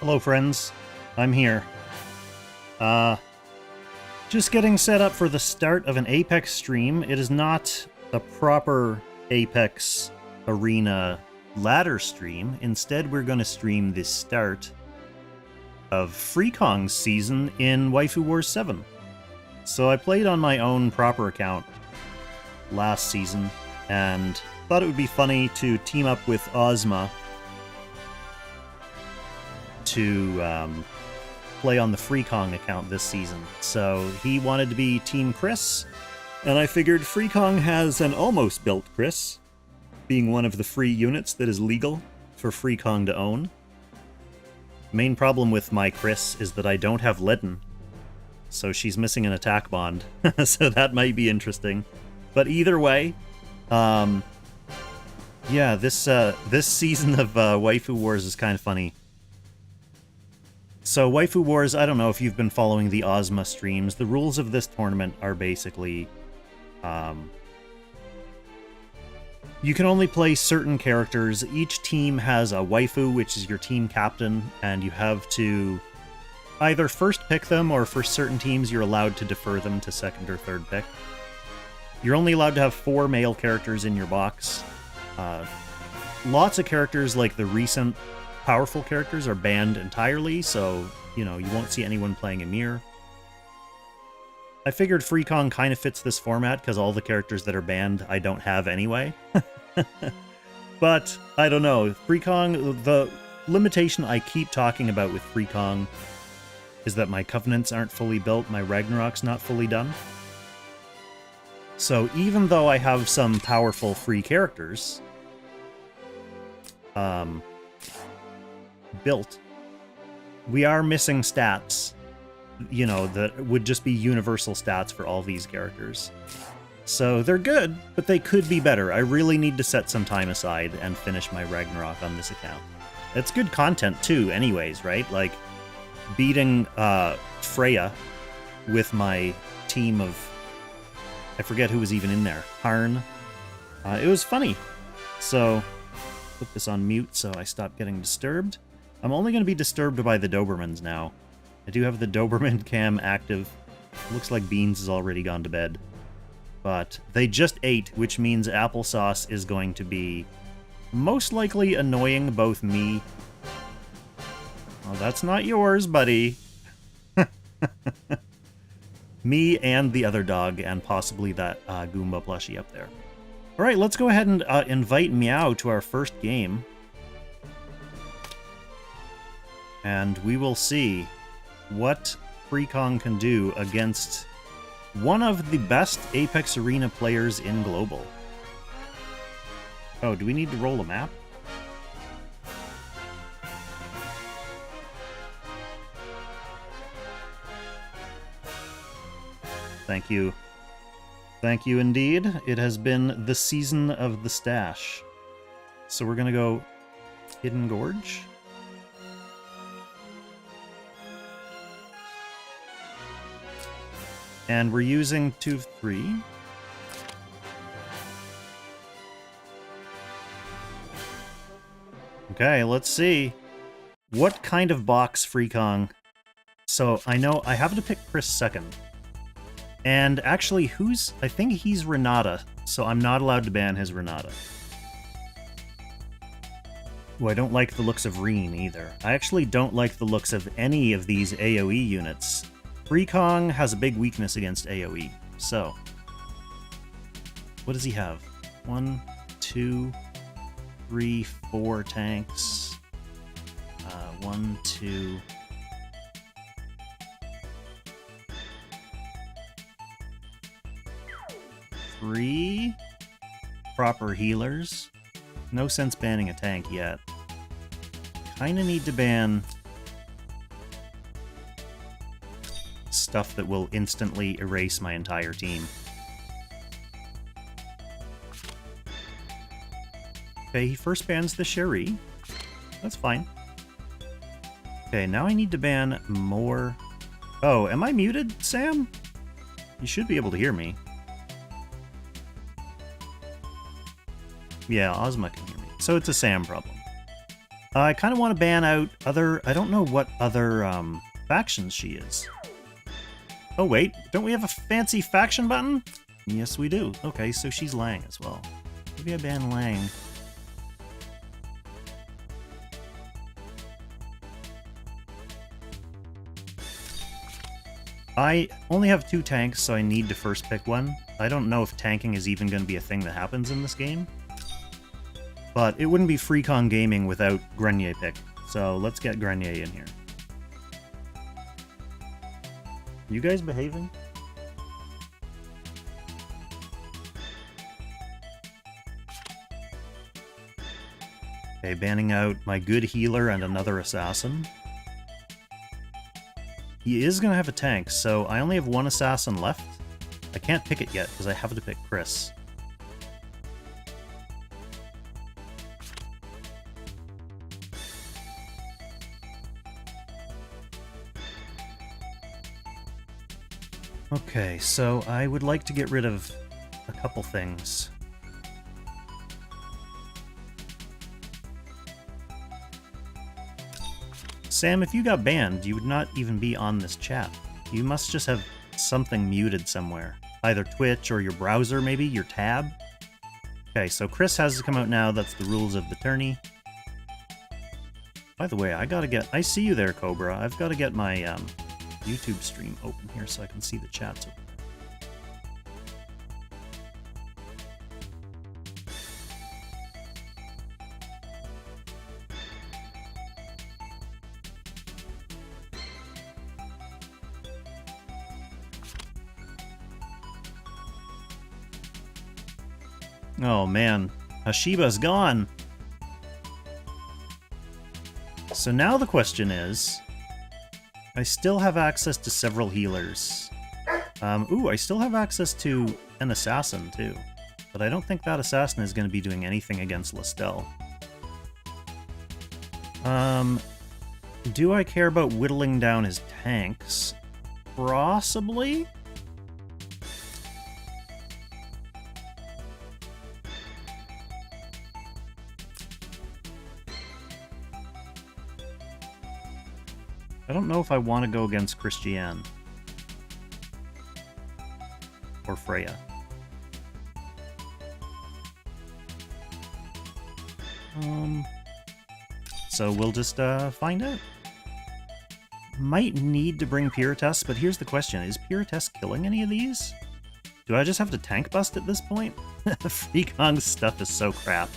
Hello, friends. I'm here. Just getting set up for the start of an Apex stream. It is not a proper Apex Arena ladder stream. Instead, we're going to stream the start of Freekong's season in Waifu Wars 7. So I played on my own proper account last season, and thought it would be funny to team up with Ozma to play on the Freekong account this season. So he wanted to be Team Chris, and I figured Freekong has an almost built Chris, being one of the free units that is legal for Freekong to own. Main problem with my Chris is that I don't have Leaden, so she's missing an attack bond, so that might be interesting. But either way, yeah, this season of Waifu Wars is kind of funny. So Waifu Wars, I don't know if you've been following the Ozma streams. The rules of this tournament are basically, you can only play certain characters. Each team has a waifu, which is your team captain, and you have to either first pick them, or for certain teams you're allowed to defer them to second or third pick. You're only allowed to have 4 male characters in your box. Lots of characters, like the recent powerful characters, are banned entirely, so, you know, you won't see anyone playing Ymir. I figured Freekong kind of fits this format, because all the characters that are banned I don't have anyway. But, I don't know, Freekong, the limitation I keep talking about with Freekong is that my Covenants aren't fully built, my Ragnarok's not fully done. So even though I have some powerful free characters built, we are missing stats, you know, that would just be universal stats for all these characters. So they're good, but they could be better. I really need to set some time aside and finish my Ragnarok on this account. It's good content too, anyways, right? Like, beating Freya with my team of, I forget who was even in there, Harn. It was funny. So, put this on mute so I stop getting disturbed. I'm only going to be disturbed by the Dobermans now. I do have the Doberman cam active. Looks like Beans has already gone to bed. But they just ate, which means Applesauce is going to be most likely annoying both me... Oh, that's not yours, buddy. Me and the other dog, and possibly that Goomba plushie up there. Alright, let's go ahead and invite Meow to our first game. And we will see what Freekong can do against one of the best Apex Arena players in Global. Oh, do we need to roll a map? Thank you. Thank you indeed. It has been the season of the stash. So we're gonna go Hidden Gorge. And we're using 2 of 3. Okay, let's see. What kind of box Freekong? So I know I have to pick Chris second. And actually, I think he's Renata, so I'm not allowed to ban his Renata. Ooh, I don't like the looks of Reen either. I actually don't like the looks of any of these AoE units. Freekong has a big weakness against AoE, so... What does he have? 1, 2, 3, 4 tanks. 1, 2... 3 proper healers. No sense banning a tank yet. Kinda need to ban stuff that will instantly erase my entire team. Okay, he first bans the Cherie. That's fine. Okay, now I need to ban more... Oh, am I muted, Sam? You should be able to hear me. Yeah, Ozma can hear me. So it's a Sam problem. I kind of want to ban out other... I don't know what other factions she is. Oh, wait. Don't we have a fancy faction button? Yes, we do. Okay, so she's Lang as well. Maybe I ban Lang. I only have 2 tanks, so I need to first pick one. I don't know if tanking is even going to be a thing that happens in this game. But it wouldn't be Freekong Gaming without Grenier pick. So let's get Grenier in here. You guys behaving? Okay, banning out my good healer and another assassin. He is going to have a tank, so I only have 1 assassin left. I can't pick it yet, because I have to pick Chris. Okay, so I would like to get rid of a couple things. Sam, if you got banned, you would not even be on this chat. You must just have something muted somewhere. Either Twitch or your browser, maybe? Your tab? Okay, so Chris has to come out now. That's the rules of the tourney. By the way, I see you there, Cobra. I've got to get my YouTube stream open here so I can see the chats open. Oh man, Hashiba's gone! So now the question is... I still have access to several healers. Ooh, I still have access to an assassin too. But I don't think that assassin is going to be doing anything against Listel. Do I care about whittling down his tanks? Possibly? I don't know if I want to go against Christiane. Or Freya. So we'll just find out. Might need to bring Pyrrhus, but here's the question. Is Pyrrhus killing any of these? Do I just have to tank bust at this point? Freekong's stuff is so crap.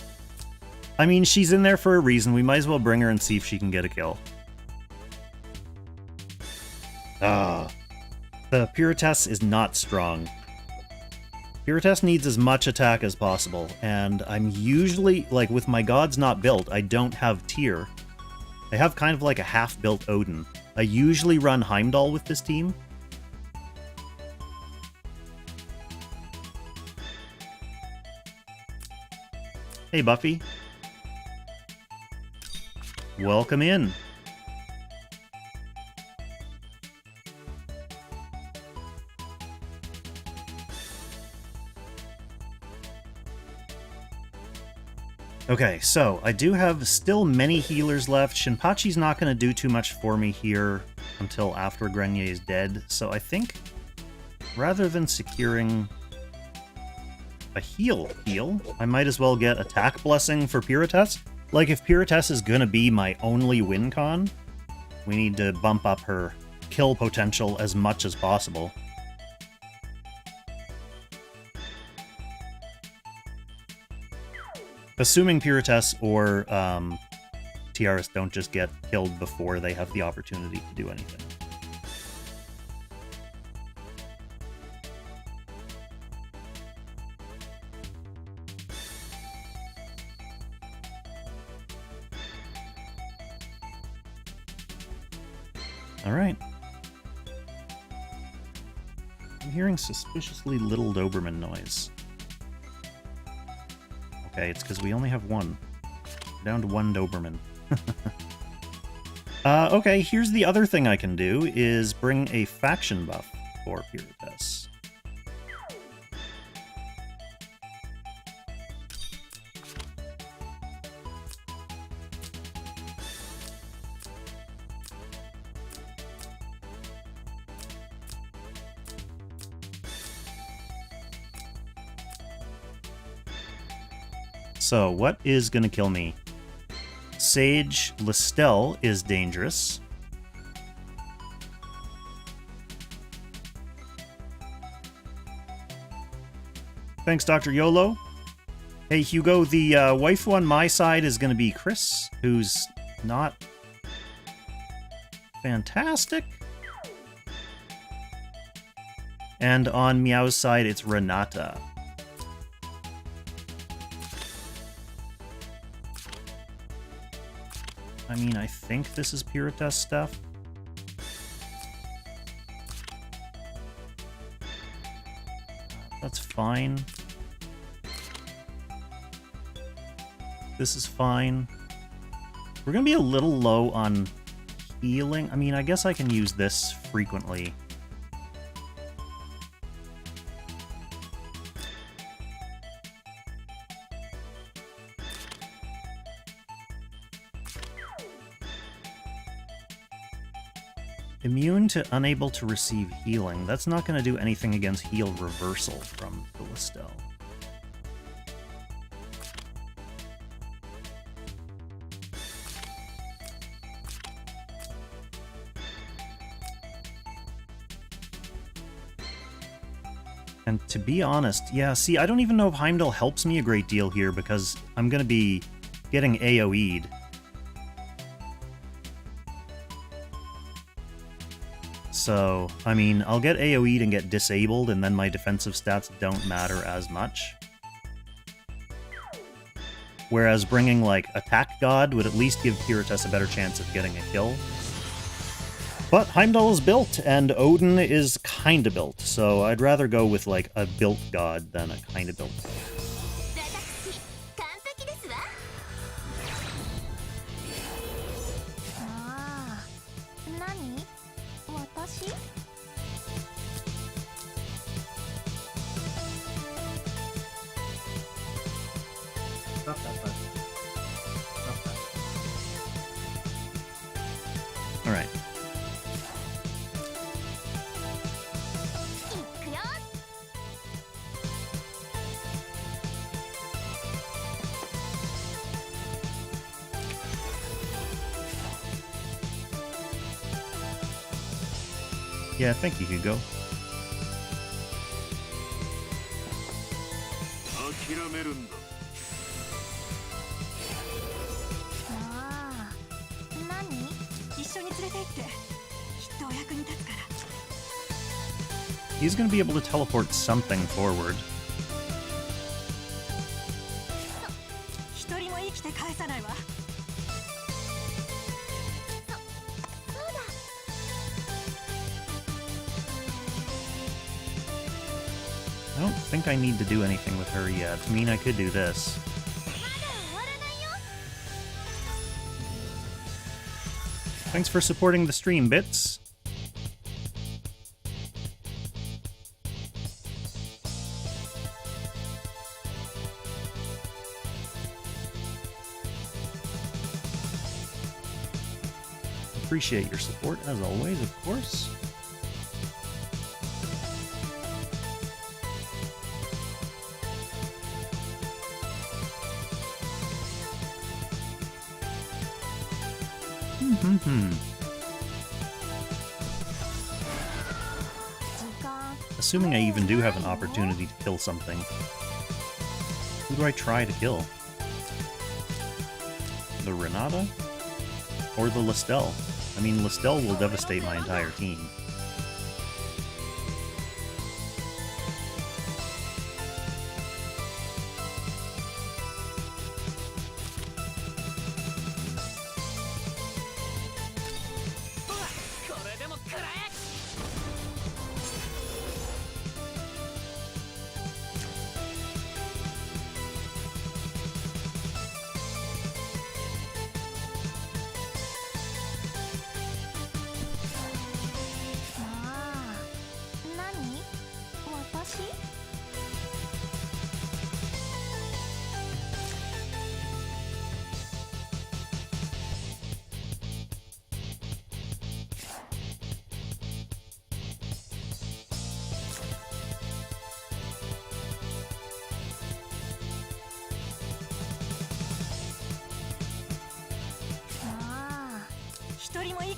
I mean, she's in there for a reason. We might as well bring her and see if she can get a kill. The Pyrrhus is not strong. Pyrrhus needs as much attack as possible, and I'm usually, like, with my gods not built, I don't have tier. I have kind of like a half-built Odin. I usually run Heimdall with this team. Hey, Buffy. Welcome in. Okay, so I do have still many healers left. Shinpachi's not going to do too much for me here until after Grenier is dead, so I think rather than securing a heal, I might as well get Attack Blessing for Pyrrhus. Like, if Pyrrhus is going to be my only win con, we need to bump up her kill potential as much as possible. Assuming Pyrrhus or Tiaras don't just get killed before they have the opportunity to do anything. Alright. I'm hearing suspiciously little Doberman noise. Okay, it's because we only have one. We're down to one Doberman. Okay, here's the other thing I can do, is bring a faction buff for Pyrrhus. So, what is gonna kill me? Sage Listel is dangerous. Thanks, Dr. YOLO. Hey, Hugo, the waifu on my side is gonna be Chris, who's not fantastic. And on Meow's side, it's Renata. I mean, I think this is Purita stuff. That's fine. This is fine. We're gonna be a little low on healing. I mean, I guess I can use this frequently. Immune to unable to receive healing. That's not going to do anything against heal reversal from the Listel. And to be honest, yeah, see, I don't even know if Heimdall helps me a great deal here because I'm going to be getting AoE'd. So, I mean, I'll get AoE'd and get disabled, and then my defensive stats don't matter as much. Whereas bringing, like, Attack God would at least give Puritas a better chance of getting a kill. But Heimdall is built, and Odin is kinda built, so I'd rather go with, like, a built god than a kinda built god. Alright. Yeah, thank you, Hugo. He's going to be able to teleport something forward. I don't think I need to do anything with her yet. I mean, I could do this. Thanks for supporting the stream, Bits. Appreciate your support, as always, of course. Assuming I even do have an opportunity to kill something. Who do I try to kill? The Renata? Or the Listel? I mean, Listel will devastate my entire team.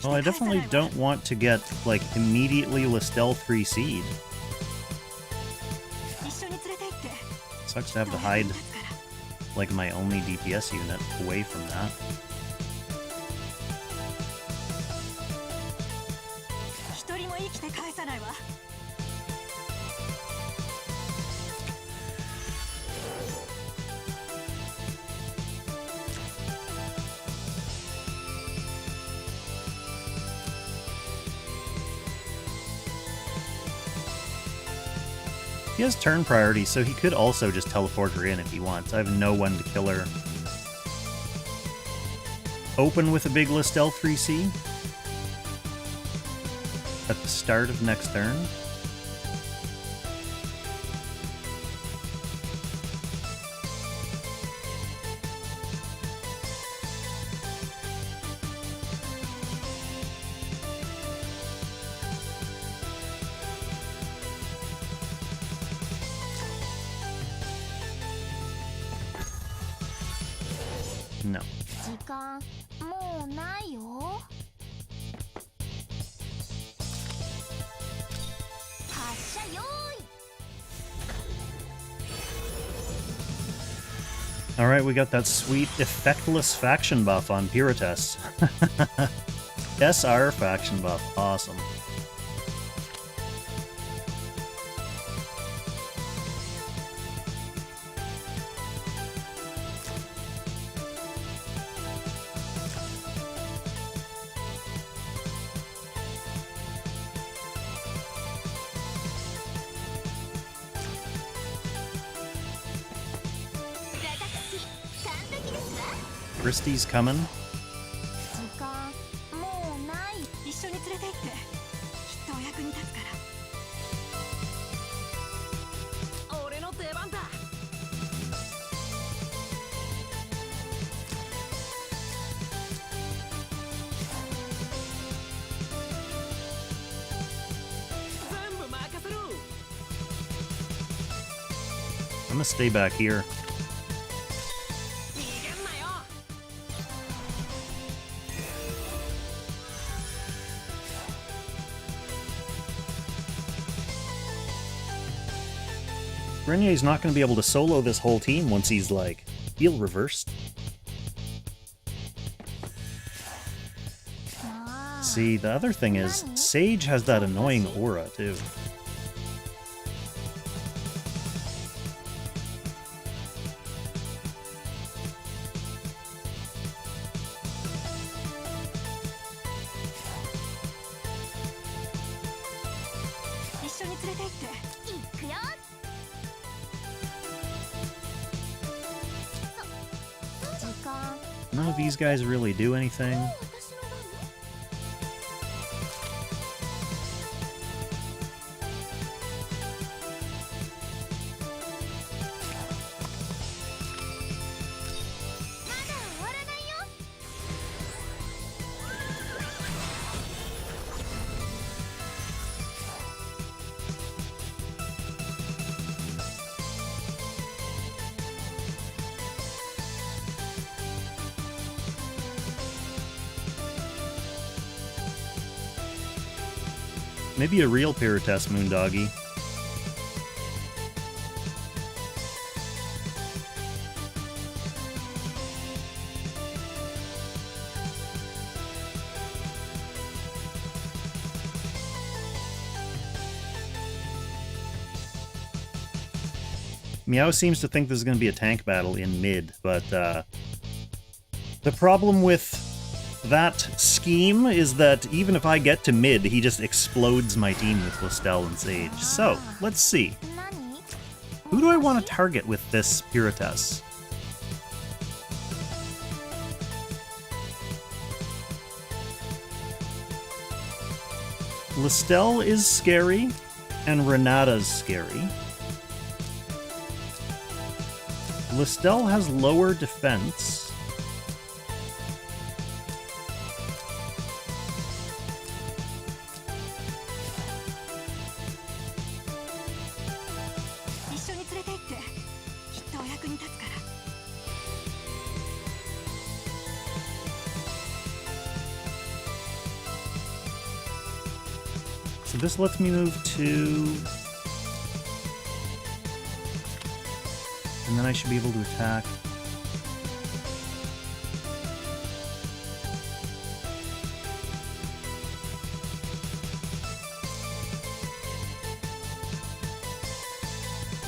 Well, I definitely don't want to get, like, immediately Listel 3 seed. Sucks to have to hide, like, my only DPS unit away from that. He has turn priority, so he could also just teleport her in if he wants. I have no one to kill her. Open with a big Listel 3C at the start of next turn. No. Alright, we got that sweet effectless faction buff on Pirates. SR faction buff, awesome. Christie's coming. I'm gonna stay back here. Renier's not going to be able to solo this whole team once he's, like, heal reversed. See, the other thing is, Sage has that annoying aura, too. None of these guys really do anything. Maybe a real Pyrotest Moondoggy. Meow seems to think this is going to be a tank battle in mid, but the problem with that scheme is that even if I get to mid, he just explodes my team with Listel and Sage. So, let's see. Who do I want to target with this Pyrotess? Listel is scary, and Renata's scary. Listel has lower defense. So this lets me move 2. And then I should be able to attack.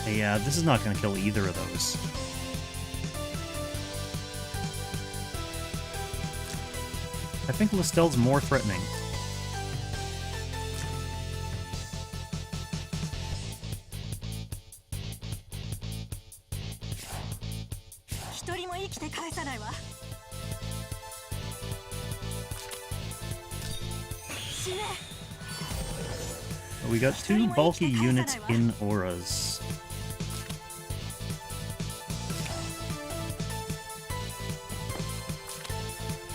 Yeah, this is not going to kill either of those. I think Listel's more threatening. We got 2 bulky units in auras.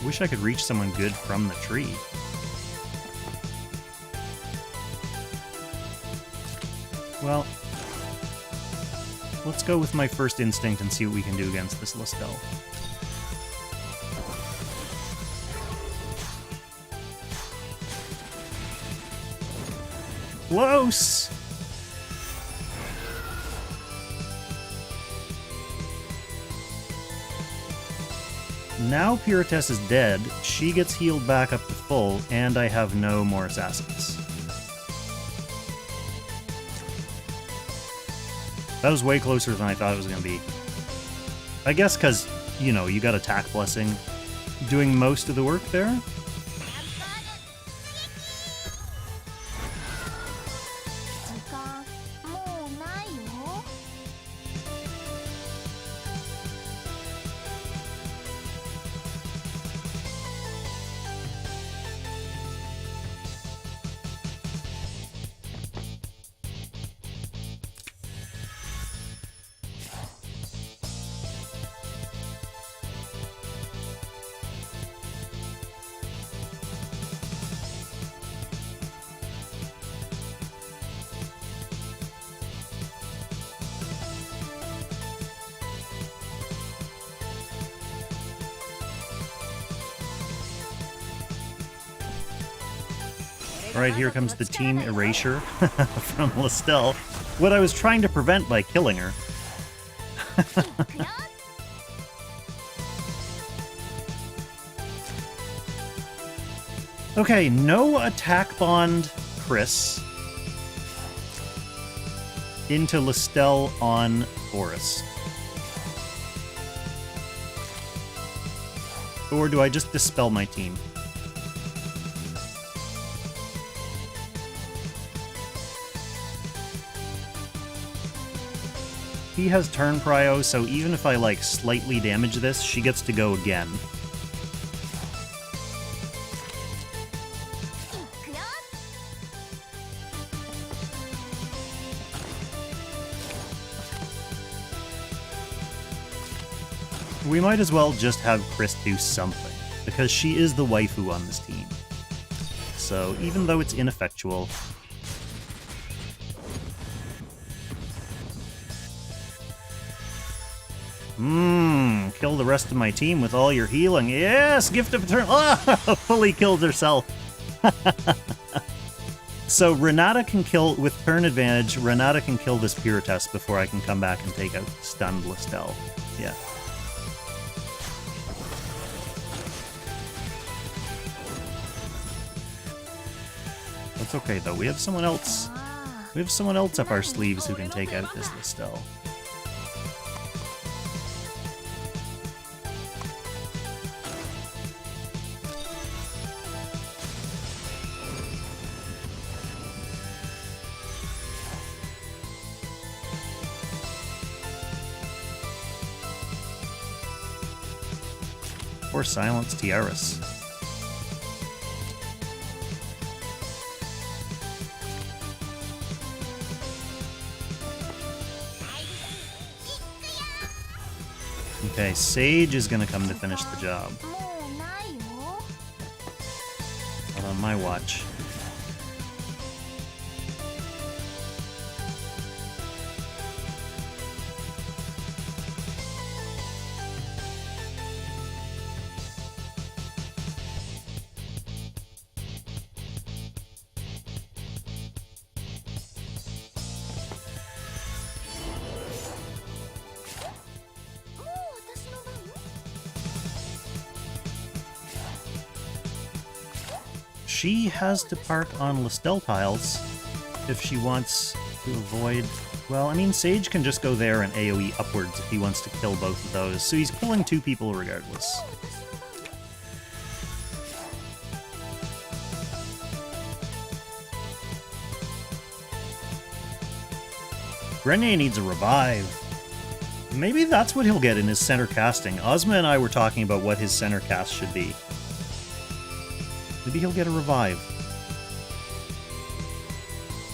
Wish I could reach someone good from the tree. Well, let's go with my first instinct and see what we can do against this Listel. Close! Now Pirates is dead, she gets healed back up to full, and I have no more assassins. That was way closer than I thought it was going to be. I guess because, you know, you got Attack Blessing doing most of the work there. Alright, here comes the team erasure from Listel. What I was trying to prevent by killing her. Okay, no attack bond Chris into Listel on Forest. Or do I just dispel my team? He has turn prio, so even if I, like, slightly damage this, she gets to go again. We might as well just have Chris do something, because she is the waifu on this team. So, even though it's ineffectual... kill the rest of my team with all your healing. Yes! Gift of Eternal... Oh! Fully killed herself. So Renata can kill... With turn advantage, Renata can kill this Pirates before I can come back and take out stunned Listel. Yeah. That's okay, though. We have someone else... We have someone else up our sleeves who can take out this Listel. Or silence Tiaras. Okay, Sage is gonna come to finish the job. Not on my watch. she has to park on Listel tiles if she wants to avoid... Well, I mean, Sage can just go there and AoE upwards if he wants to kill both of those, so he's killing 2 people regardless. Grenier needs a revive. Maybe that's what he'll get in his center casting. Ozma and I were talking about what his center cast should be. Maybe he'll get a revive.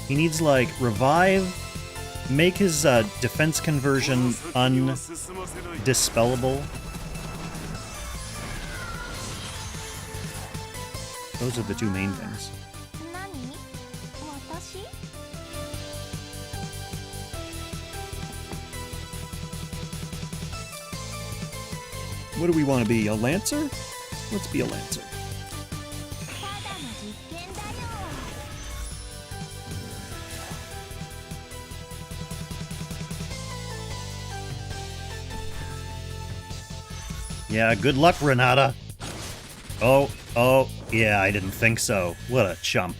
He needs, like, revive, make his defense conversion undispellable. Those are the 2 main things. What do we want to be? A Lancer? Let's be a Lancer. Yeah, good luck, Renata. Oh, yeah, I didn't think so. What a chump.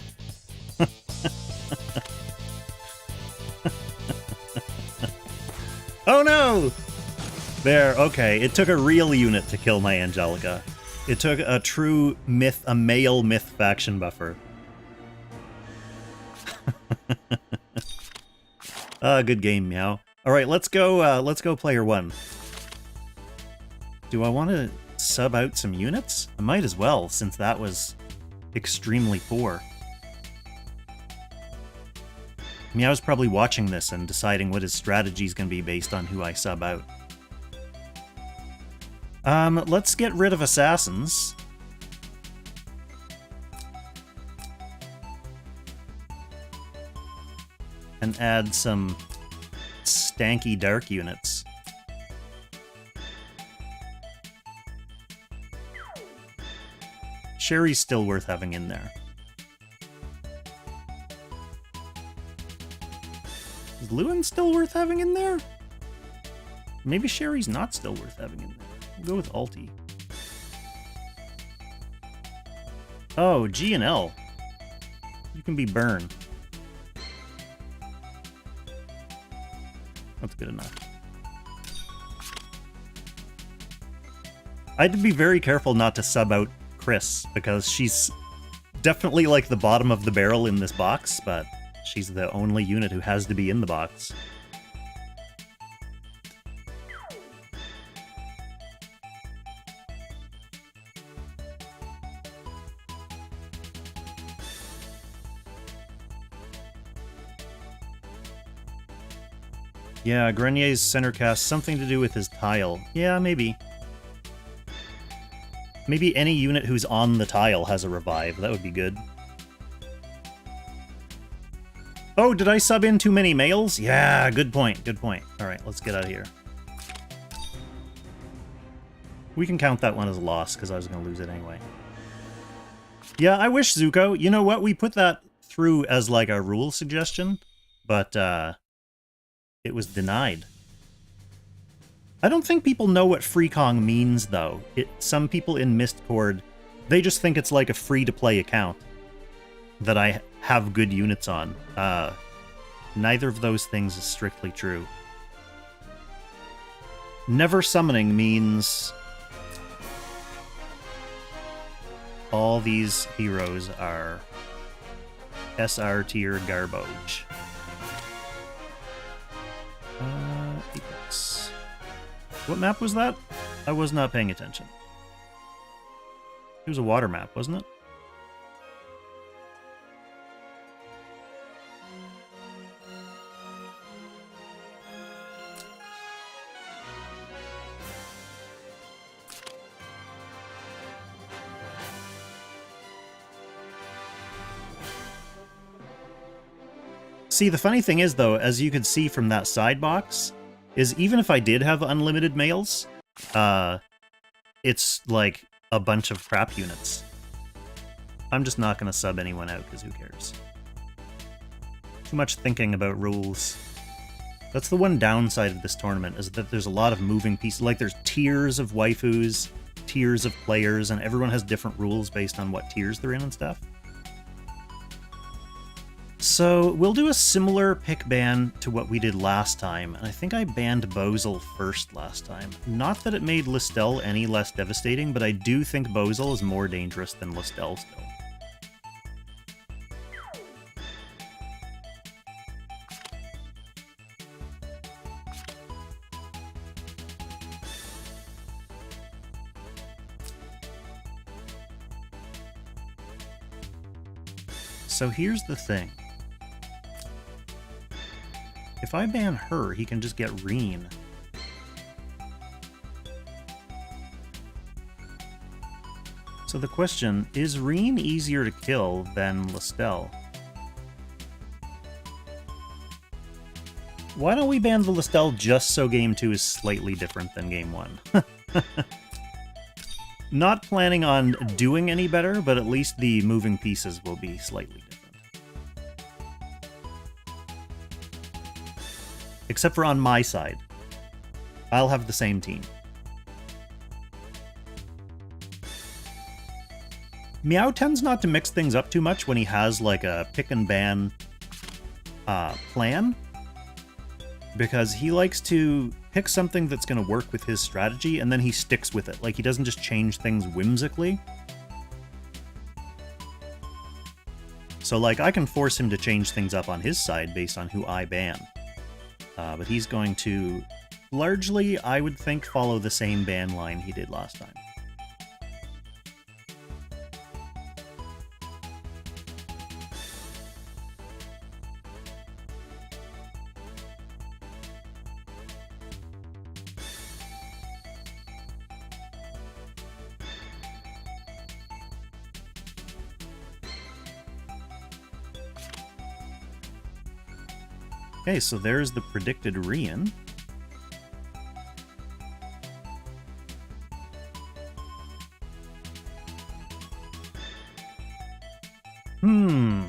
Oh no! There, okay, it took a real unit to kill my Angelica. It took a true myth, a male myth faction buffer. Good game, Meow. Alright, let's go player 1. Do I want to sub out some units? I might as well, since that was extremely poor. Meow's probably watching this and deciding what his strategy's gonna be based on who I sub out. Let's get rid of assassins. And add some stanky dark units. Sherry's still worth having in there. Is Lewin still worth having in there? Maybe Sherry's not still worth having in there. We'll go with Alti. Oh, G and L. You can be Burn. That's good enough. I had to be very careful not to sub out Chris, because she's definitely like the bottom of the barrel in this box, but she's the only unit who has to be in the box. Yeah, Grenier's center cast, something to do with his tile. Yeah, maybe. Maybe any unit who's on the tile has a revive. That would be good. Oh, did I sub in too many males? Yeah, good point, good point. Alright, let's get out of here. We can count that one as a loss, because I was going to lose it anyway. Yeah, I wish, Zuko. You know what? We put that through as like a rule suggestion, but it was denied. I don't think people know what Freekong means, though. Some people in Mistcord, they just think it's like a free-to-play account that I have good units on. Neither of those things is strictly true. Never summoning means all these heroes are SR tier garbage. Apex. What map was that? I was not paying attention. It was a water map, wasn't it? See, the funny thing is, though, as you could see from that side box, is even if I did have unlimited males, it's like a bunch of crap units. I'm just not going to sub anyone out, because who cares? Too much thinking about rules. That's the one downside of this tournament, is that there's a lot of moving pieces. Like, there's tiers of waifus, tiers of players, and everyone has different rules based on what tiers they're in and stuff. So we'll do a similar pick ban to what we did last time, and I think I banned Bozel first last time. Not that it made Listel any less devastating, but I do think Bozel is more dangerous than Listel still. So here's the thing. If I ban her, he can just get Reen. So the question, is Reen easier to kill than Listel? Why don't we ban the Listel just so Game 2 is slightly different than Game 1? Not planning on doing any better, but at least the moving pieces will be slightly different. Except for on my side. I'll have the same team. Meow tends not to mix things up too much when he has like a pick and ban plan, because he likes to pick something that's going to work with his strategy and then he sticks with it. Like, he doesn't just change things whimsically. So like, I can force him to change things up on his side based on who I ban. But he's going to largely, I would think, follow the same ban line he did last time. Okay, so there's the predicted Rian.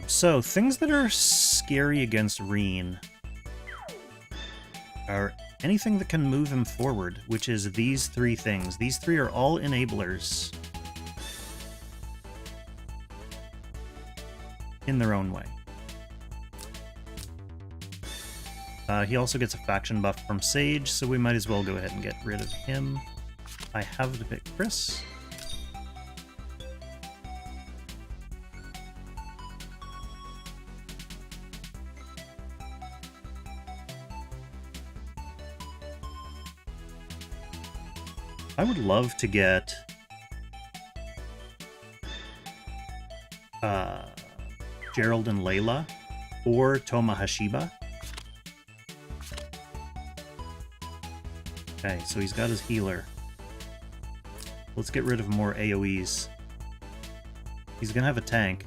So things that are scary against Reen are anything that can move him forward, which is these three things. These three are all enablers in their own way. He also gets a faction buff from Sage, so we might as well go ahead and get rid of him. I have to pick Chris. I would love to get Gerald and Layla or Toma Hashiba. Okay, so he's got his healer. Let's get rid of more AoEs. He's gonna have a tank.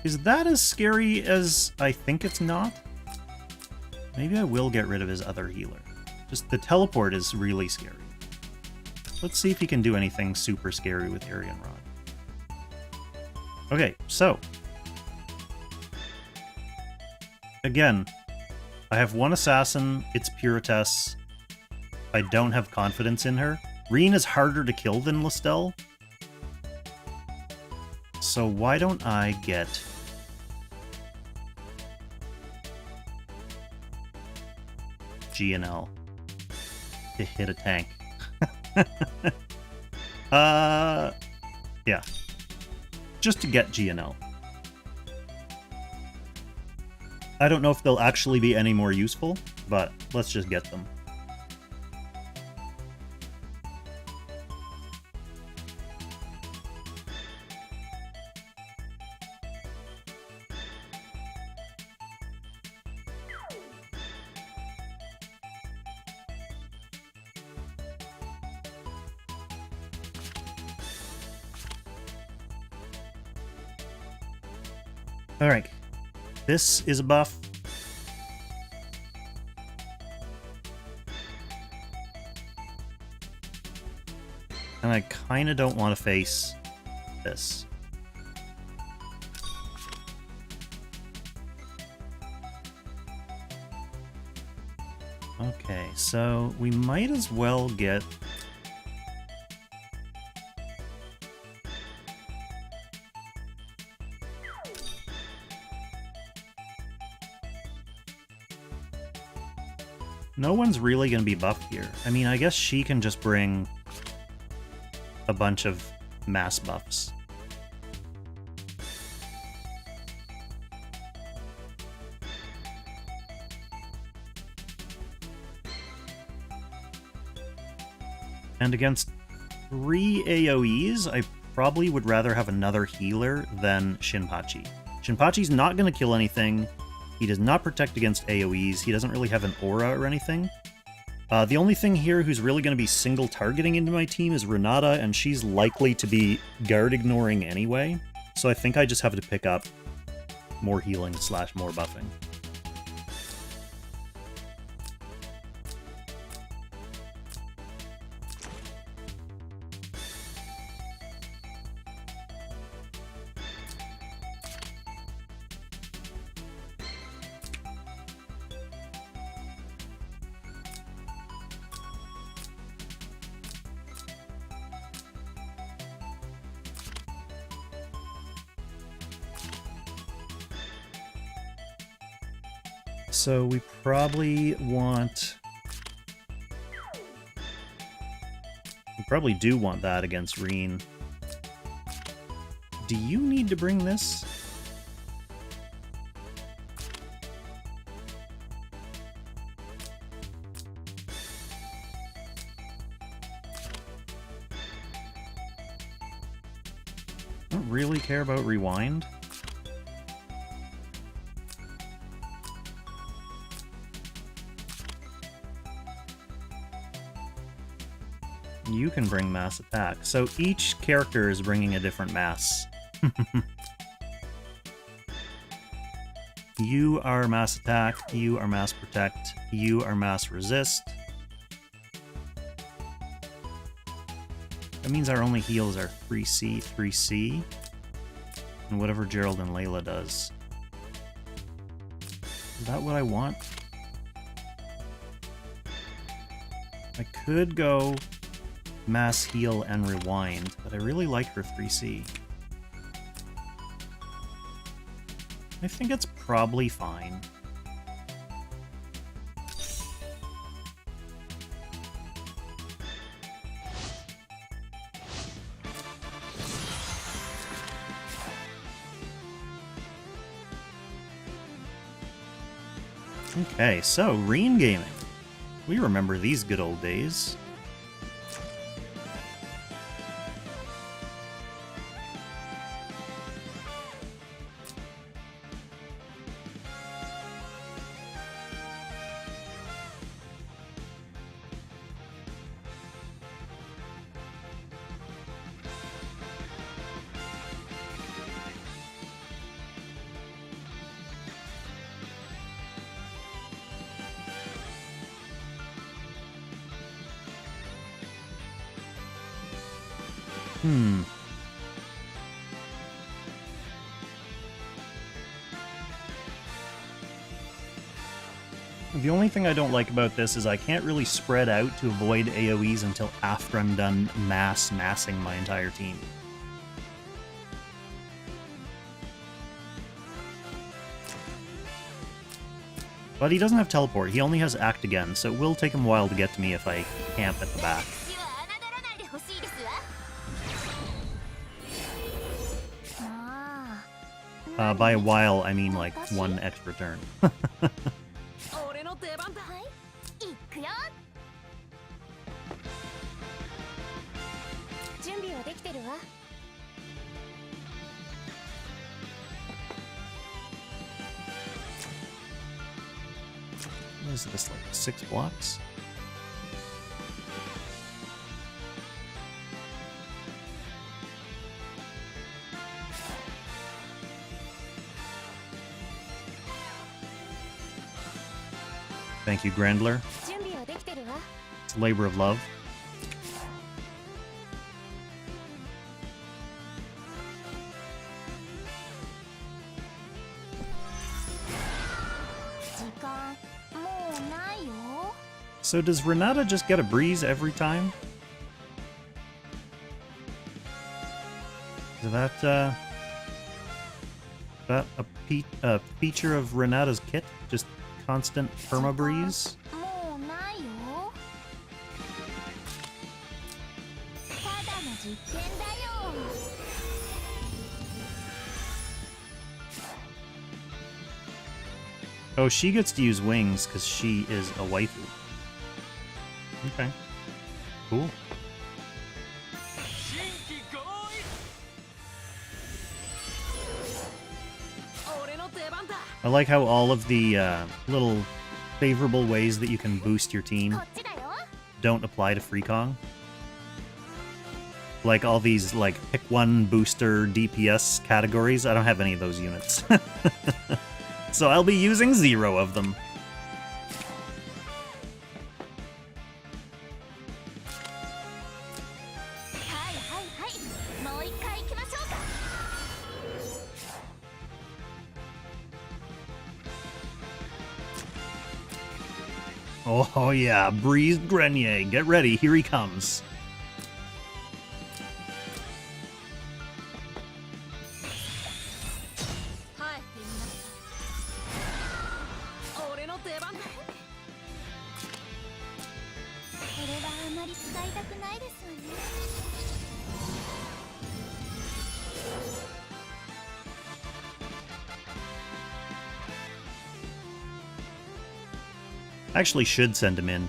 Is that as scary as I think it's not? Maybe I will get rid of his other healer. Just the teleport is really scary. Let's see if he can do anything super scary with Arian Rod. Okay, so again, I have one assassin, it's Puritas. I don't have confidence in her. Reen is harder to kill than Listel. So why don't I get GNL to hit a tank? Yeah. Just to get GNL. I don't know if they'll actually be any more useful, but let's just get them. Alright. This is a buff. And I kind of don't want to face this. Okay, so we might as well get No one's really going to be buffed here. I mean, I guess she can just bring a bunch of mass buffs. And against 3 AoEs, I probably would rather have another healer than Shinpachi. Shinpachi's not going to kill anything. He does not protect against AoEs. He doesn't really have an aura or anything. The only thing here who's really going to be single targeting into my team is Renata, and she's likely to be guard ignoring anyway. So I think I just have to pick up more healing / more buffing. So we probably want... We probably do want that against Reen. Do you need to bring this? I don't really care about Rewind. You can bring mass attack. So each character is bringing a different mass. You are mass attack, you are mass protect, you are mass resist. That means our only heals are 3C, 3C, and whatever Gerald and Layla does. Is that what I want? I could go mass heal and rewind, but I really like her 3C. I think it's probably fine. Okay, so Reen Gaming. We remember these good old days. The only thing I don't like about this is I can't really spread out to avoid AoEs until after I'm done massing my entire team. But he doesn't have teleport, he only has act again, so it will take him a while to get to me if I camp at the back. By a while, I mean like 1 extra turn. What is this, like 6 blocks? Thank you, Grandler. It's a labor of love. So does Renata just get a breeze every time? Is that a feature of Renata's kit? Just constant perma breeze? Oh, she gets to use wings because she is a waifu. Okay. Cool. I like how all of the little favorable ways that you can boost your team don't apply to Freekong. Like all these like pick one booster DPS categories, I don't have any of those units. So I'll be using 0 of them. Oh yeah, Breezed Grenier, get ready, here he comes. Actually should send him in.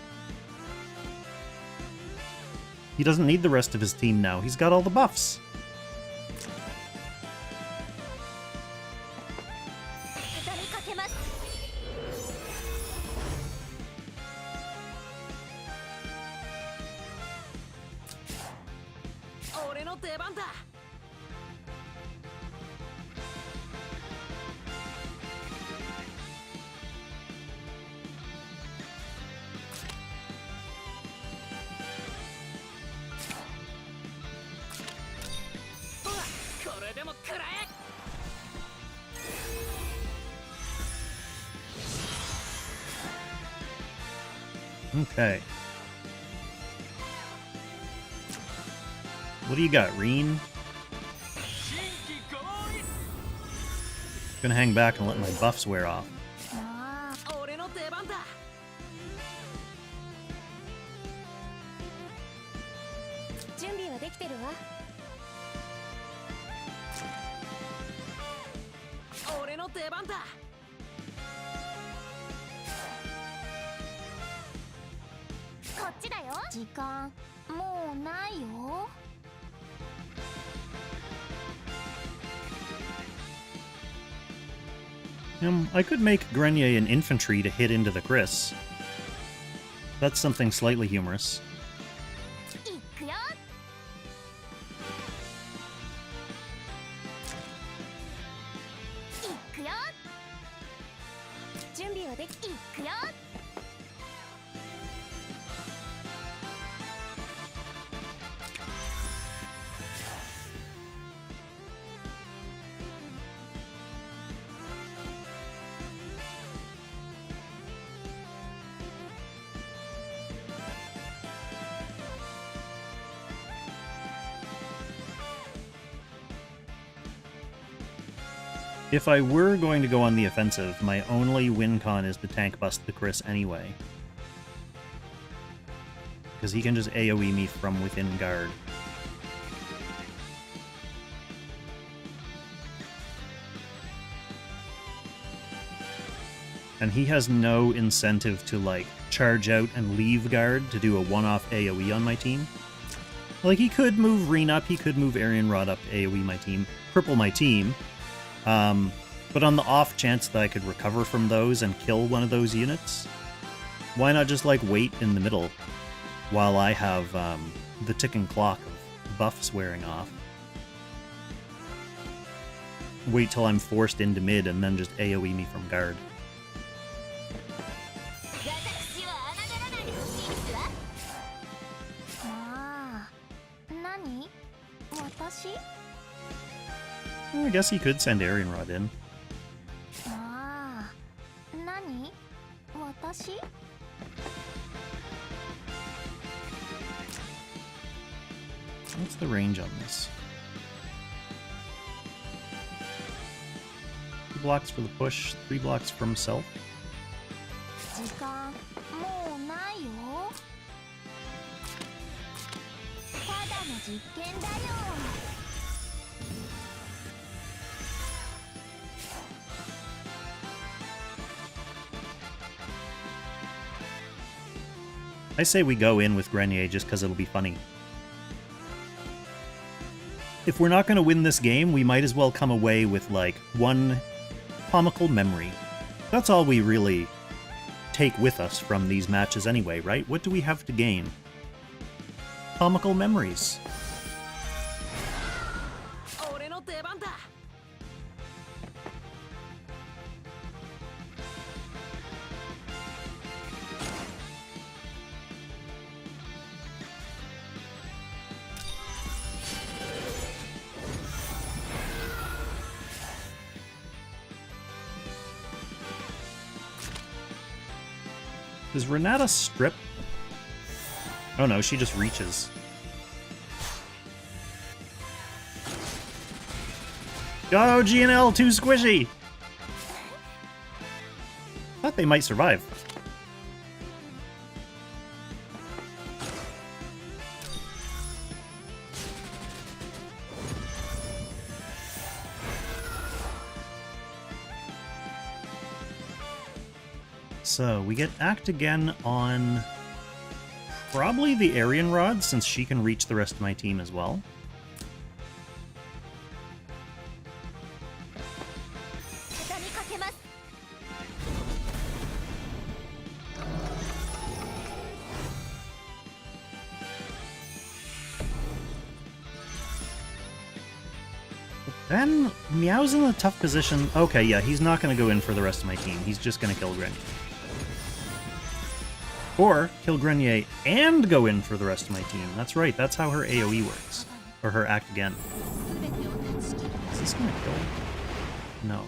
He doesn't need the rest of his team now. He's got all the buffs. Okay. What do you got, Reen? Gonna hang back and let my buffs wear off. I could make Grenier an infantry to hit into the Chris. That's something slightly humorous. If I were going to go on the offensive, my only win con is to tank bust the Chris anyway. Because he can just AoE me from within guard. And he has no incentive to, like, charge out and leave guard to do a one-off AoE on my team. Like, he could move Reen up, he could move Aryan Rod up to AoE my team, cripple my team. But on the off chance that I could recover from those and kill one of those units, why not just, like, wait in the middle while I have the ticking clock of buffs wearing off? Wait till I'm forced into mid and then just AoE me from guard. I guess he could send Aryan Rod in. What's the range on this? 2 blocks for the push, 3 blocks from self. I say we go in with Grenier just because it'll be funny. If we're not going to win this game, we might as well come away with, like, one comical memory. That's all we really take with us from these matches anyway, right? What do we have to gain? Comical memories. Does Renata strip? Oh no, she just reaches. Go, GNL, too squishy! Thought they might survive. So, we get Act again on probably the Aryan Rod, since she can reach the rest of my team as well. Then, Meow's in a tough position. Okay, yeah, he's not going to go in for the rest of my team. He's just going to kill Grenier. Or kill Grenier and go in for the rest of my team. That's right, that's how her AoE works. Or her Act again. Is this gonna kill? No.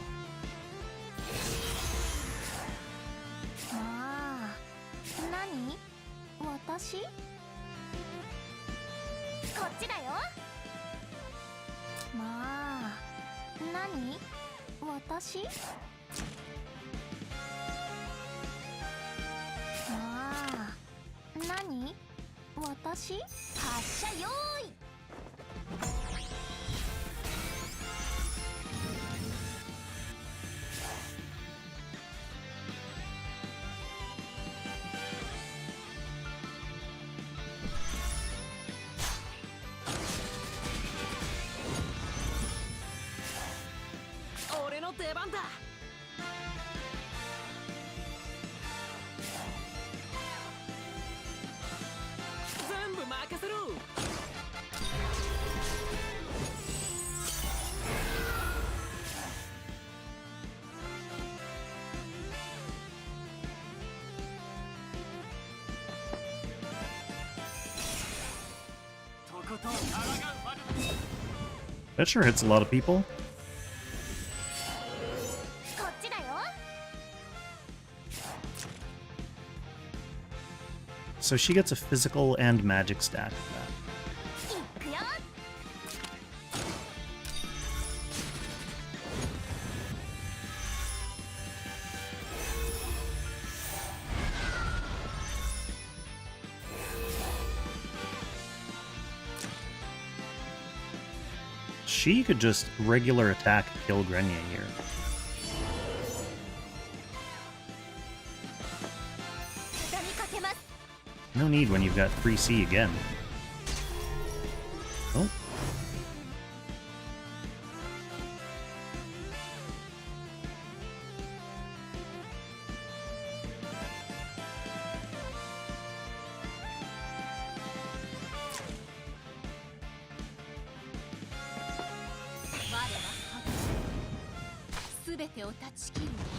That sure hits a lot of people. So she gets a physical and magic stack of that. She could just regular attack kill Grenier here. No need when you've got 3C again. Oh.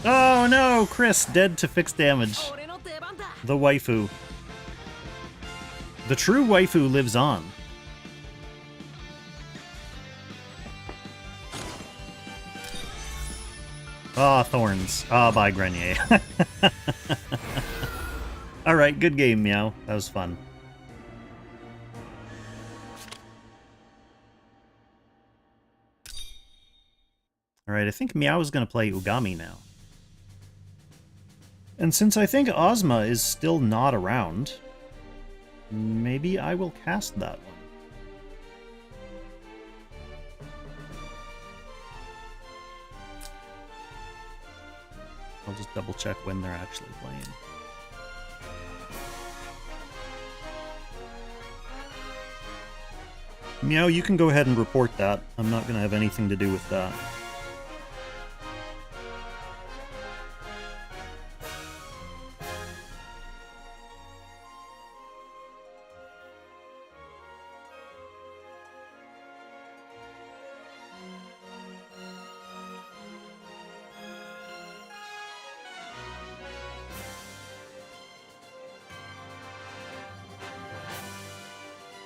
Oh no, Chris, dead to fixed damage. The waifu. The true waifu lives on. Ah, thorns. Ah, bye, Grenier. Alright, good game, Meow. That was fun. Alright, I think Meow is going to play Oogami now. And since I think Ozma is still not around, maybe I will cast that one. I'll just double check when they're actually playing. Meow, you can go ahead and report that. I'm not going to have anything to do with that.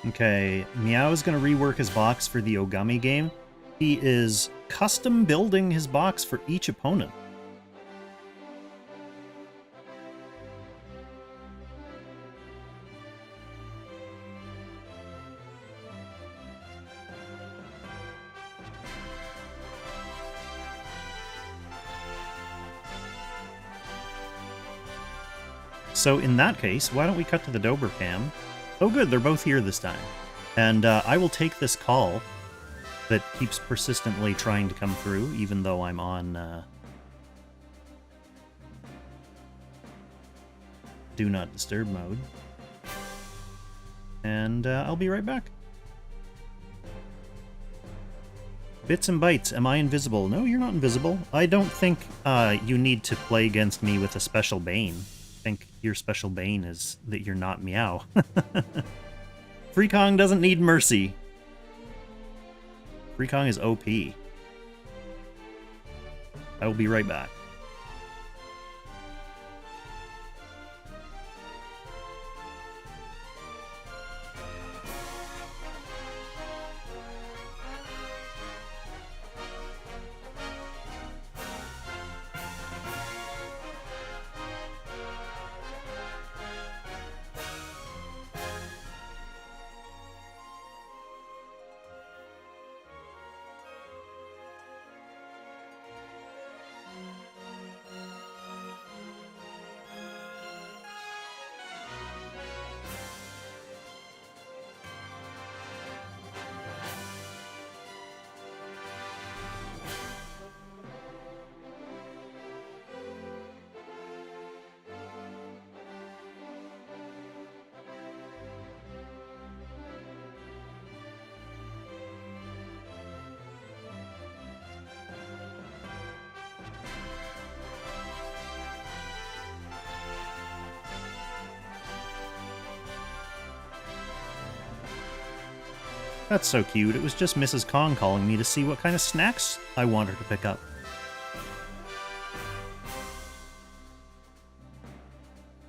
Okay, Meow is going to rework his box for the Oogami game. He is custom building his box for each opponent. So in that case, why don't we cut to the Dober cam? Oh good, they're both here this time. And I will take this call that keeps persistently trying to come through, even though I'm on Do Not Disturb mode. And I'll be right back. Bits and Bytes, am I invisible? No, you're not invisible. I don't think you need to play against me with a special Bane. I think your special Bane is that you're not Meow. Freekong doesn't need mercy. Freekong is OP. I will be right back. That's so cute. It was just Mrs. Kong calling me to see what kind of snacks I want her to pick up.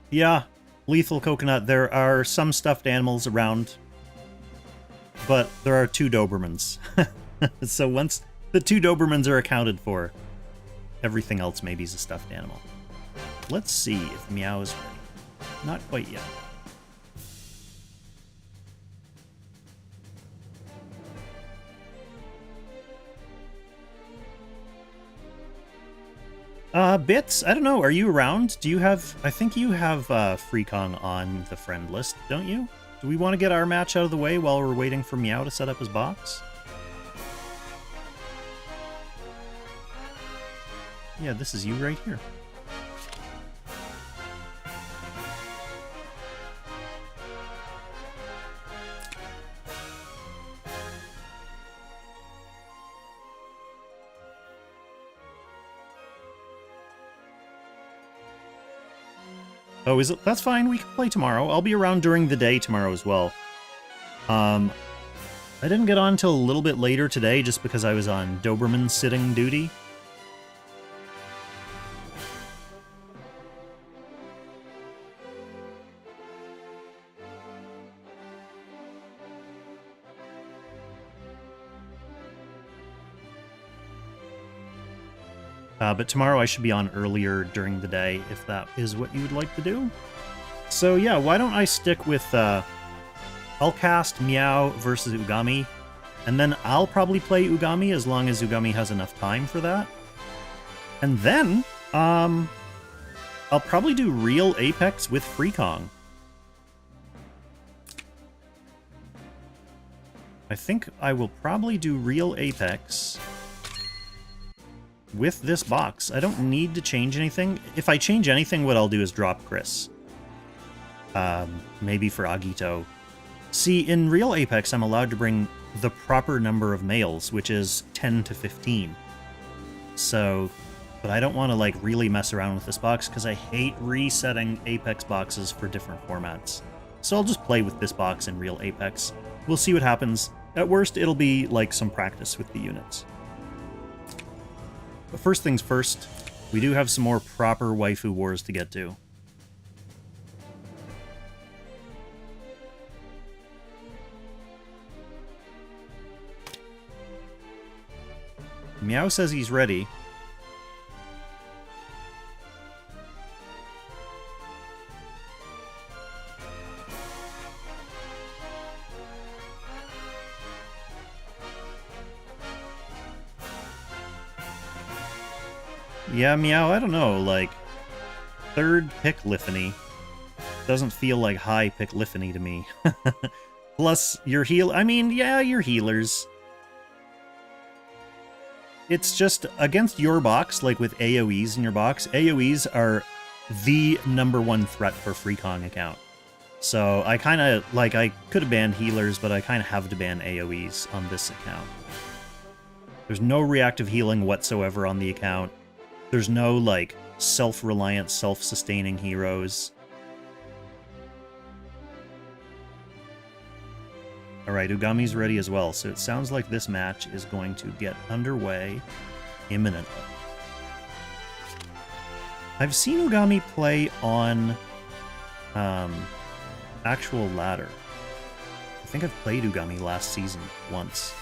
Yeah, Lethal Coconut, there are some stuffed animals around, but there are 2 Dobermans. So once the 2 Dobermans are accounted for, everything else maybe is a stuffed animal. Let's see if Meow is ready. Not quite yet. Bits? I don't know, are you around? Do you have... I think you have, Freekong on the friend list, don't you? Do we want to get our match out of the way while we're waiting for Meow to set up his box? Yeah, this is you right here. Oh, is it? That's fine. We can play tomorrow. I'll be around during the day tomorrow as well. I didn't get on until a little bit later today just because I was on Doberman sitting duty. But tomorrow I should be on earlier during the day, if that is what you would like to do. So yeah, why don't I stick with, I'll cast Meow versus Oogami, and then I'll probably play Oogami as long as Oogami has enough time for that. And then, I'll probably do real Apex with Freekong. I think I will probably do real Apex with this box. I don't need to change anything. If I change anything, what I'll do is drop Chris. Maybe for Agito. See, in real Apex, I'm allowed to bring the proper number of males, which is 10 to 15. So, but I don't want to like really mess around with this box because I hate resetting Apex boxes for different formats. So I'll just play with this box in real Apex. We'll see what happens. At worst, it'll be like some practice with the units. But first things first, we do have some more proper Waifu Wars to get to. Meow says he's ready. Yeah, Meow, I don't know, like, third pick Lifany doesn't feel like high pick Lifany to me. Plus, your heal... I mean, yeah, your healers. It's just, against your box, like with AoEs in your box, AoEs are the #1 threat for Freekong account. So I kind of, like, I could have banned healers, but I kind of have to ban AoEs on this account. There's no reactive healing whatsoever on the account. There's no, like, self-reliant, self-sustaining heroes. Alright, Oogami's ready as well, so it sounds like this match is going to get underway imminently. I've seen Oogami play on actual ladder. I think I've played Oogami last season once.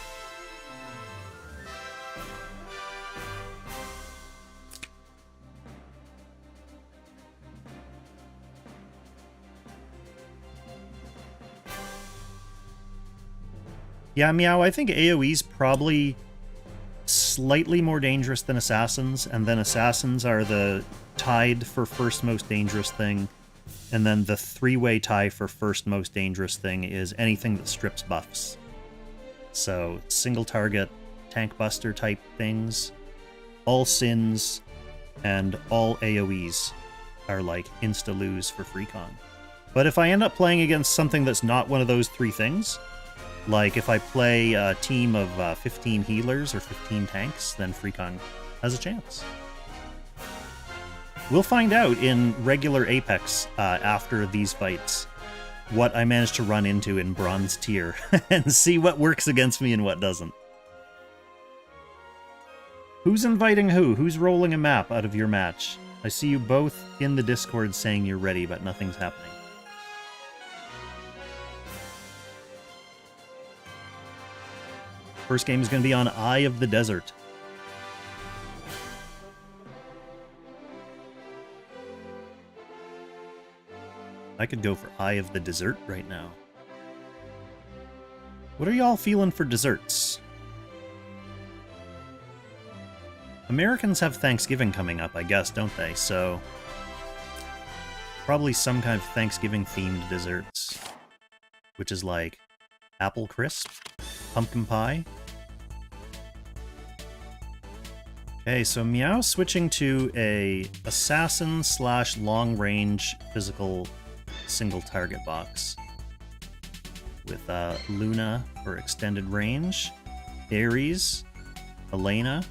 Yeah, Meow, I think AoE's probably slightly more dangerous than Assassins, and then Assassins are the tied for first most dangerous thing, and then the three-way tie for first most dangerous thing is anything that strips buffs. So, single target, tank buster type things, all Sins, and all AoEs are like insta-lose for Freekong. But if I end up playing against something that's not one of those three things, like if I play a team of 15 healers or 15 tanks, then Freekong has a chance. We'll find out in regular Apex after these fights what I managed to run into in Bronze tier and see what works against me and what doesn't. Who's inviting who? Who's rolling a map out of your match? I see you both in the Discord saying you're ready, but nothing's happening. First game is going to be on Eye of the Desert. I could go for Eye of the Dessert right now. What are y'all feeling for desserts? Americans have Thanksgiving coming up, I guess, don't they? So, probably some kind of Thanksgiving-themed desserts. Which is like apple crisp, pumpkin pie. Okay, so Meow switching to a assassin / long-range physical single target box with Luna for extended range, Ares, Elena.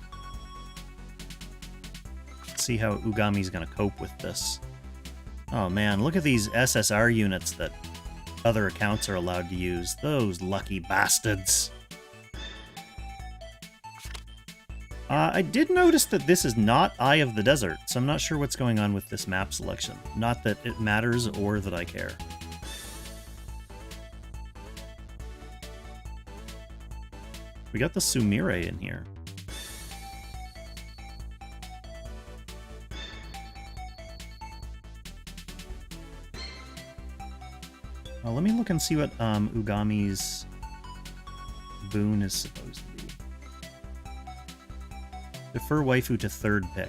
Let's see how Oogami's gonna cope with this. Oh man, look at these SSR units that other accounts are allowed to use. Those lucky bastards. I did notice that this is not Eye of the Desert, so I'm not sure what's going on with this map selection. Not that it matters or that I care. We got the Sumire in here. Well, let me look and see what Oogami's boon is supposed to be. Defer waifu to third pick.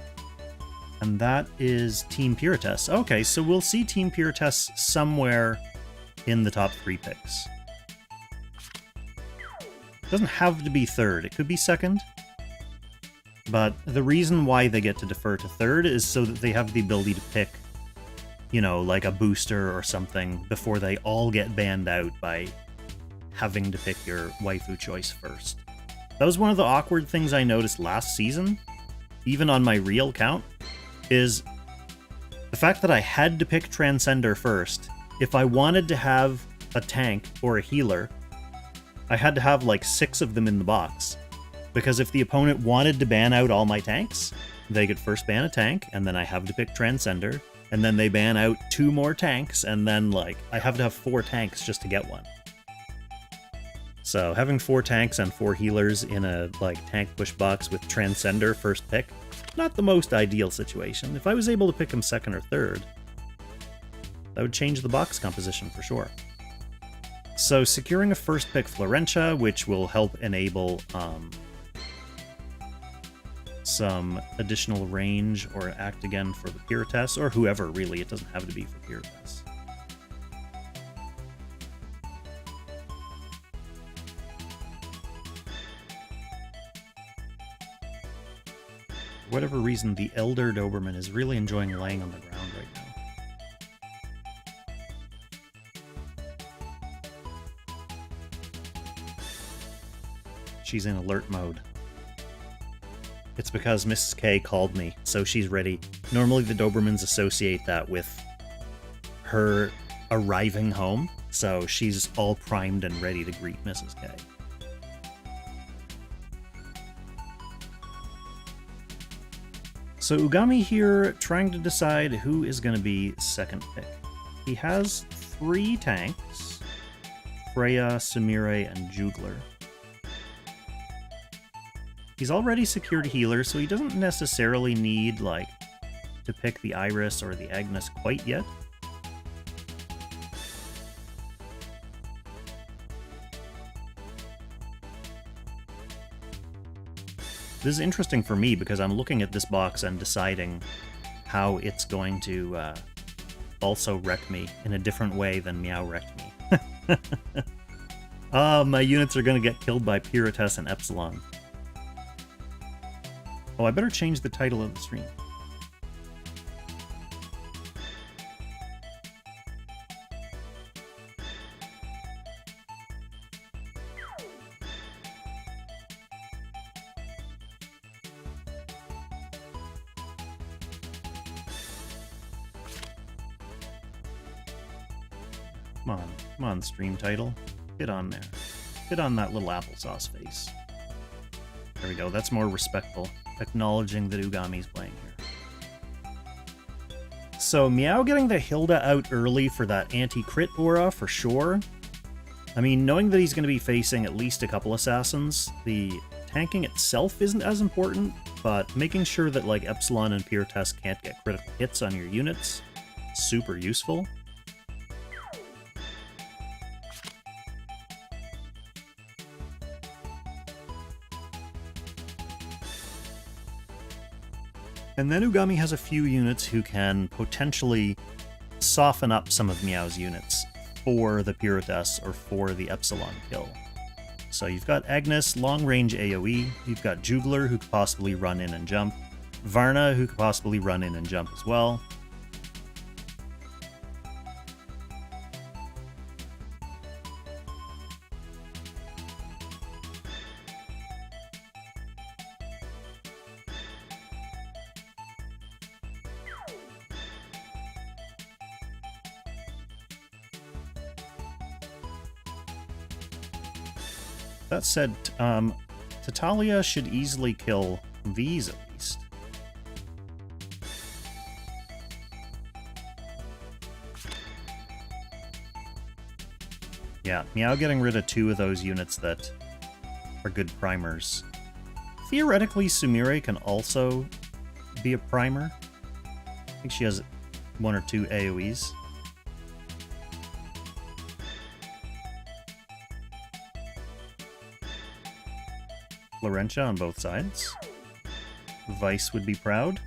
And that is Team Puritas. Okay, so we'll see Team Puritas somewhere in the top 3 picks. It doesn't have to be third. It could be second. But the reason why they get to defer to third is so that they have the ability to pick, you know, like a booster or something before they all get banned out by having to pick your waifu choice first. That was one of the awkward things I noticed last season, even on my real count, is the fact that I had to pick Transcender first. If I wanted to have a tank or a healer, I had to have like 6 of them in the box. Because if the opponent wanted to ban out all my tanks, they could first ban a tank, and then I have to pick Transcender, and then they ban out 2 more tanks, and then like I have to have 4 tanks just to get one. So having 4 tanks and 4 healers in a like tank push box with Transcender first pick, not the most ideal situation. If I was able to pick him second or third, that would change the box composition for sure. So securing a first pick Florentia, which will help enable some additional range or act again for the Pirates, or whoever really, it doesn't have to be for Pirates. For whatever reason, the Elder Doberman is really enjoying laying on the ground right now. She's in alert mode. It's because Mrs. K called me, so she's ready. Normally the Dobermans associate that with her arriving home, so she's all primed and ready to greet Mrs. K. So Oogami here, trying to decide who is going to be second pick. He has 3 tanks, Freya, Sumire, and Jugler. He's already secured a healer, so he doesn't necessarily need, like, to pick the Iris or the Agnes quite yet. This is interesting for me because I'm looking at this box and deciding how it's going to also wreck me in a different way than Meow wrecked me. My units are going to get killed by Pirates and Epsilon. Oh, I better change the title of the stream. Come on, stream title. Get on there. Get on that little applesauce face. There we go, that's more respectful. Acknowledging that Oogami's playing here. So Meow getting the Hilda out early for that anti-crit aura for sure. I mean, knowing that he's going to be facing at least a couple assassins, the tanking itself isn't as important, but making sure that like Epsilon and Pirates can't get critical hits on your units, super useful. And then Oogami has a few units who can potentially soften up some of Meow's units for the Pirates or for the Epsilon kill. So you've got Agnes, long-range AoE, you've got Jugler, who could possibly run in and jump, Varna, who could possibly run in and jump as well. That said, Tatalia should easily kill these at least. Yeah, Meow getting rid of 2 of those units that are good primers. Theoretically, Sumire can also be a primer. I think she has 1 or 2 AoEs. Florentia on both sides. Vice would be proud.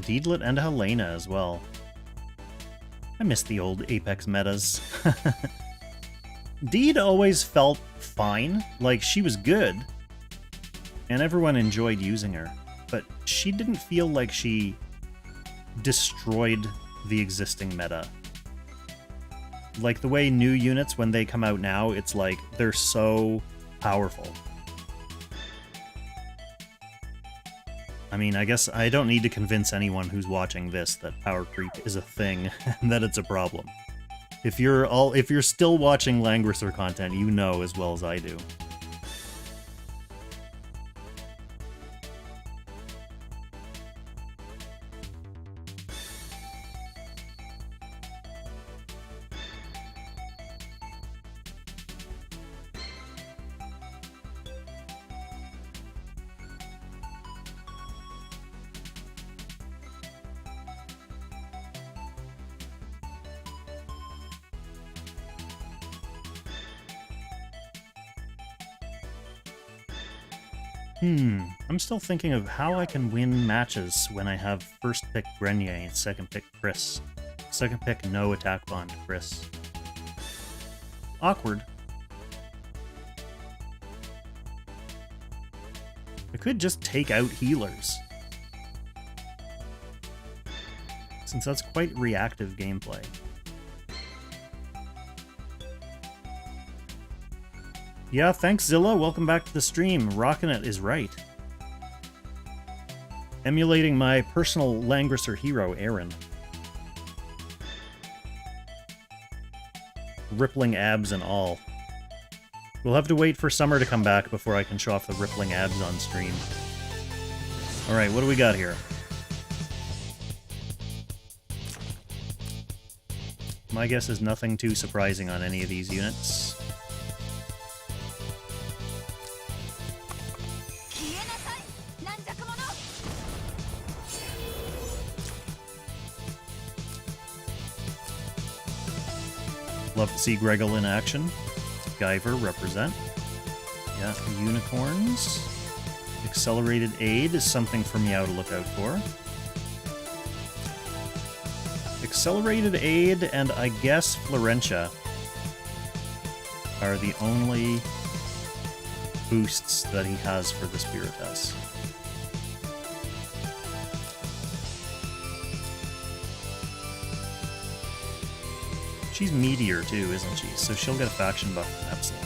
Deedlit and Helena as well. I miss the old Apex metas. Deed always felt fine, like she was good, and everyone enjoyed using her, but she didn't feel like she destroyed the existing meta. Like the way new units, when they come out now, it's like they're so powerful. I mean, I guess I don't need to convince anyone who's watching this that power creep is a thing and that it's a problem. If you're still watching Langrisser content, you know as well as I do. I'm still thinking of how I can win matches when I have first pick Grenier and second pick Chris. Second pick no attack bond Chris. Awkward. I could just take out healers, since that's quite reactive gameplay. Yeah, thanks Zilla, welcome back to the stream. Rockin' it is right. Emulating my personal Langrisser hero, Aaron. Rippling abs and all. We'll have to wait for summer to come back before I can show off the rippling abs on stream. Alright, what do we got here? My guess is nothing too surprising on any of these units. Love to see Gregel in action. Guyver, represent. Yeah, unicorns. Accelerated aid is something for Meow to look out for. Accelerated aid and I guess Florentia are the only boosts that he has for the Spiritus. She's Meteor too, isn't she? So she'll get a faction buff from Epsilon.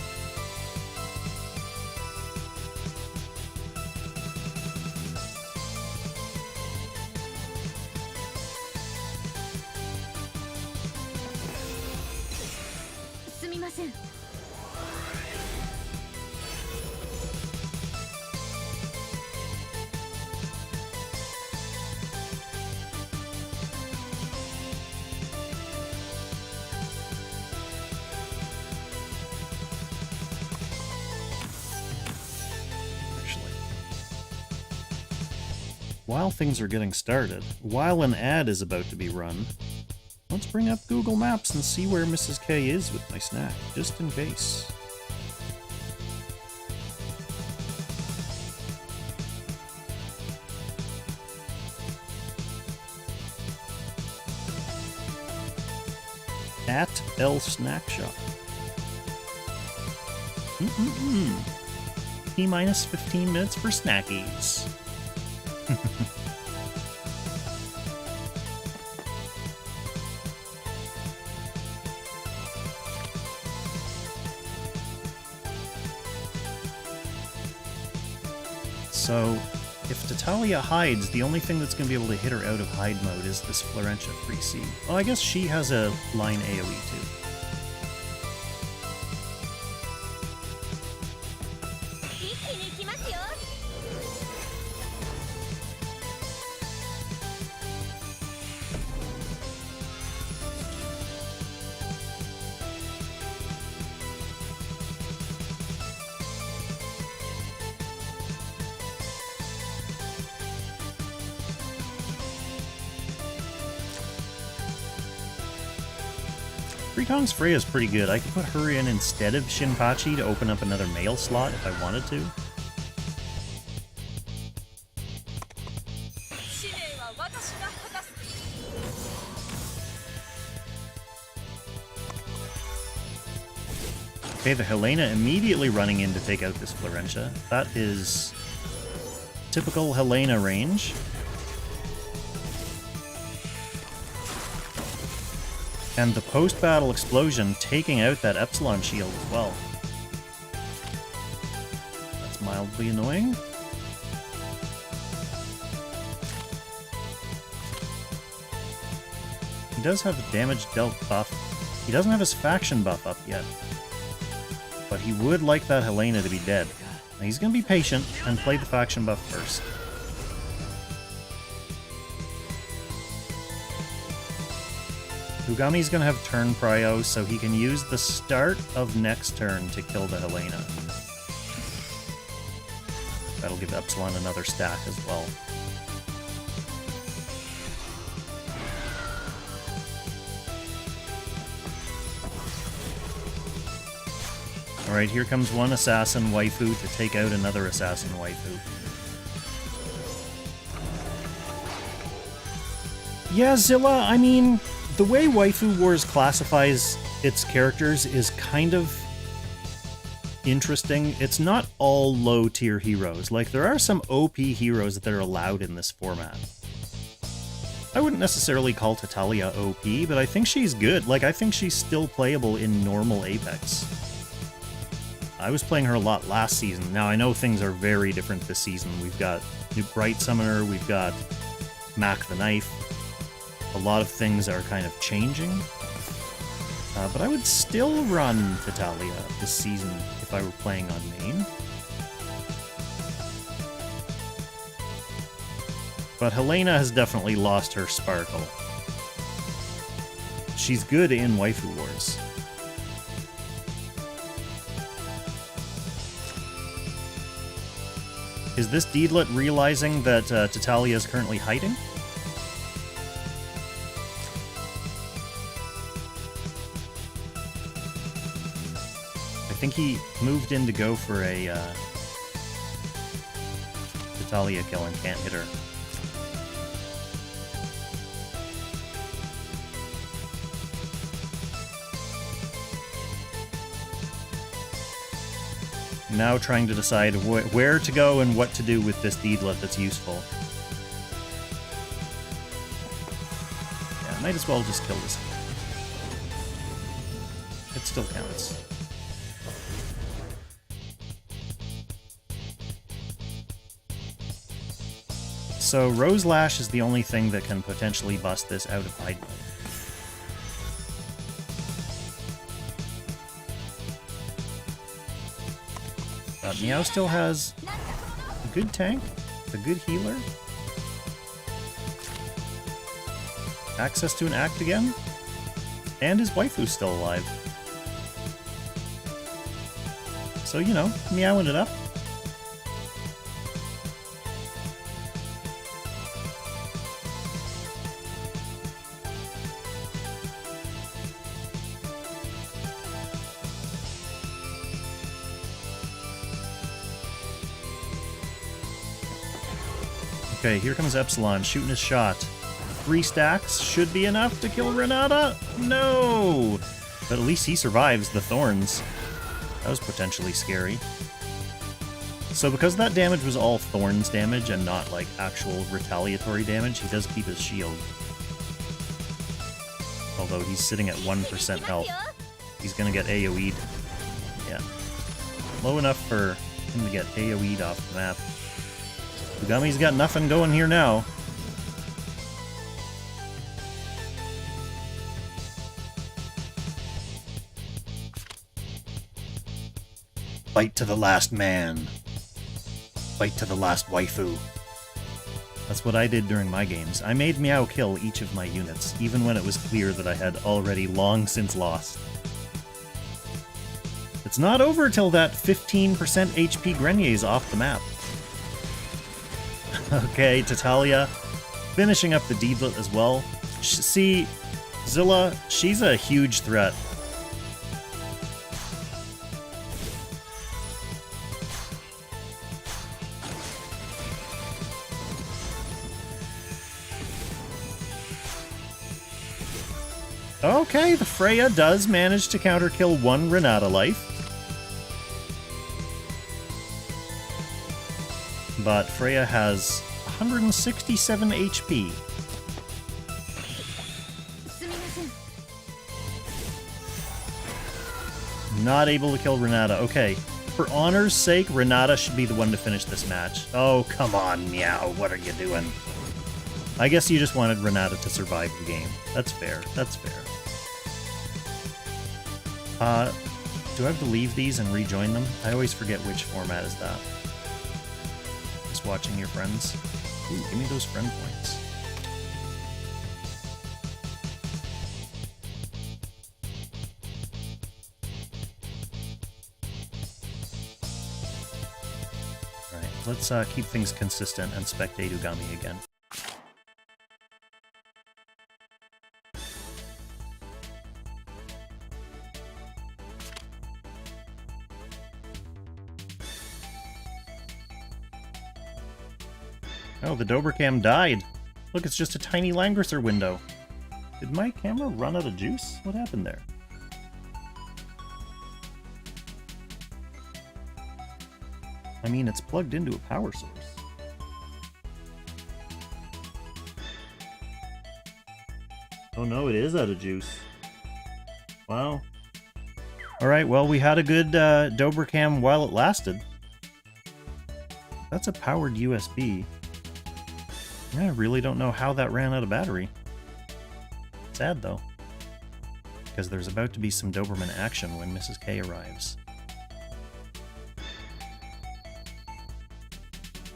While things are getting started, while an ad is about to be run, let's bring up Google Maps and see where Mrs. K is with my snack, just in case. At L Snack Shop. T-minus 15 minutes for snackies. So, if Tatalia hides, the only thing that's going to be able to hit her out of hide mode is this Florentia 3C. Oh, I guess she has a line AoE too. Freekong's Freya is pretty good. I could put her in instead of Shinpachi to open up another male slot if I wanted to. Okay, the Helena immediately running in to take out this Florentia. That is typical Helena range. And the post-battle explosion taking out that Epsilon shield as well. That's mildly annoying. He does have a damage dealt buff. He doesn't have his faction buff up yet. But he would like that Helena to be dead. Now he's going to be patient and play the faction buff first. Oogami's going to have turn prio, so he can use the start of next turn to kill the Helena. That'll give Epsilon another stack as well. Alright, here comes one assassin waifu to take out another assassin waifu. Yeah, Zilla, I mean, the way Waifu Wars classifies its characters is kind of interesting. It's not all low-tier heroes. Like, there are some OP heroes that are allowed in this format. I wouldn't necessarily call Tatalia OP, but I think she's good. Like, I think she's still playable in normal Apex. I was playing her a lot last season. Now, I know things are very different this season. We've got new Bright Summoner, we've got Mac the Knife. A lot of things are kind of changing. But I would still run Tatalia this season if I were playing on main. But Helena has definitely lost her sparkle. She's good in Waifu Wars. Is this Deedlit realizing that Tatalia is currently hiding? I think he moved in to go for a Tatalia kill and can't hit her. Now trying to decide where to go and what to do with this Deedlit that's useful. Yeah, might as well just kill this. It still counts. So Rose Lash is the only thing that can potentially bust this out of hide mode. Meow still has a good tank, a good healer, access to an act again, and his waifu's still alive. So, you know, meowing it up. Okay, here comes Epsilon, shooting his shot. 3 stacks should be enough to kill Renata? No! But at least he survives the thorns. That was potentially scary. So because that damage was all thorns damage and not, like, actual retaliatory damage, he does keep his shield. Although he's sitting at 1% health. He's gonna get AoE'd. Yeah. Low enough for him to get AoE'd off the map. Oogami's got nothing going here now. Fight to the last man. Fight to the last waifu. That's what I did during my games. I made Meow kill each of my units, even when it was clear that I had already long since lost. It's not over till that 15% HP Grenier's off the map. Okay, Tatalia, finishing up the Deedlit as well. See, Zilla, she's a huge threat. Okay, the Freya does manage to counterkill one Renata life. but Freya has 167 HP. Not able to kill Renata. Okay. For honor's sake, Renata should be the one to finish this match. Oh, come on, Meow. What are you doing? I guess you just wanted Renata to survive the game. That's fair. That's fair. Do I have to leave these and rejoin them? I always forget which format is that. Just watching your friends. Ooh, give me those friend points. Let's keep things consistent and spectate Oogami again. Oh, the Dobercam died. Look, it's just a tiny Langrisser window. Did my camera run out of juice? What happened there? I mean, it's plugged into a power source. Oh no, it is out of juice. Wow. Alright, well, we had a good Dobercam while it lasted. That's a powered USB. I really don't know how that ran out of battery. Sad, though. Because there's about to be some Doberman action when Mrs. K arrives.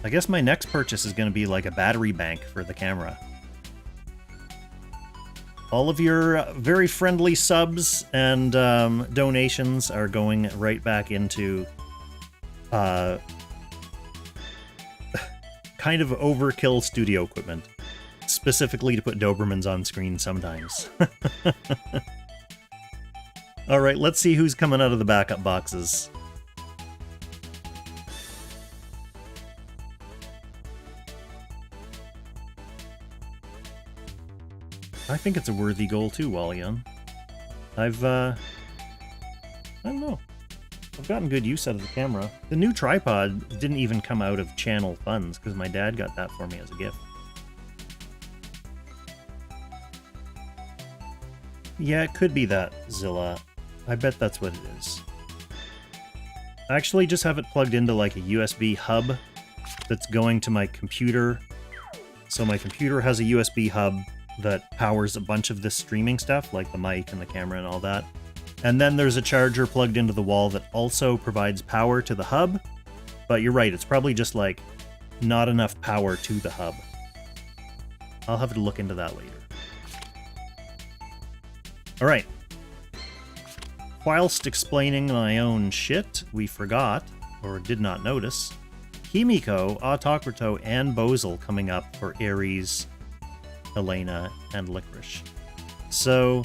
I guess my next purchase is going to be like a battery bank for the camera. All of your very friendly subs and donations are going right back into kind of overkill studio equipment, specifically to put Dobermans on screen sometimes. Alright, let's see who's coming out of the backup boxes. I think it's a worthy goal too, Walleon. I don't know. I've gotten good use out of the camera. The new tripod didn't even come out of channel funds, because my dad got that for me as a gift. Yeah, it could be that, Zilla. I bet that's what it is. I actually just have it plugged into like a USB hub that's going to my computer. So my computer has a USB hub that powers a bunch of this streaming stuff, like the mic and the camera and all that. And then there's a charger plugged into the wall that also provides power to the hub. But you're right, it's probably just like not enough power to the hub. I'll have to look into that later. Alright. Whilst explaining my own shit, we forgot, or did not notice, Himiko, Autocrato, and Bozel coming up for Ares, Elena, and Licorice. So,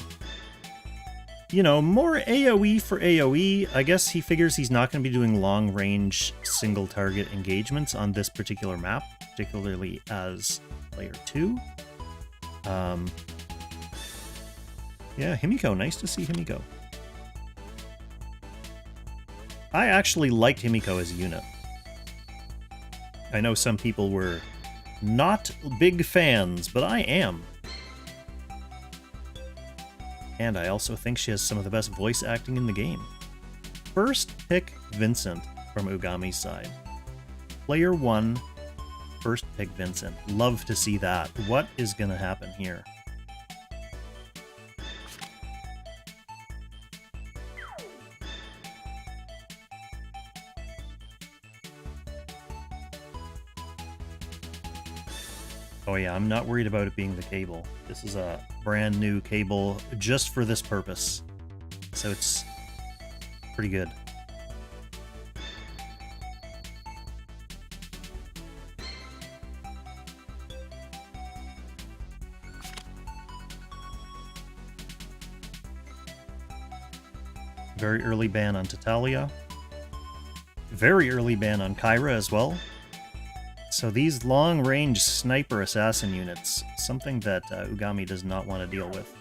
you know, more AoE for AoE. I guess he figures he's not going to be doing long-range single-target engagements on this particular map, particularly as player 2. Yeah, Himiko. Nice to see Himiko. I actually liked Himiko as a unit. I know some people were not big fans, but I am. And I also think she has some of the best voice acting in the game. First pick Vincent from Oogami's side. Player 1, first pick Vincent. Love to see that. What is going to happen here? Oh yeah, I'm not worried about it being the cable. This is a brand new cable just for this purpose. So it's pretty good. Very early ban on Tatalia. Very early ban on Kyra as well. So these long-range sniper assassin units, something that Oogami does not want to deal with.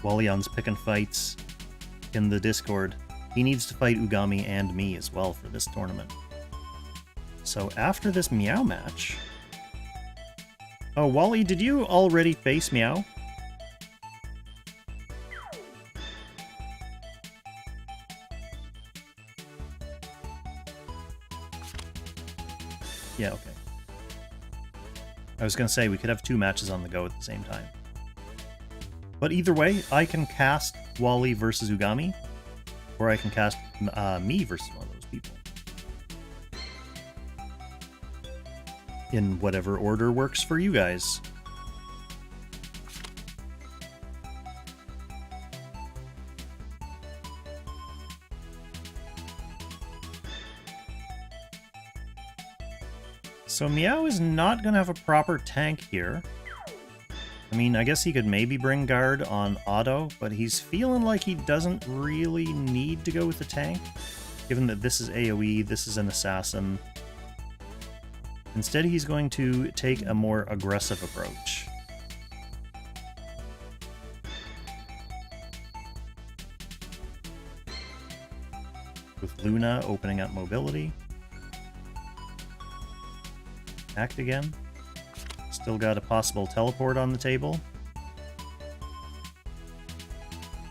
Walleon's picking fights in the Discord. He needs to fight Oogami and me as well for this tournament. So after this Meow match... Oh, Wally, did you already face Meow? Yeah, okay. I was going to say, we could have 2 matches on the go at the same time. But either way, I can cast Wally versus Oogami, or I can cast me versus one of those people. In whatever order works for you guys. So Meow is not going to have a proper tank here. I mean, I guess he could maybe bring guard on auto, but he's feeling like he doesn't really need to go with the tank, given that this is AoE, this is an assassin. Instead, he's going to take a more aggressive approach. With Luna opening up mobility. Act again. Still got a possible teleport on the table.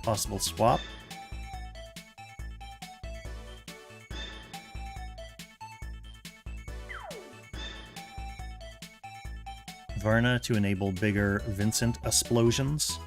Possible swap. Varna to enable bigger Vincent explosions.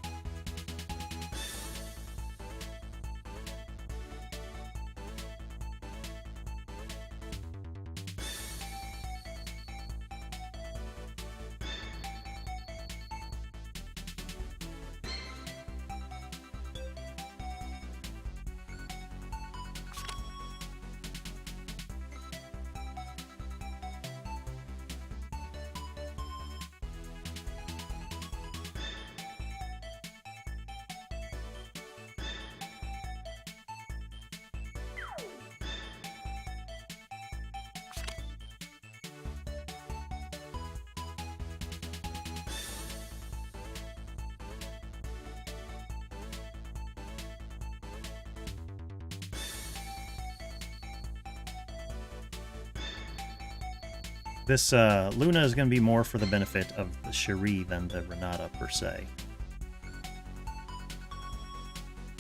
This Luna is going to be more for the benefit of the Cherie than the Renata per se.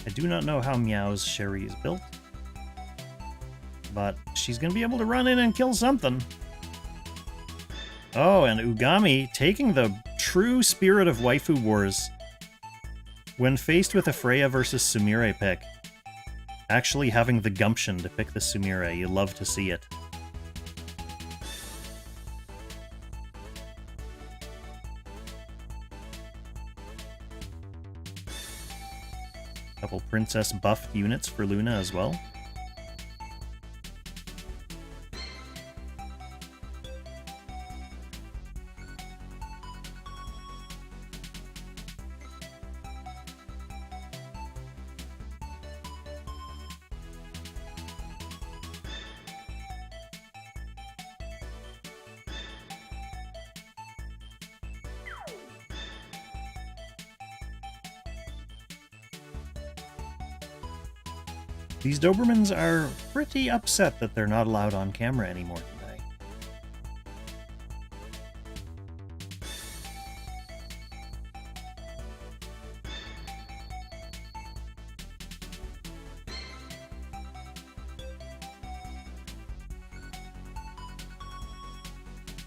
I do not know how Meow's Cherie is built, but she's going to be able to run in and kill something. Oh, and Oogami taking the true spirit of Waifu Wars. When faced with a Freya versus Sumire pick, actually having the gumption to pick the Sumire, you love to see it. Couple princess buffed units for Luna as well. These Dobermans are pretty upset that they're not allowed on camera anymore today.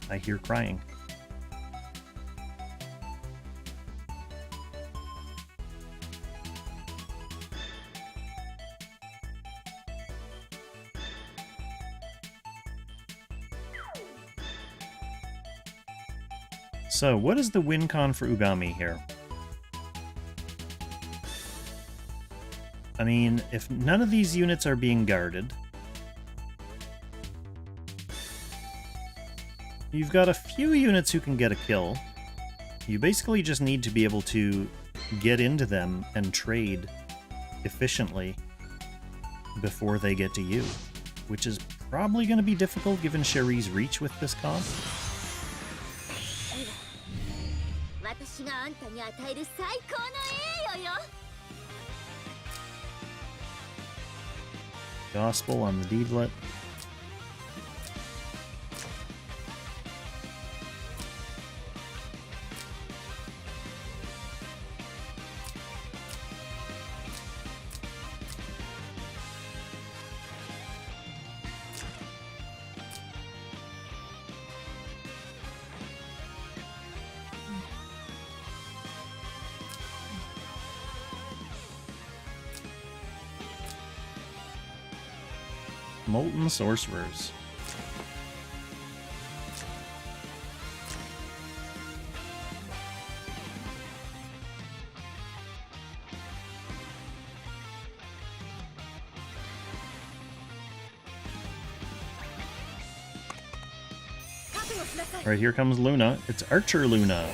I hear crying. So, what is the win con for Oogami here? I mean, if none of these units are being guarded, you've got a few units who can get a kill. You basically just need to be able to get into them and trade efficiently before they get to you, which is probably going to be difficult given Cherie's reach with this comp. Gospel on the Deedlet. Molten Sorcerers. Alright, here comes Luna. It's Archer Luna.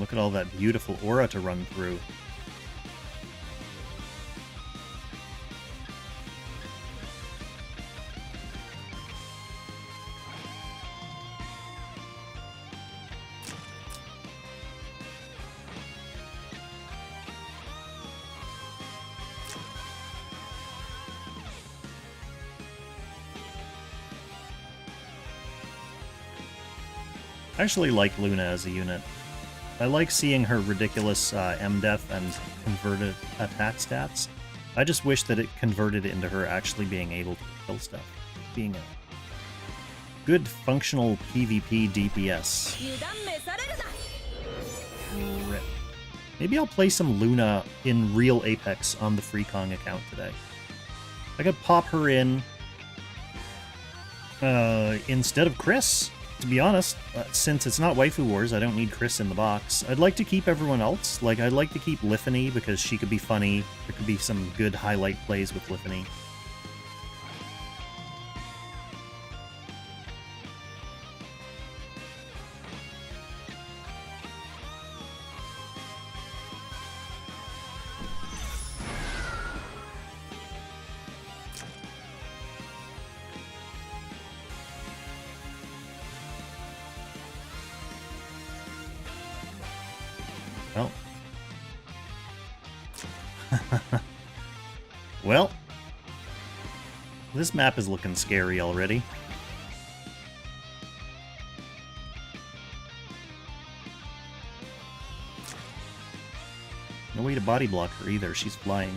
Look at all that beautiful aura to run through. I actually like Luna as a unit. I like seeing her ridiculous M-Death and converted attack stats. I just wish that it converted into her actually being able to kill stuff. Being a good functional PvP DPS. Rip. Maybe I'll play some Luna in real Apex on the Freekong account today. I could pop her in instead of Chris. To be honest, since it's not Waifu Wars, I don't need Chris in the box. I'd like to keep everyone else. Like, I'd like to keep Lifany because she could be funny. There could be some good highlight plays with Lifany. Well. Well. This map is looking scary already. No way to body block her either, she's flying.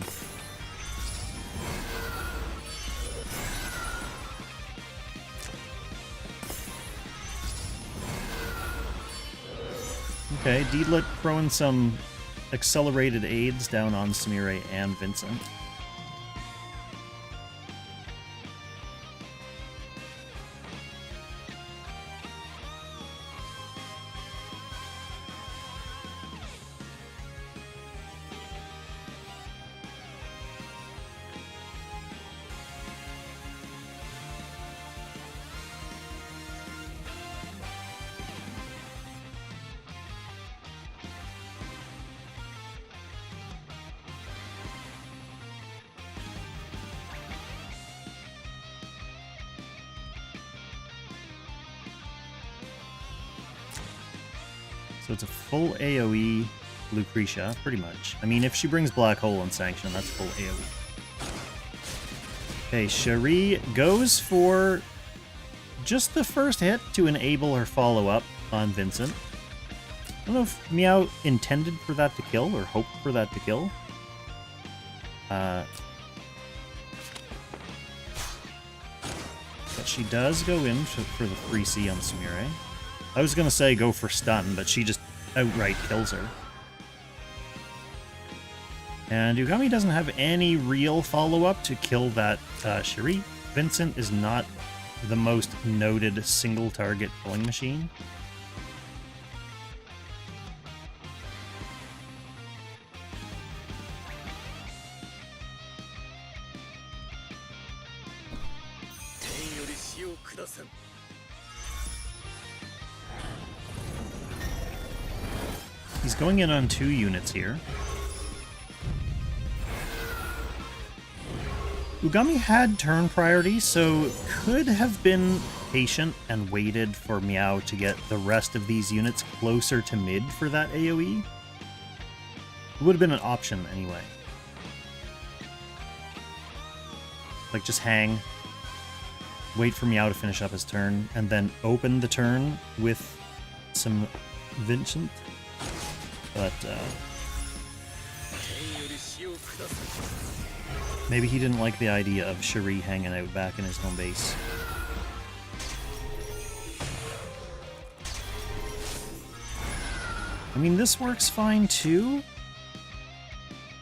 Okay, Deedlet throwing some accelerated aids down on Samire and Vincent. So it's a full AoE Lucretia, pretty much. I mean, if she brings Black Hole and Sanction, that's full AoE. Okay, Cherie goes for just the first hit to enable her follow-up on Vincent. I don't know if Meow intended for that to kill, or hoped for that to kill. But she does go in for the 3C on Samire. I was going to say go for stun, but she just outright kills her. And Oogami doesn't have any real follow-up to kill that Cherie. Vincent is not the most noted single-target killing machine. He's going in on 2 units here. Oogami had turn priority, so could have been patient and waited for Meow to get the rest of these units closer to mid for that AoE, it would have been an option anyway. Like, just hang, wait for Meow to finish up his turn, and then open the turn with some Vincent. But, maybe he didn't like the idea of Cherie hanging out back in his home base. I mean, this works fine too,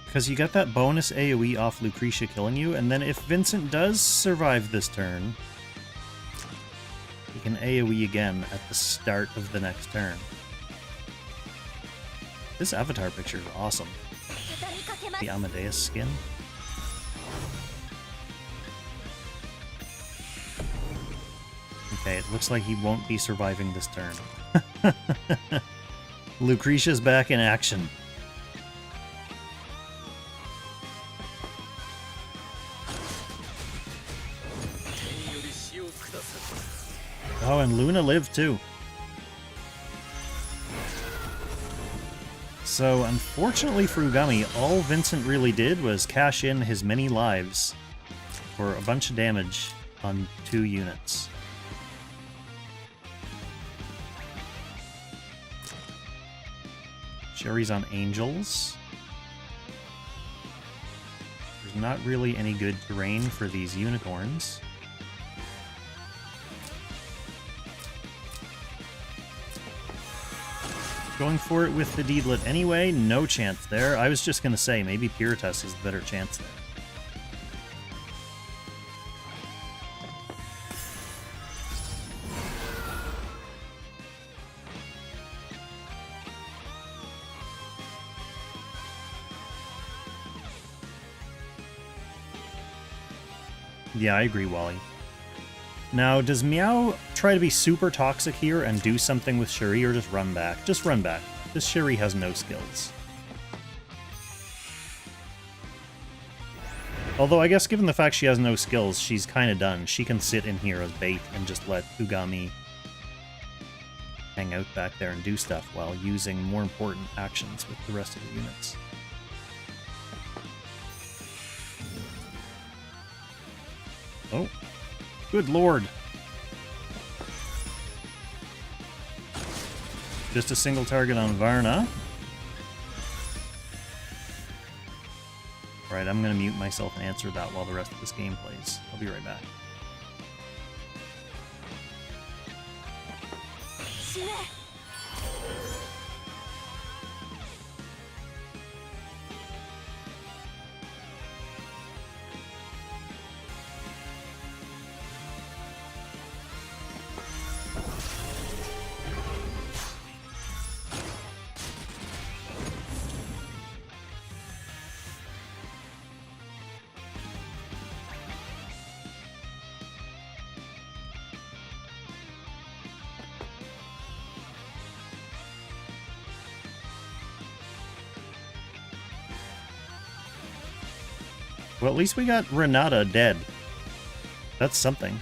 because you got that bonus AoE off Lucretia killing you, and then if Vincent does survive this turn, he can AoE again at the start of the next turn. This avatar picture is awesome. The Amadeus skin. Okay, it looks like he won't be surviving this turn. Lucretia's back in action. Oh, and Luna lived too. So, unfortunately for Oogami, all Vincent really did was cash in his many lives for a bunch of damage on 2 units. Cherry's on Angels. There's not really any good terrain for these unicorns. Going for it with the Deedlit anyway, no chance there. I was just going to say, maybe Puritas is the better chance there. Yeah, I agree, Wally. Now, does Meow try to be super toxic here and do something with Cherie, or just run back? Just run back. This Cherie has no skills. Although, I guess given the fact she has no skills, she's kind of done. She can sit in here as bait and just let Oogami hang out back there and do stuff while using more important actions with the rest of the units. Oh. Good lord. Just a single target on Varna. Alright, I'm going to mute myself and answer that while the rest of this game plays. I'll be right back. Well, at least we got Renata dead. That's something.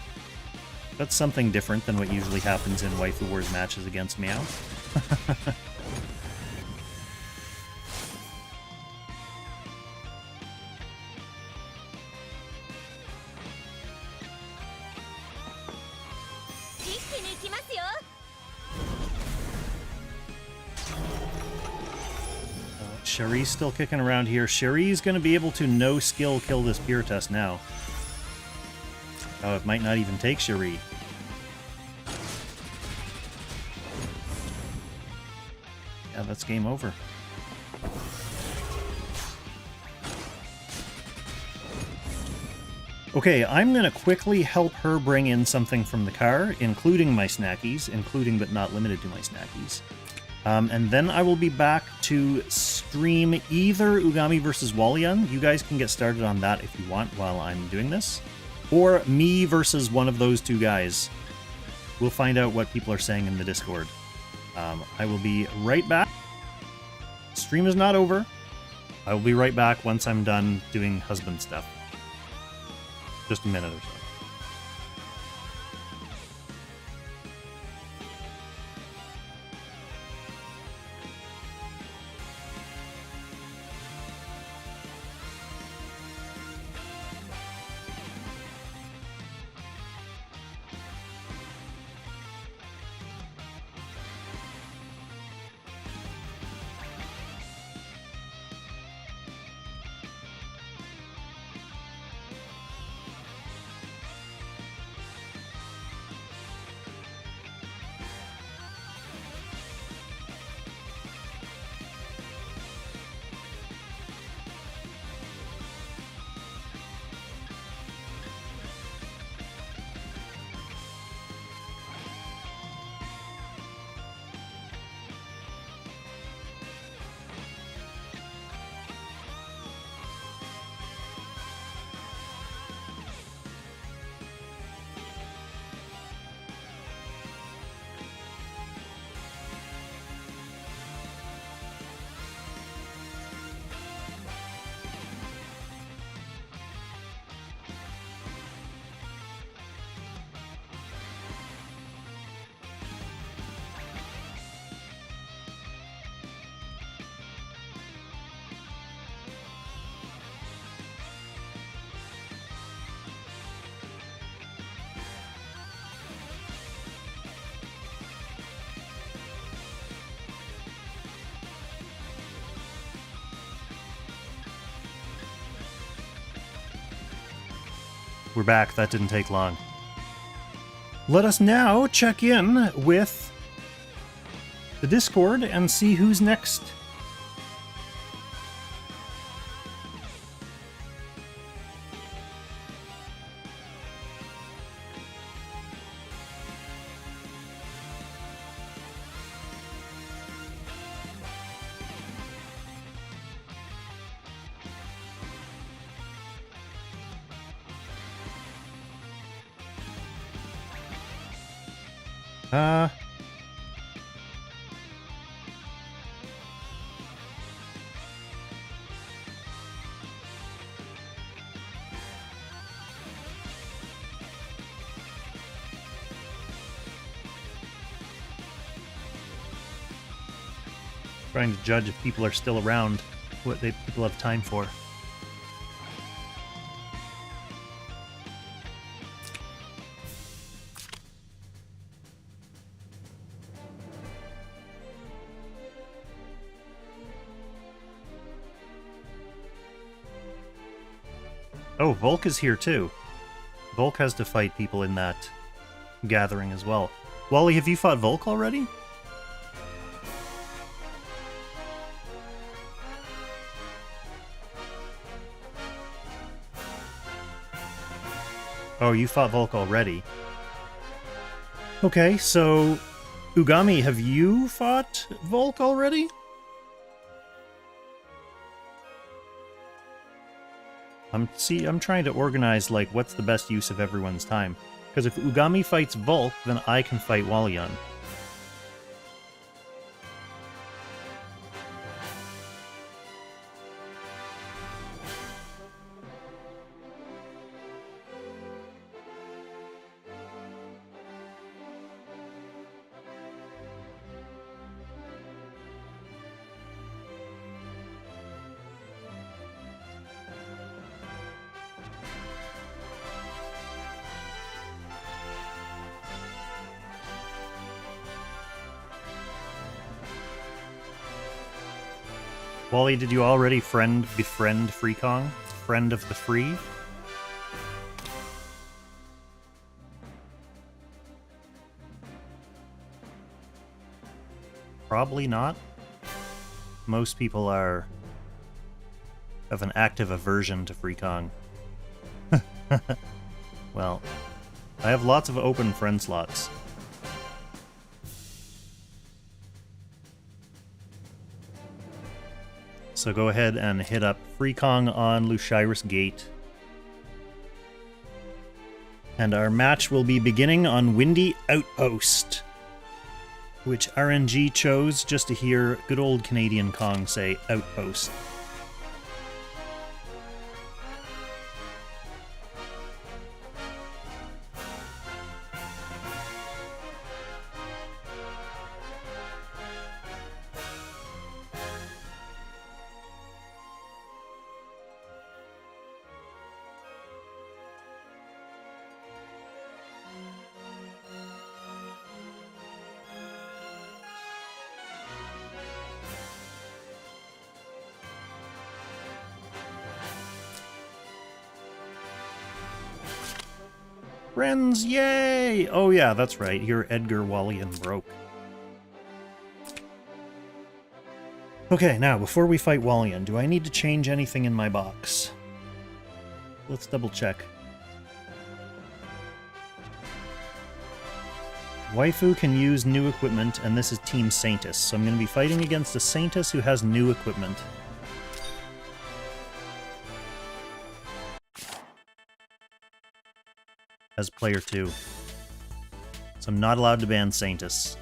That's something different than what usually happens in Waifu Wars matches against Meow. Cherie's still kicking around here. Cherie's going to be able to no-skill kill this Puritas now. Oh, it might not even take Cherie. Yeah, that's game over. Okay, I'm going to quickly help her bring in something from the car, including my snackies, including but not limited to my snackies. And then I will be back to stream either Oogami versus Walleon. You guys can get started on that if you want while I'm doing this. Or me versus one of those 2 guys. We'll find out what people are saying in the Discord. I will be right back. Stream is not over. I will be right back once I'm done doing husband stuff. Just a minute or so. We're back. That didn't take long. Let us now check in with the Discord and see who's next. Trying to judge if people are still around, what people have time for. Oh, Volk is here too. Volk has to fight people in that gathering as well. Wally, have you fought Volk already? Oh, you fought Volk already. Okay, so Oogami, have you fought Volk already? I'm trying to organize, like, what's the best use of everyone's time. Because if Oogami fights Volk, then I can fight Walleon. Wally, did you already befriend Freekong? Friend of the free? Probably not. Most people have an active aversion to Freekong. Well, I have lots of open friend slots. So go ahead and hit up Freekong on Lushyrus Gate. And our match will be beginning on Windy Outpost, which RNG chose just to hear good old Canadian Kong say Outpost. Friends, yay! Oh yeah, that's right, you're Edgar Walleon broke. Okay, now, before we fight Walleon, do I need to change anything in my box? Let's double check. Waifu can use new equipment, and this is Team Saintus, so I'm going to be fighting against a Saintus who has new equipment. As player 2. So I'm not allowed to ban Saintus.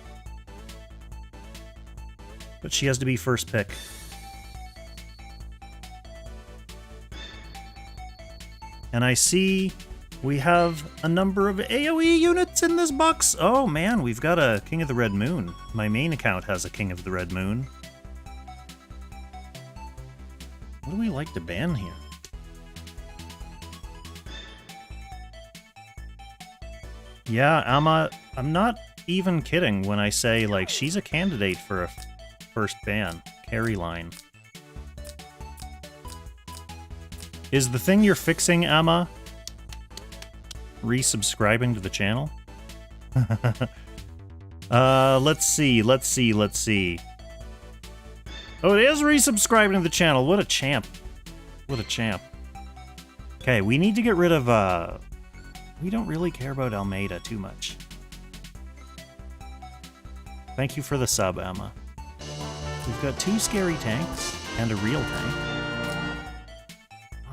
But she has to be first pick. And I see we have a number of AoE units in this box. Oh man, we've got a King of the Red Moon. My main account has a King of the Red Moon. What do we like to ban here? Yeah, I'm not even kidding when I say, like, she's a candidate for a first ban. Carry line. Is the thing you're fixing, Amma, resubscribing to the channel. Let's see. Oh, it is resubscribing to the channel. What a champ. What a champ. Okay, we need to get rid of, we don't really care about Almeida too much. Thank you for the sub, Emma. We've got 2 scary tanks and a real tank.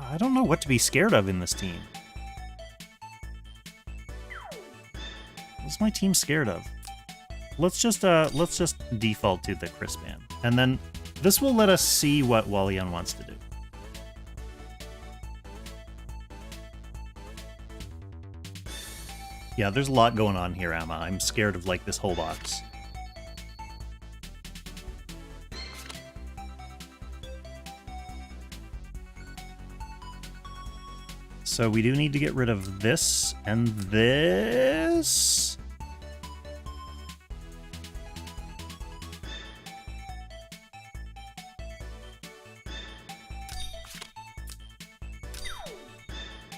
I don't know what to be scared of in this team. What's my team scared of? Let's just default to the Chris ban. And then this will let us see what Walleon wants to do. Yeah, there's a lot going on here, Emma. I'm scared of, like, this whole box. So we do need to get rid of this and this.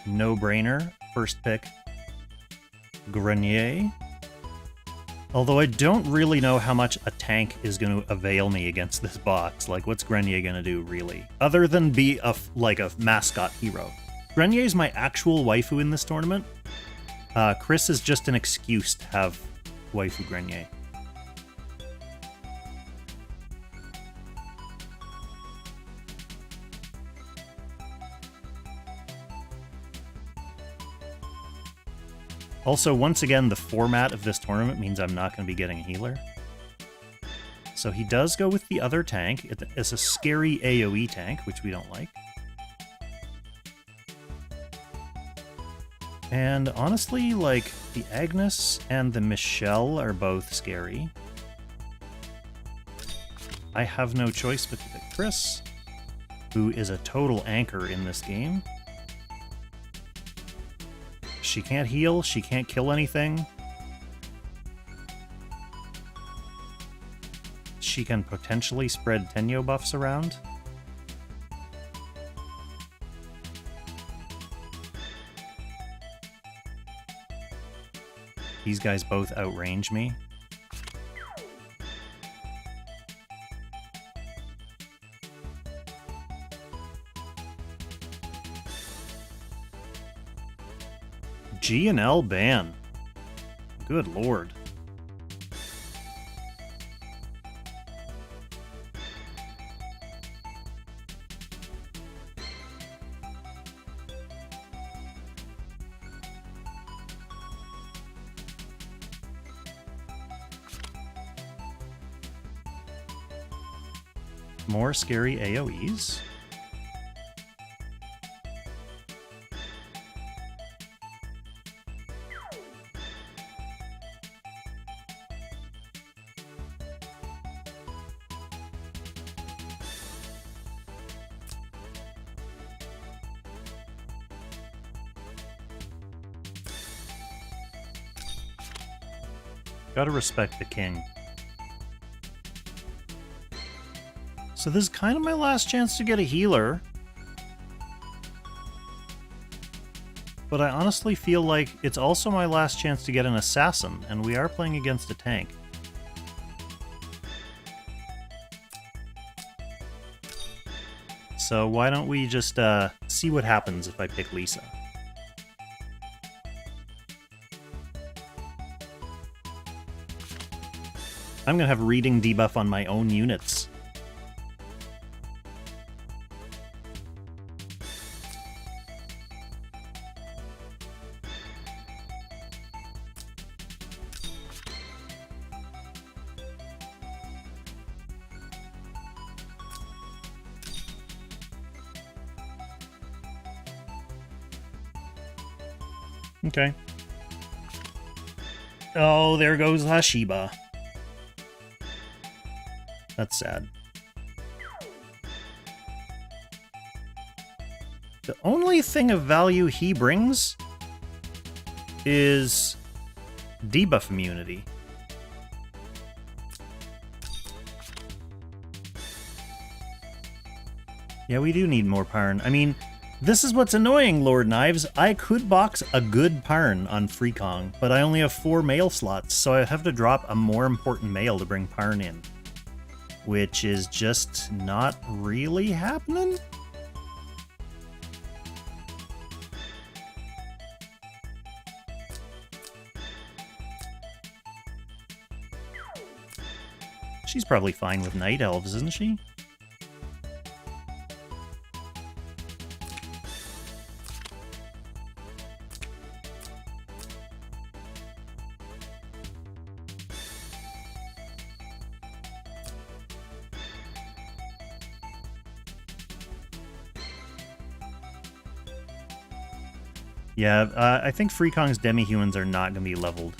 No-brainer. First pick. Grenier. Although I don't really know how much a tank is going to avail me against this box. Like, what's Grenier going to do, really? Other than be a mascot hero. Grenier is my actual waifu in this tournament. Chris is just an excuse to have waifu Grenier. Also, once again, the format of this tournament means I'm not going to be getting a healer. So he does go with the other tank. It's a scary AoE tank, which we don't like. And honestly, like, the Agnes and the Michelle are both scary. I have no choice but to pick Chris, who is a total anchor in this game. She can't heal, she can't kill anything. She can potentially spread Tenyo buffs around. These guys both outrange me. G and L ban. Good lord. More scary AoEs. Gotta respect the king. So this is kind of my last chance to get a healer. But I honestly feel like it's also my last chance to get an assassin, and we are playing against a tank. So why don't we just see what happens if I pick Lisa? I'm gonna have reading debuff on my own units. Okay. Oh, there goes Hashiba. That's sad. The only thing of value he brings is debuff immunity. Yeah, we do need more Parn. I mean, This is what's annoying, Lord Knives. I could box a good Parn on Freekong, but I only have 4 mail slots, so I have to drop a more important mail to bring Parn in. Which is just not really happening. She's probably fine with night elves, isn't she? Yeah, I think Freekong's demi-humans are not going to be leveled.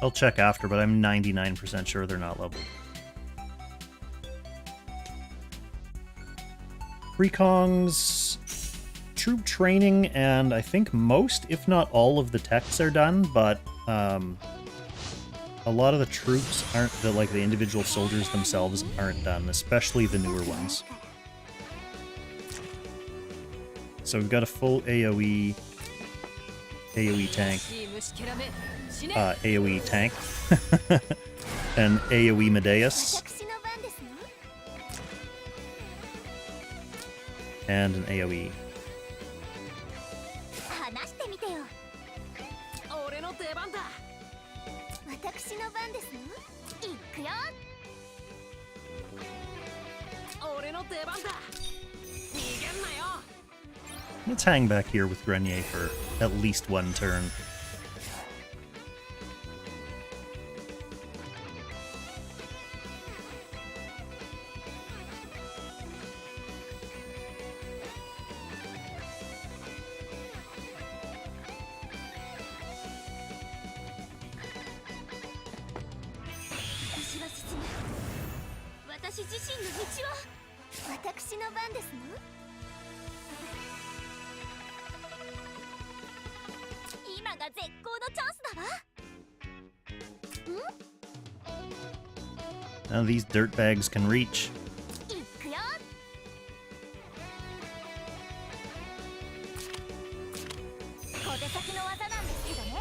I'll check after, but I'm 99% sure they're not leveled. Freekong's troop training and I think most, if not all, of the techs are done, but a lot of the troops aren't, the individual soldiers themselves aren't done, especially the newer ones. So we've got a full AoE tank. AoE tank. And AoE Medeus. And an AoE. Let's hang back here with Grenier for at least one turn. Now these dirtbags can reach.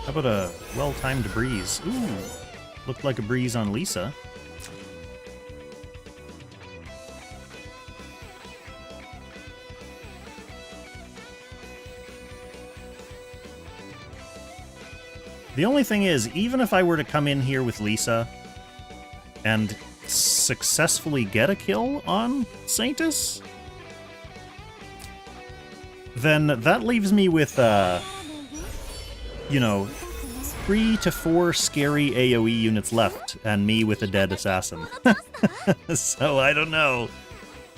How about a well-timed breeze? Ooh, looked like a breeze on Lisa. The only thing is, even if I were to come in here with Lisa and successfully get a kill on Saintus, then that leaves me with, you know, 3 to 4 scary AoE units left, and me with a dead assassin. So I don't know.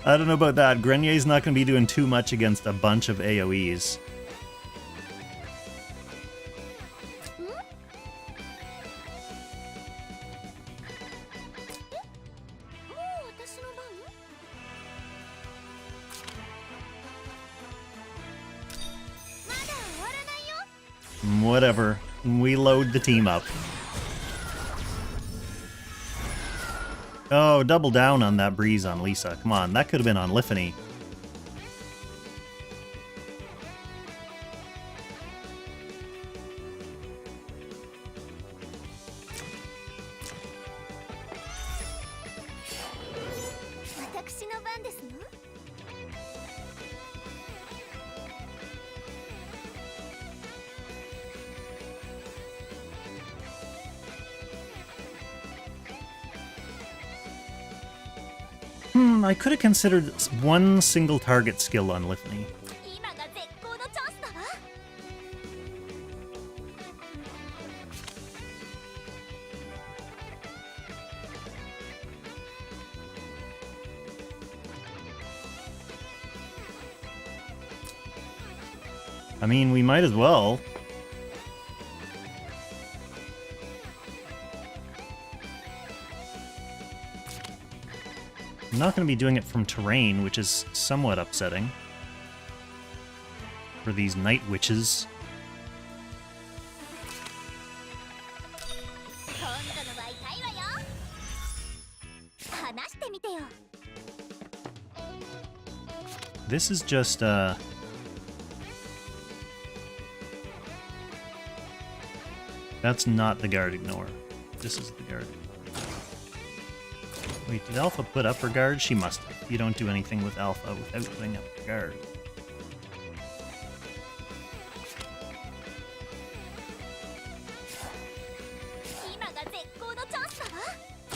I don't know about that. Grenier's not going to be doing too much against a bunch of AoEs. Whatever. We load the team up. Oh, double down on that breeze on Lisa. Come on, that could have been on Lifany. I could have considered one single target skill on Lifany. I mean, we might as well. I'm not going to be doing it from terrain, which is somewhat upsetting for these night witches. This is just, that's not the guard ignore. This is the guard ignore. Wait, did Alpha put up her guard? She must have. You don't do anything with Alpha without putting up her guard.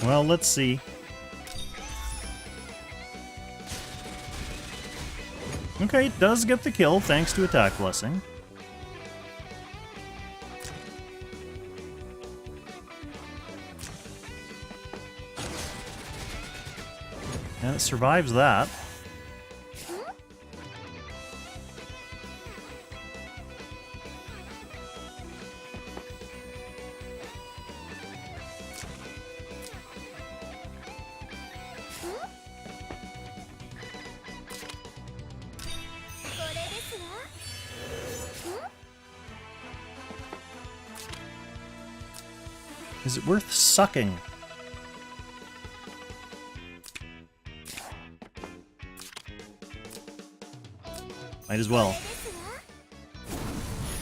Well, let's see. Okay, it does get the kill thanks to attack blessing. And it survives that. Is it worth sucking? Might as well.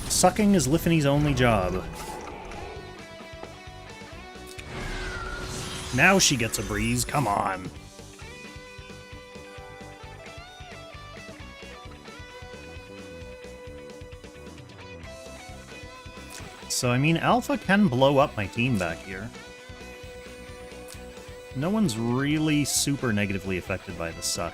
Sucking is Liffany's only job. Now she gets a breeze, come on. So, I mean, Alpha can blow up my team back here. No one's really super negatively affected by the suck.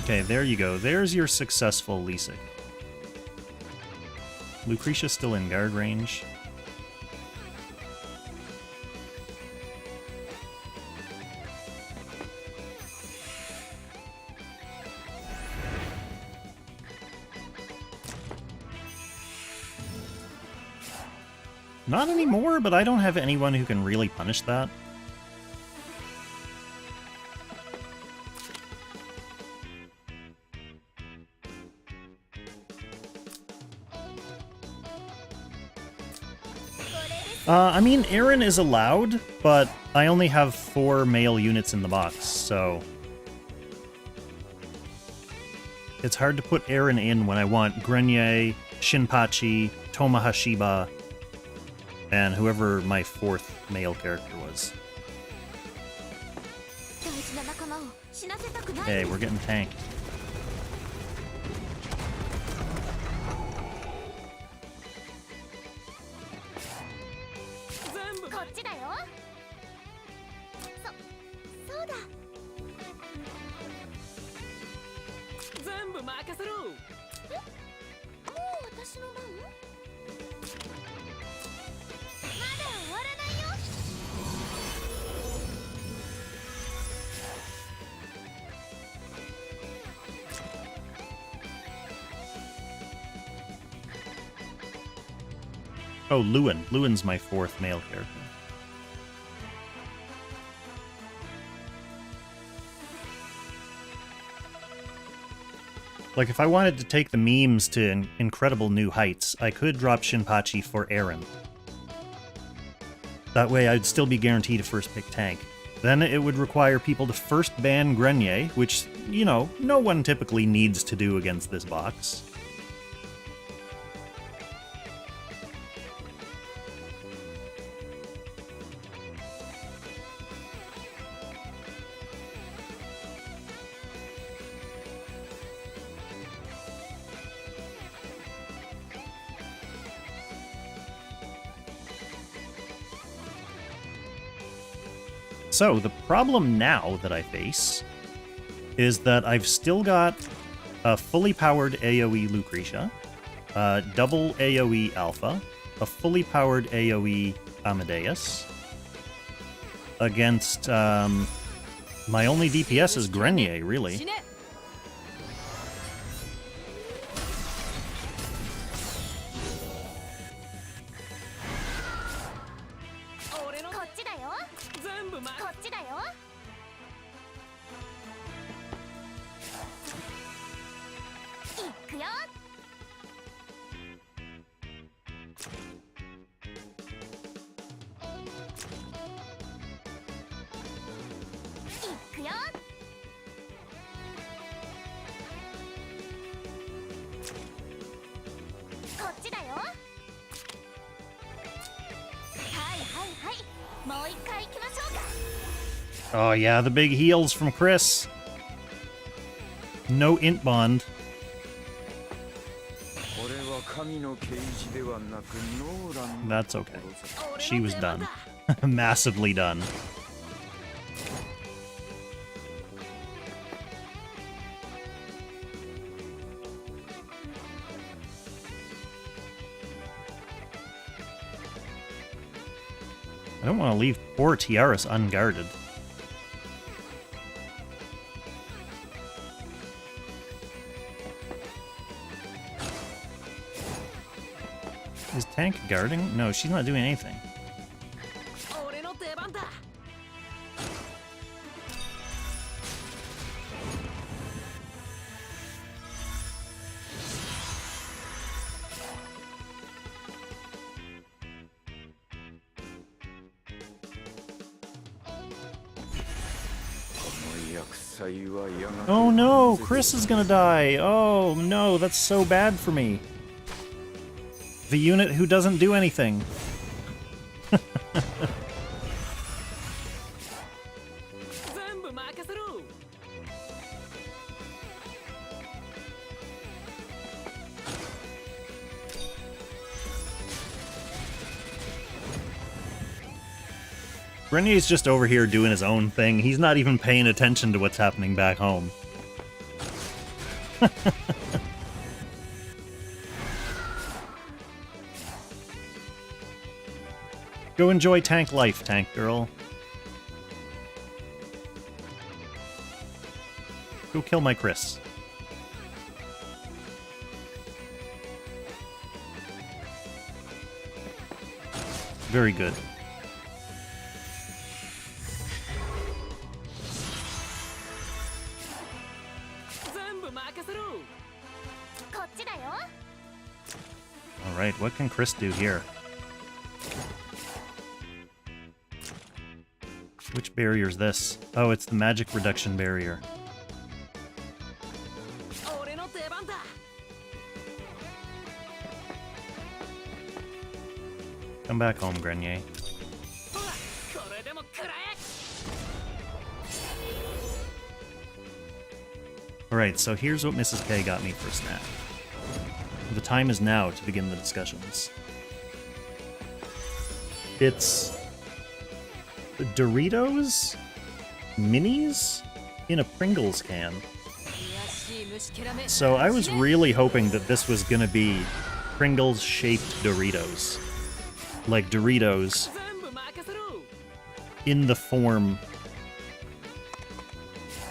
Okay, there you go. There's your successful Lisa. Lucretia's still in guard range. Not anymore, but I don't have anyone who can really punish that. I mean, Aaron is allowed, but I only have 4 male units in the box, so it's hard to put Aaron in when I want Grenier, Shinpachi, Tomahashiba, and whoever my 4th male character was. Hey, we're getting tanked. Oh, Lewin. Lewin's my 4th male character. Like, if I wanted to take the memes to incredible new heights, I could drop Shinpachi for Aaron. That way I'd still be guaranteed a first pick tank. Then it would require people to first ban Grenier, which, you know, no one typically needs to do against this box. So, the problem now that I face is that I've still got a fully powered AoE Lucretia, double AoE Alpha, a fully powered AoE Amadeus. Against, my only DPS is Grenier, really. Oh yeah, the big heals from Chris. No int bond. That's okay. She was done. Massively done. I don't want to leave poor Tiaras unguarded. Is Tank guarding? No, she's not doing anything. Oh no, Chris is gonna die. Oh no, that's so bad for me. The unit who doesn't do anything. Grenier's just over here doing his own thing. He's not even paying attention to what's happening back home. Go enjoy tank life, tank girl. Go kill my Chris. Very good. Alright, what can Chris do here? Which barrier is this? Oh, it's the magic reduction barrier. Come back home, Grenier. Alright, so here's what Mrs. K got me for snack. The time is now to begin the discussions. It's Doritos minis in a Pringles can. So I was really hoping that this was gonna be Pringles-shaped Doritos. Like Doritos in the form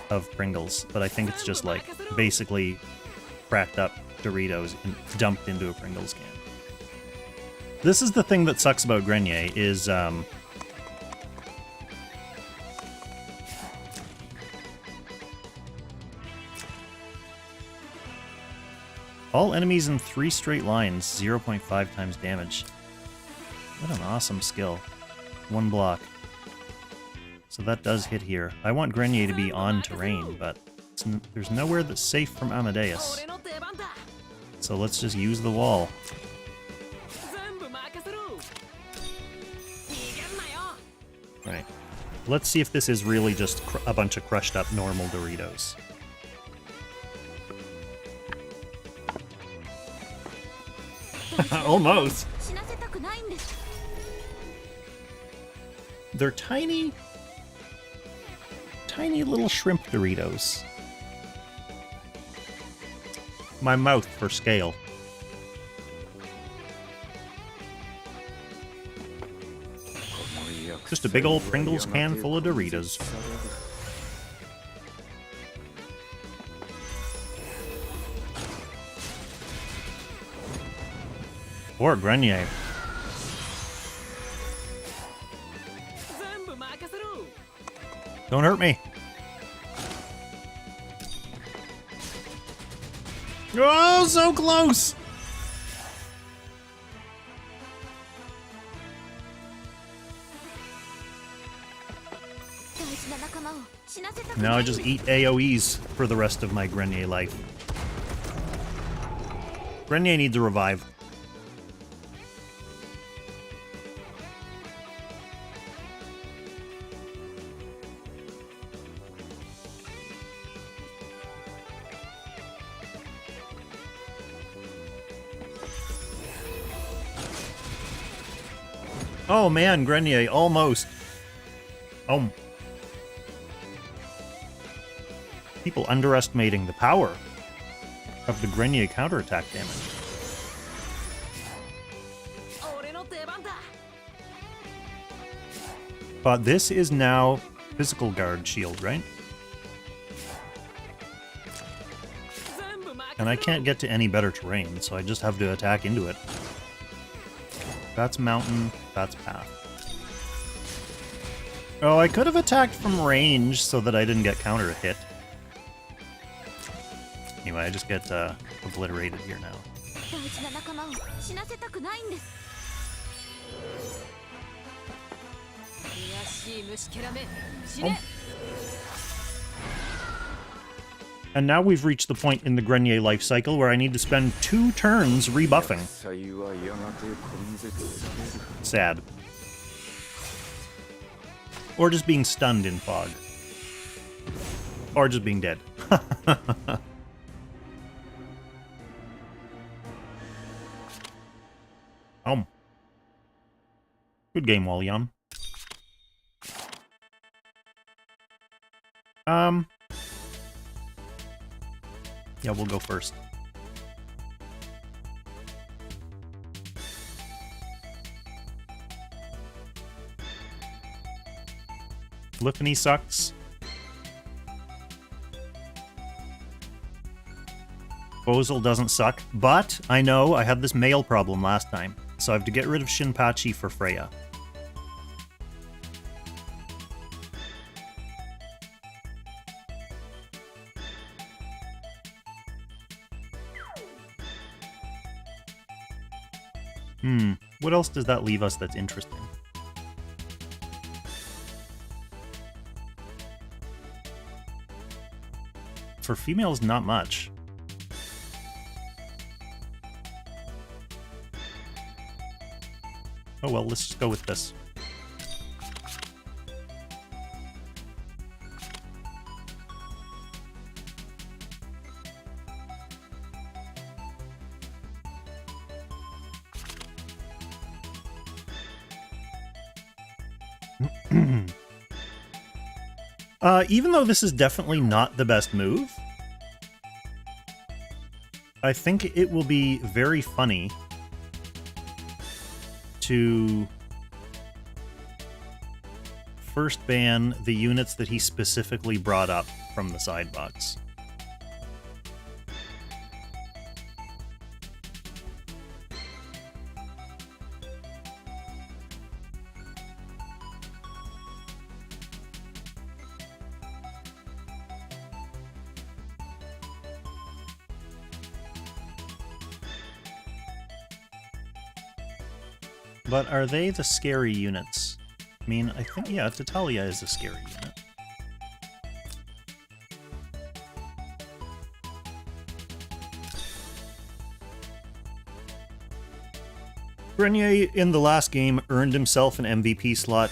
of Pringles, but I think it's just like basically cracked up Doritos and dumped into a Pringles can. This is the thing that sucks about Grenier, is all enemies in 3 straight lines, 0.5 times damage. What an awesome skill. 1 block. So that does hit here. I want Grenier to be on terrain, but there's nowhere that's safe from Amadeus. So let's just use the wall. Right. Let's see if this is really just a bunch of crushed up normal Doritos. Almost. They're tiny little shrimp Doritos. My mouth for scale. Just a big old Pringles can full of Doritos. Or Grenier. Don't hurt me. Oh, so close! Now I just eat AoEs for the rest of my Grenier life. Grenier needs a revive. Oh man, Grenier, almost. Oh. People underestimating the power of the Grenier counterattack damage. But this is now physical guard shield, right? And I can't get to any better terrain, so I just have to attack into it. That's mountain, that's path. Oh, I could have attacked from range so that I didn't get counter hit. Anyway, I just get obliterated here now. Oh. And now we've reached the point in the Grenier life cycle where I need to spend 2 turns rebuffing. Sad. Or just being stunned in fog. Or just being dead. Good game, Walleon. Yeah, we'll go first. Liffany sucks. Bozel doesn't suck, but I know I had this male problem last time, so I have to get rid of Shinpachi for Freya. What else does that leave us that's interesting? For females, not much. Oh well, let's just go with this. Even though this is definitely not the best move, I think it will be very funny to first ban the units that he specifically brought up from the side box. But are they the scary units? I mean, I think, yeah, Tatalia is a scary unit. Grenier in the last game earned himself an MVP slot,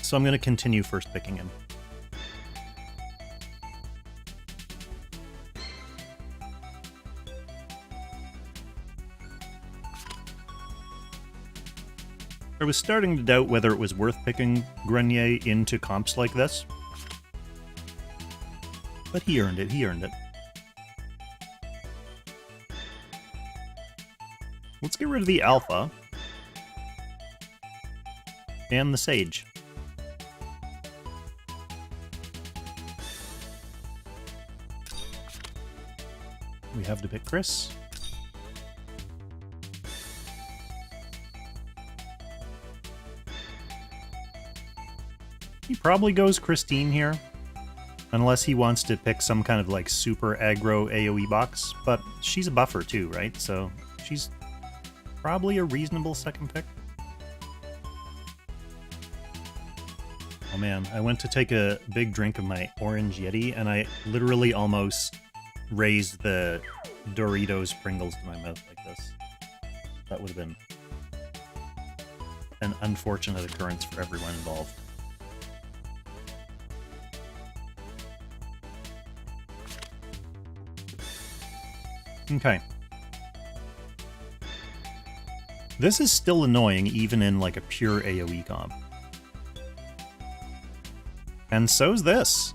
so I'm going to continue first picking him. I was starting to doubt whether it was worth picking Grenier into comps like this. But he earned it, he earned it. Let's get rid of the alpha. And the Sage. We have to pick Chris. He probably goes Christine here. Unless he wants to pick some kind of like super aggro AoE box. But she's a buffer too, right? So she's probably a reasonable second pick. Oh man, I went to take a big drink of my orange Yeti and I literally almost raised the Doritos Pringles to my mouth like this. That would have been an unfortunate occurrence for everyone involved. Okay. This is still annoying even in like a pure AoE comp. And so's this.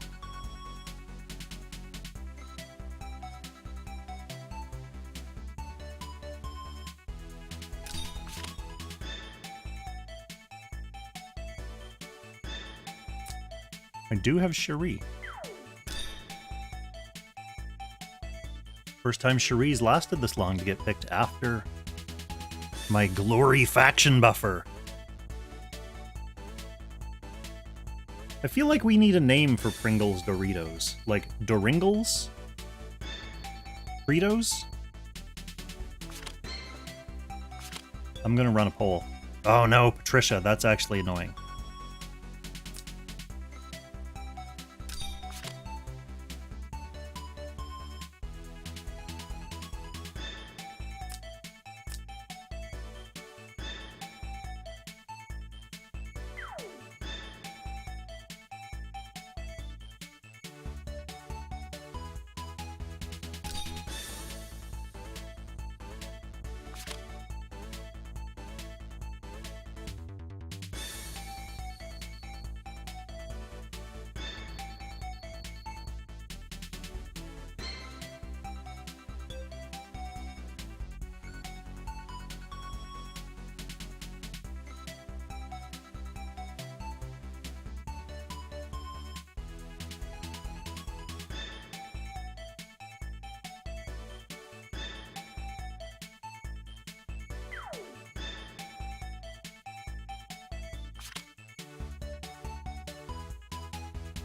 I do have Cherie. First time Cherie's lasted this long to get picked after my glory faction buffer. I feel like we need a name for Pringles Doritos. Like Doringles? Fritos? I'm gonna run a poll. Oh no, Patricia, that's actually annoying.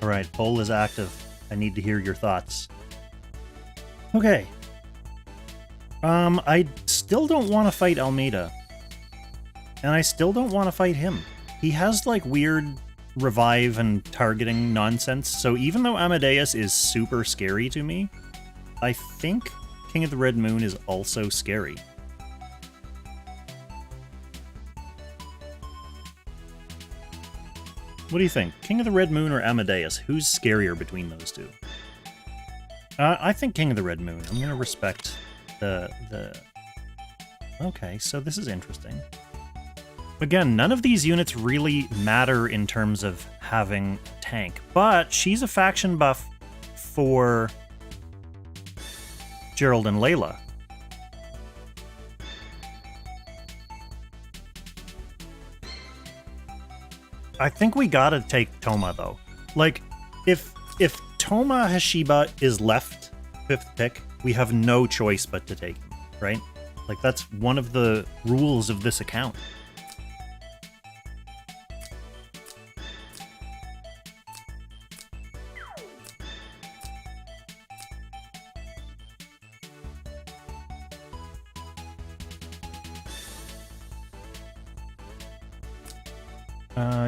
Alright, poll is active. I need to hear your thoughts. Okay. I still don't want to fight Almeida. And I still don't want to fight him. He has, like, weird revive and targeting nonsense, so even though Amadeus is super scary to me, I think King of the Red Moon is also scary. What do you think? King of the Red Moon or Amadeus? Who's scarier between those two? I think King of the Red Moon. I'm going to respect the... Okay, so this is interesting. Again, none of these units really matter in terms of having a tank, but she's a faction buff for Gerald and Layla. I think we gotta take Toma, though. Like, if Toma Hashiba is left 5th pick, we have no choice but to take him, right? Like, that's one of the rules of this account.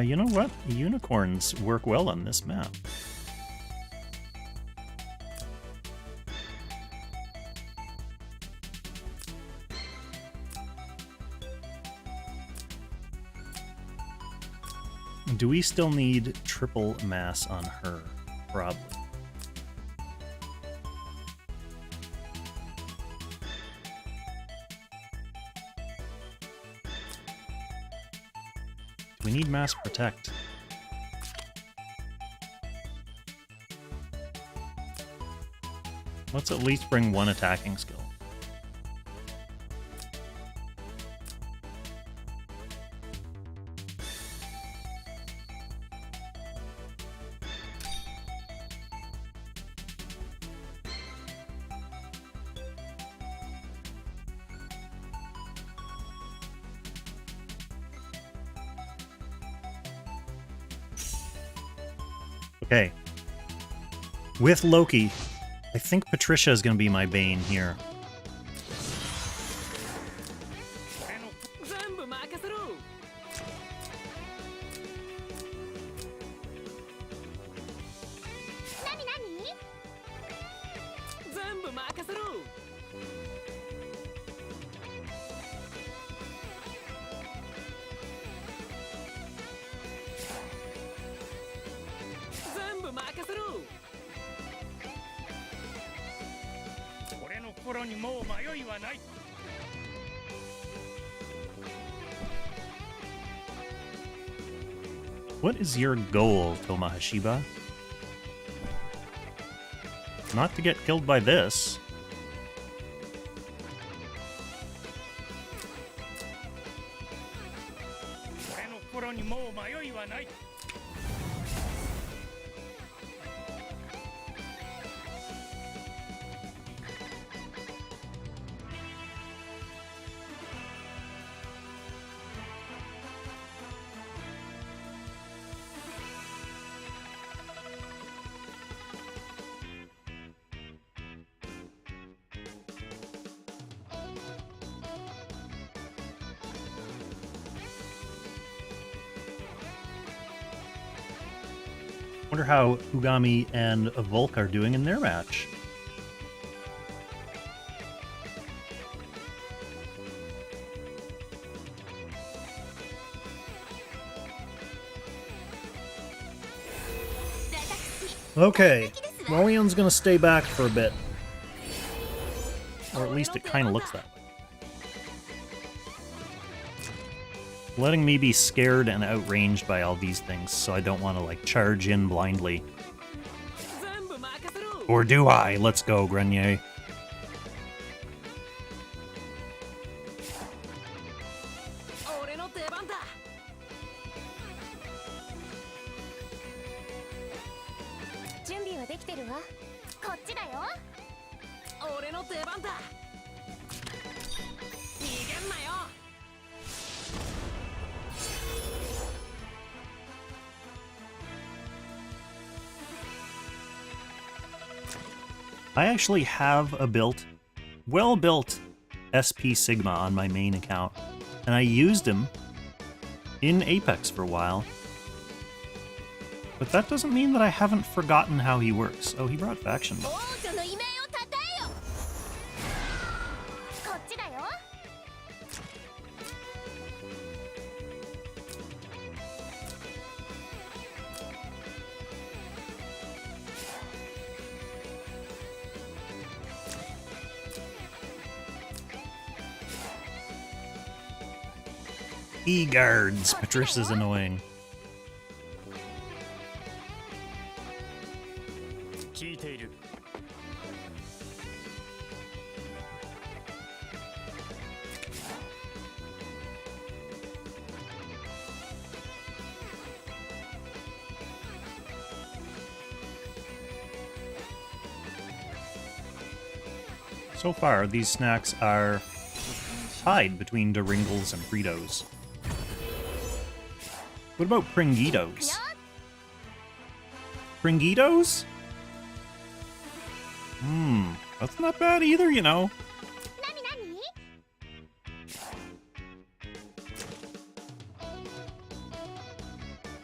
You know what? Unicorns work well on this map. Do we still need triple mass on her? Probably. We need mass protect. Let's at least bring one attacking skill. Okay. With Loki, I think Patricia is going to be my bane here. What is your goal, Tomahashiba? Not to get killed by this. Wonder how Oogami and Volk are doing in their match. Okay, Walleon's gonna stay back for a bit. Or at least it kind of looks that way. Letting me be scared and outranged by all these things, so I don't want to, like, charge in blindly. Or do I? Let's go, Grenier. I actually have a well-built SP Sigma on my main account, and I used him in Apex for a while. But that doesn't mean that I haven't forgotten how he works. Oh, he brought faction. E-guards. Patricia's annoying. So far, these snacks are tied between Doringles and Fritos. What about Pringitos? Pringitos? That's not bad either, you know.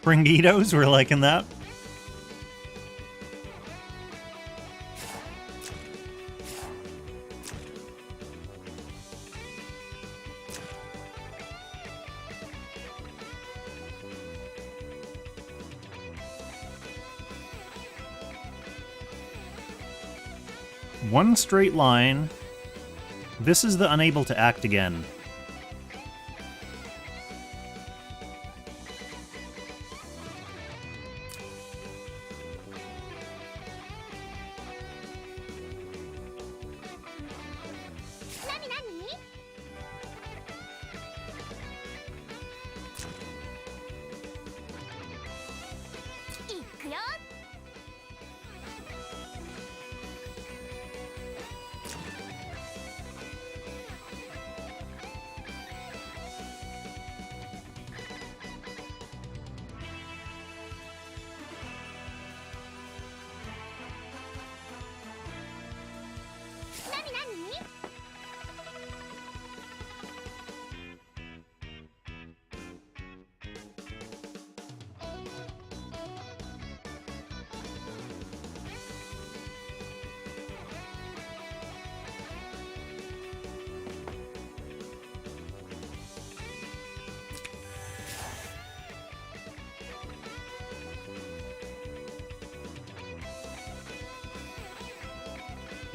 Pringitos, we're liking that. One straight line. This is the unable to act again.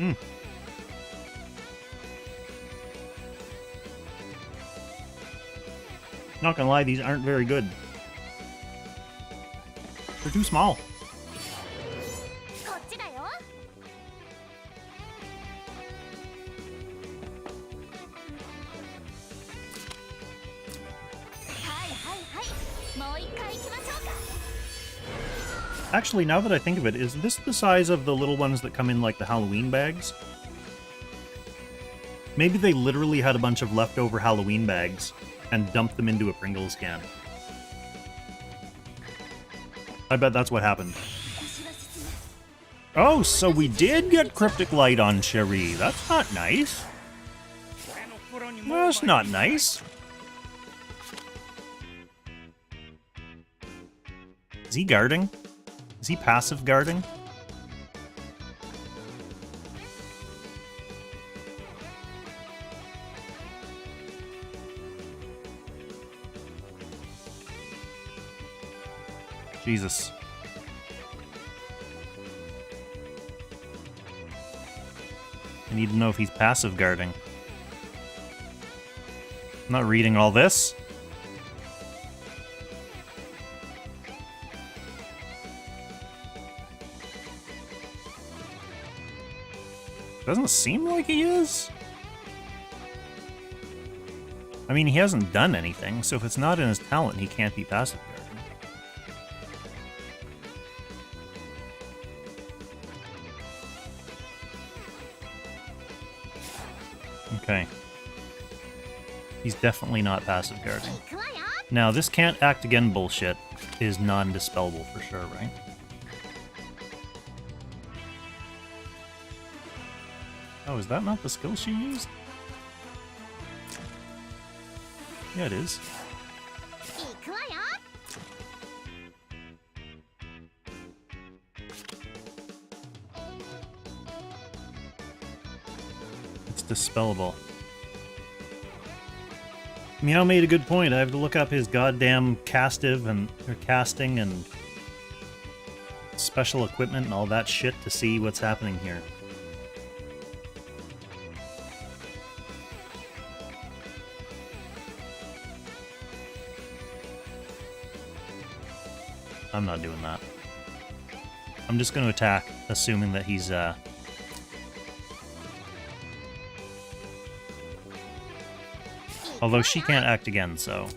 Mm. Not gonna lie, these aren't very good. They're too small. Actually, now that I think of it, is this the size of the little ones that come in, like, the Halloween bags? Maybe they literally had a bunch of leftover Halloween bags and dumped them into a Pringles can. I bet that's what happened. Oh, so we did get Cryptic Light on Cherie. That's not nice. That's not nice. Is he guarding? Is he passive guarding? Jesus. I need to know if he's passive guarding. I'm not reading all this. Doesn't seem like he is. I mean, he hasn't done anything, so if it's not in his talent, he can't be passive guarding. Okay. He's definitely not passive guarding. Now, this can't act again bullshit is non-dispellable for sure, right? Oh, is that not the skill she used? Yeah, it is. It's dispellable. Meow made a good point. I have to look up his goddamn casting and special equipment and all that shit to see what's happening here. I'm not doing that. I'm just going to attack, assuming that he's, although she can't act again, so...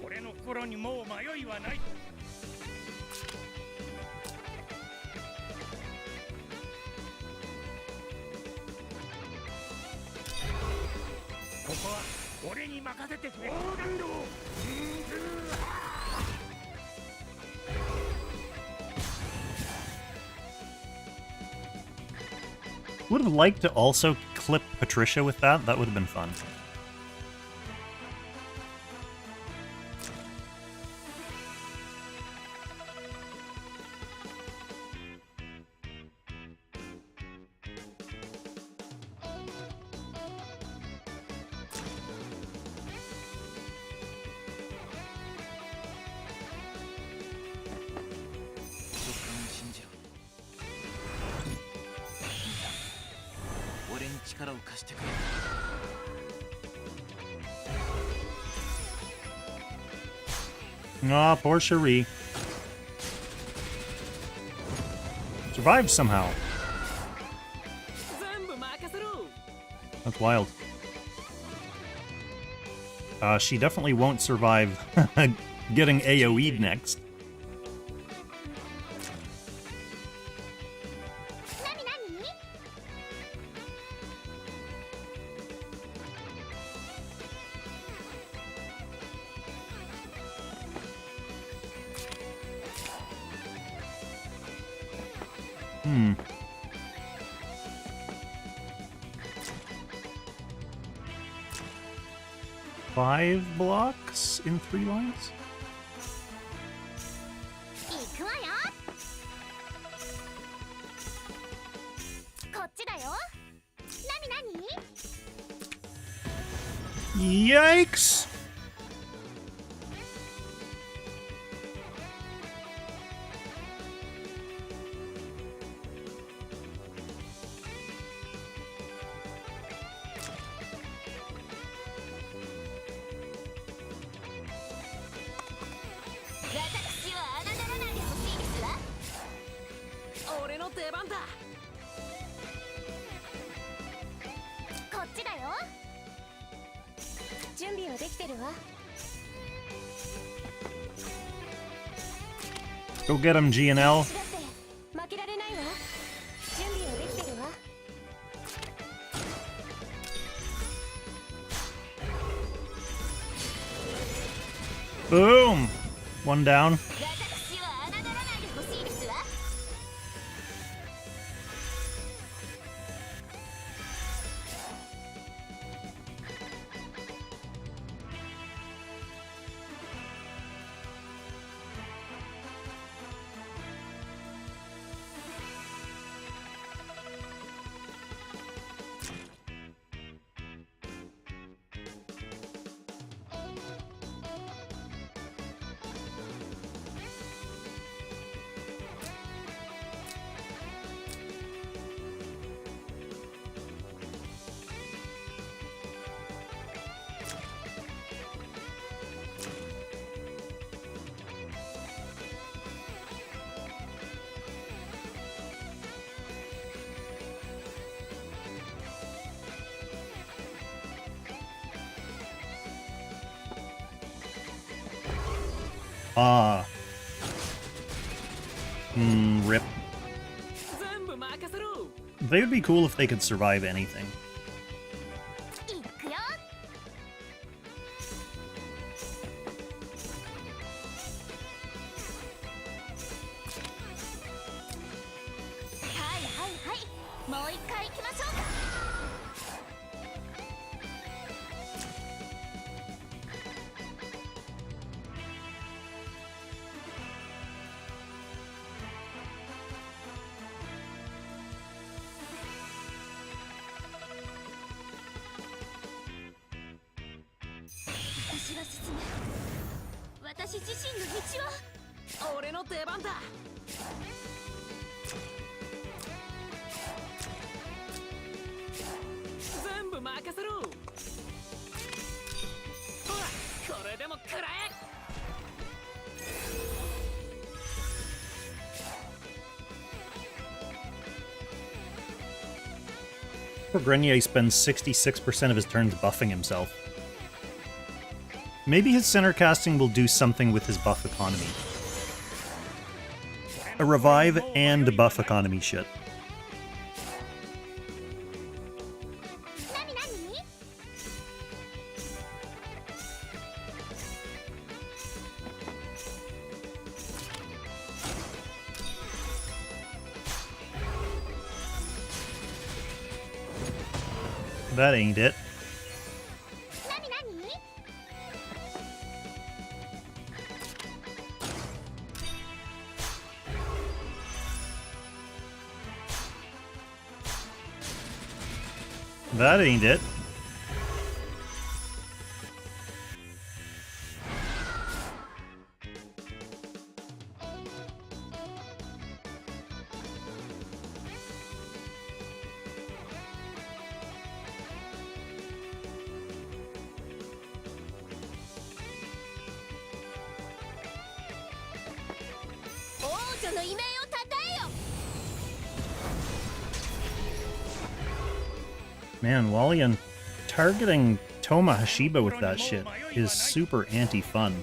Would have liked to also clip Patricia with that. That would have been fun. Aw, poor Cherie. Survived somehow. That's wild. She definitely won't survive getting AoE'd next. Hmm. 5 blocks in 3 lines? Yikes! Go get him, G and L. Boom! One down. Ah. Rip. They would be cool if they could survive anything. Poor Grenier spends 66% of his turns buffing himself. Maybe his center casting will do something with his buff economy. A revive and buff economy shit. That ain't it. That ain't it. Man, Walleon targeting Toma Hashiba with that shit is super anti-fun.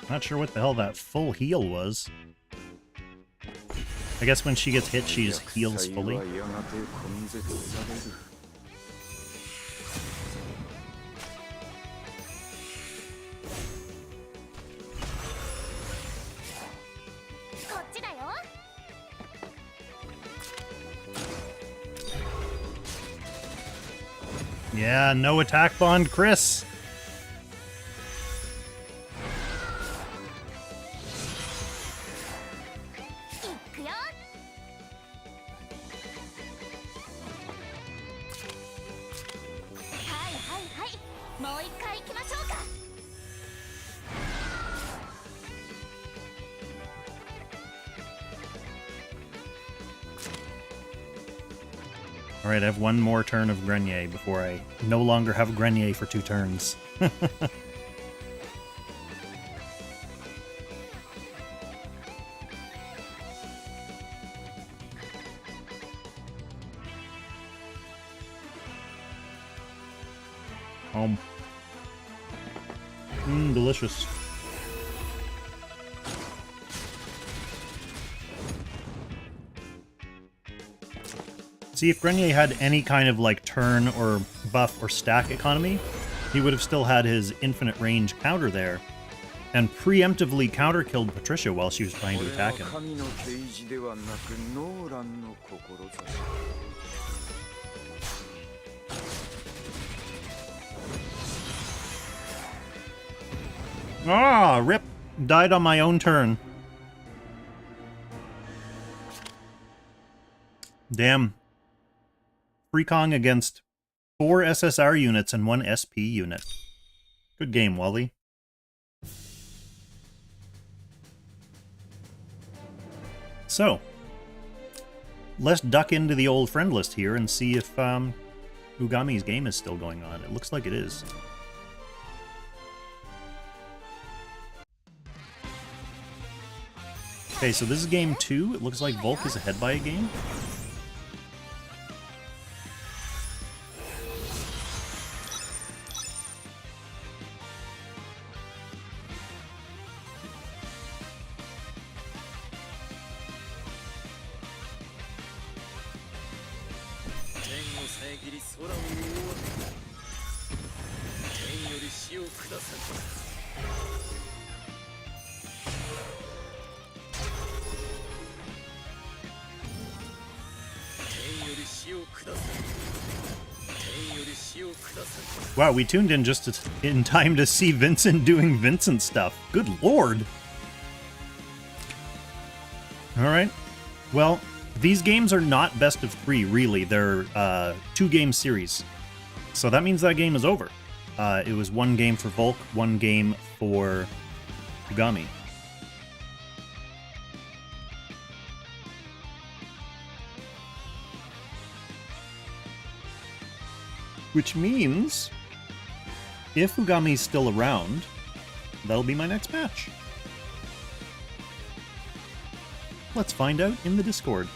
Not sure what the hell that full heal was. I guess when she gets hit, she just heals fully. Yeah, no attack bond, Chris. Alright, I have one more turn of Grenier before I no longer have Grenier for 2 turns. Delicious. See, if Grenier had any kind of, like, turn or buff or stack economy, he would have still had his infinite range counter there, and preemptively counter-killed Patricia while she was trying to attack him. Ah, rip! Died on my own turn. Damn. Freekong against 4 SSR units and 1 SP unit. Good game, Wally. So, let's duck into the old friend list here and see if Oogami's game is still going on. It looks like it is. Okay, so this is game 2. It looks like Volk is ahead by a game. Wow, we tuned in just in time to see Vincent doing Vincent stuff. Good lord! Alright. Well, these games are not best of 3, really. They're 2-game series. So that means that game is over. It was 1 game for Volk, 1 game for Oogami. Which means, if Oogami's still around, that'll be my next match. Let's find out in the Discord.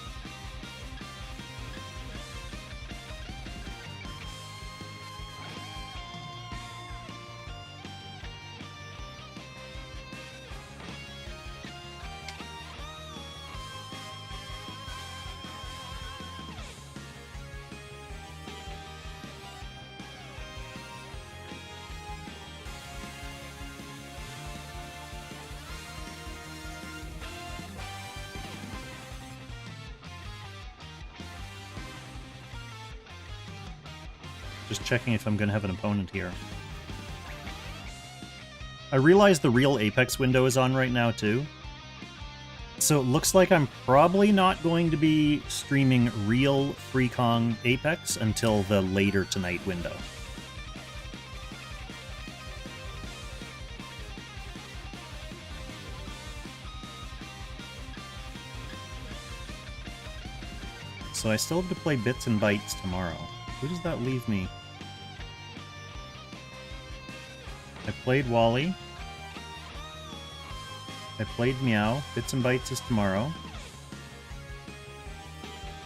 Just checking if I'm going to have an opponent here. I realize the real Apex window is on right now, too. So it looks like I'm probably not going to be streaming real Freekong Apex until the later tonight window. So I still have to play Bits and Bytes tomorrow. Who does that leave me? I played Wally. I played Meow. Bits and Bytes is tomorrow.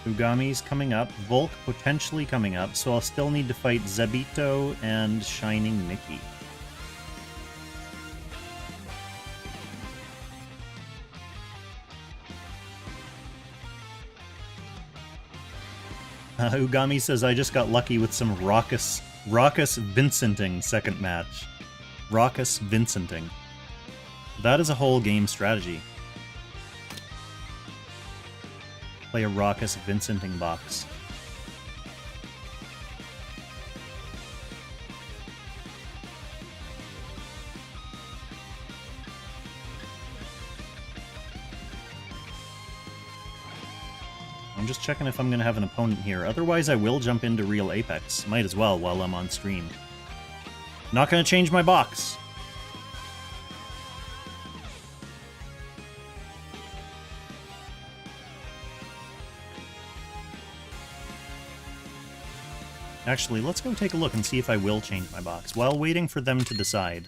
Oogami's coming up. Volk potentially coming up, so I'll still need to fight Zebito and Shining Mickey. Oogami says, I just got lucky with some raucous Vincenting second match. Raucous Vincenting. That is a whole game strategy. Play a raucous Vincenting box. I'm just checking if I'm going to have an opponent here. Otherwise, I will jump into real Apex. Might as well while I'm on stream. Not going to change my box. Actually, let's go take a look and see if I will change my box while waiting for them to decide.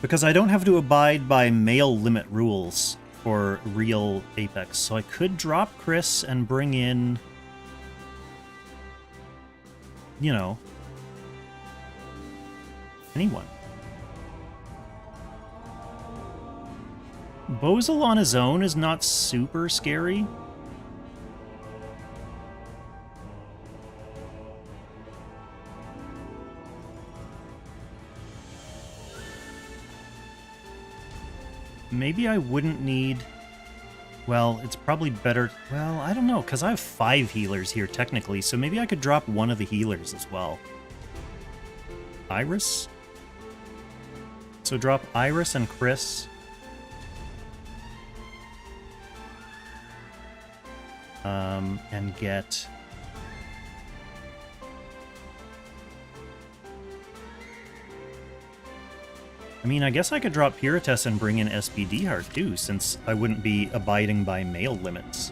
Because I don't have to abide by male limit rules for real Apex, so I could drop Chris and bring in, you know, anyone. Bozel on his own is not super scary. Maybe I wouldn't need... Well, it's probably better... Well, I don't know, because I have 5 healers here, technically, so maybe I could drop one of the healers as well. Iris? So drop Iris and Chris. And get... I mean, I guess I could drop Pirates and bring in SPD Heart too, since I wouldn't be abiding by male limits.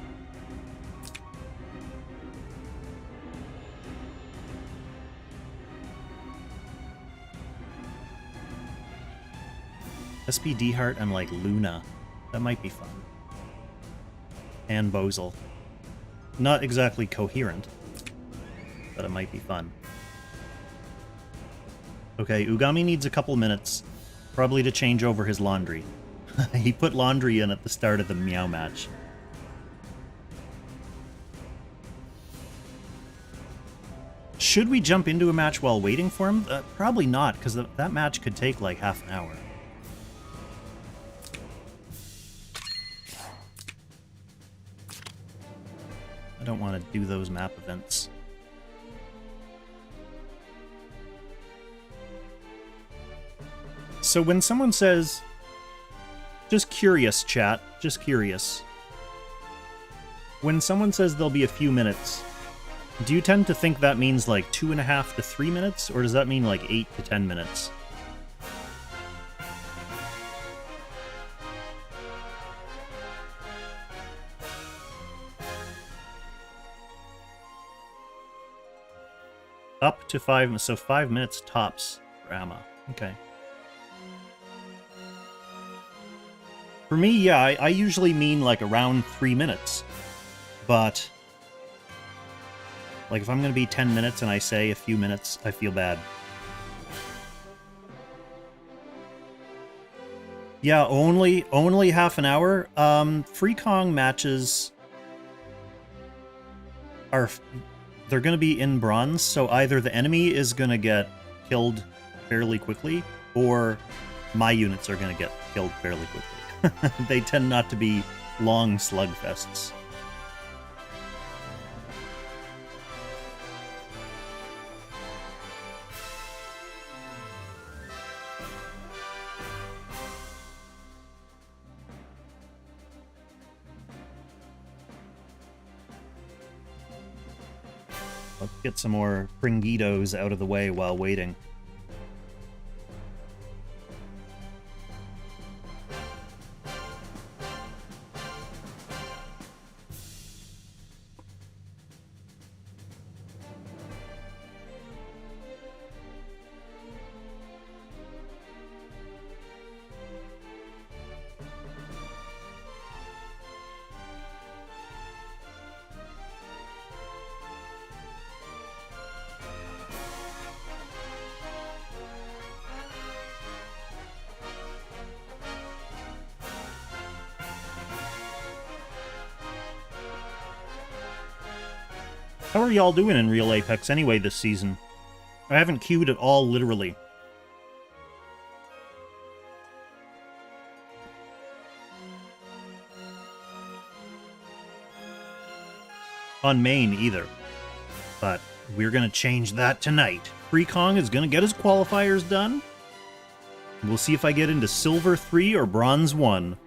SPD Heart and like Luna. That might be fun. And Bozel. Not exactly coherent, but it might be fun. Okay, Oogami needs a couple minutes. Probably to change over his laundry. He put laundry in at the start of the Meow match. Should we jump into a match while waiting for him? Probably not, because that match could take like half an hour. I don't want to do those map events. So when someone says, just curious, chat, just curious. When someone says there'll be a few minutes, do you tend to think that means like 2.5 to 3 minutes, or does that mean like 8 to 10 minutes? Up to 5, so 5 minutes tops for Amma. Okay. For me, yeah, I usually mean like around 3 minutes. But, like if I'm going to be 10 minutes and I say a few minutes, I feel bad. Yeah, only half an hour. Freekong matches are... They're going to be in bronze, so either the enemy is going to get killed fairly quickly, or my units are going to get killed fairly quickly. They tend not to be long slugfests. Let's get some more Pringitos out of the way while waiting. How are y'all doing in real Apex anyway this season? I haven't queued at all, literally. On main, either. But we're gonna change that tonight. Freekong is gonna get his qualifiers done. We'll see if I get into Silver 3 or Bronze 1.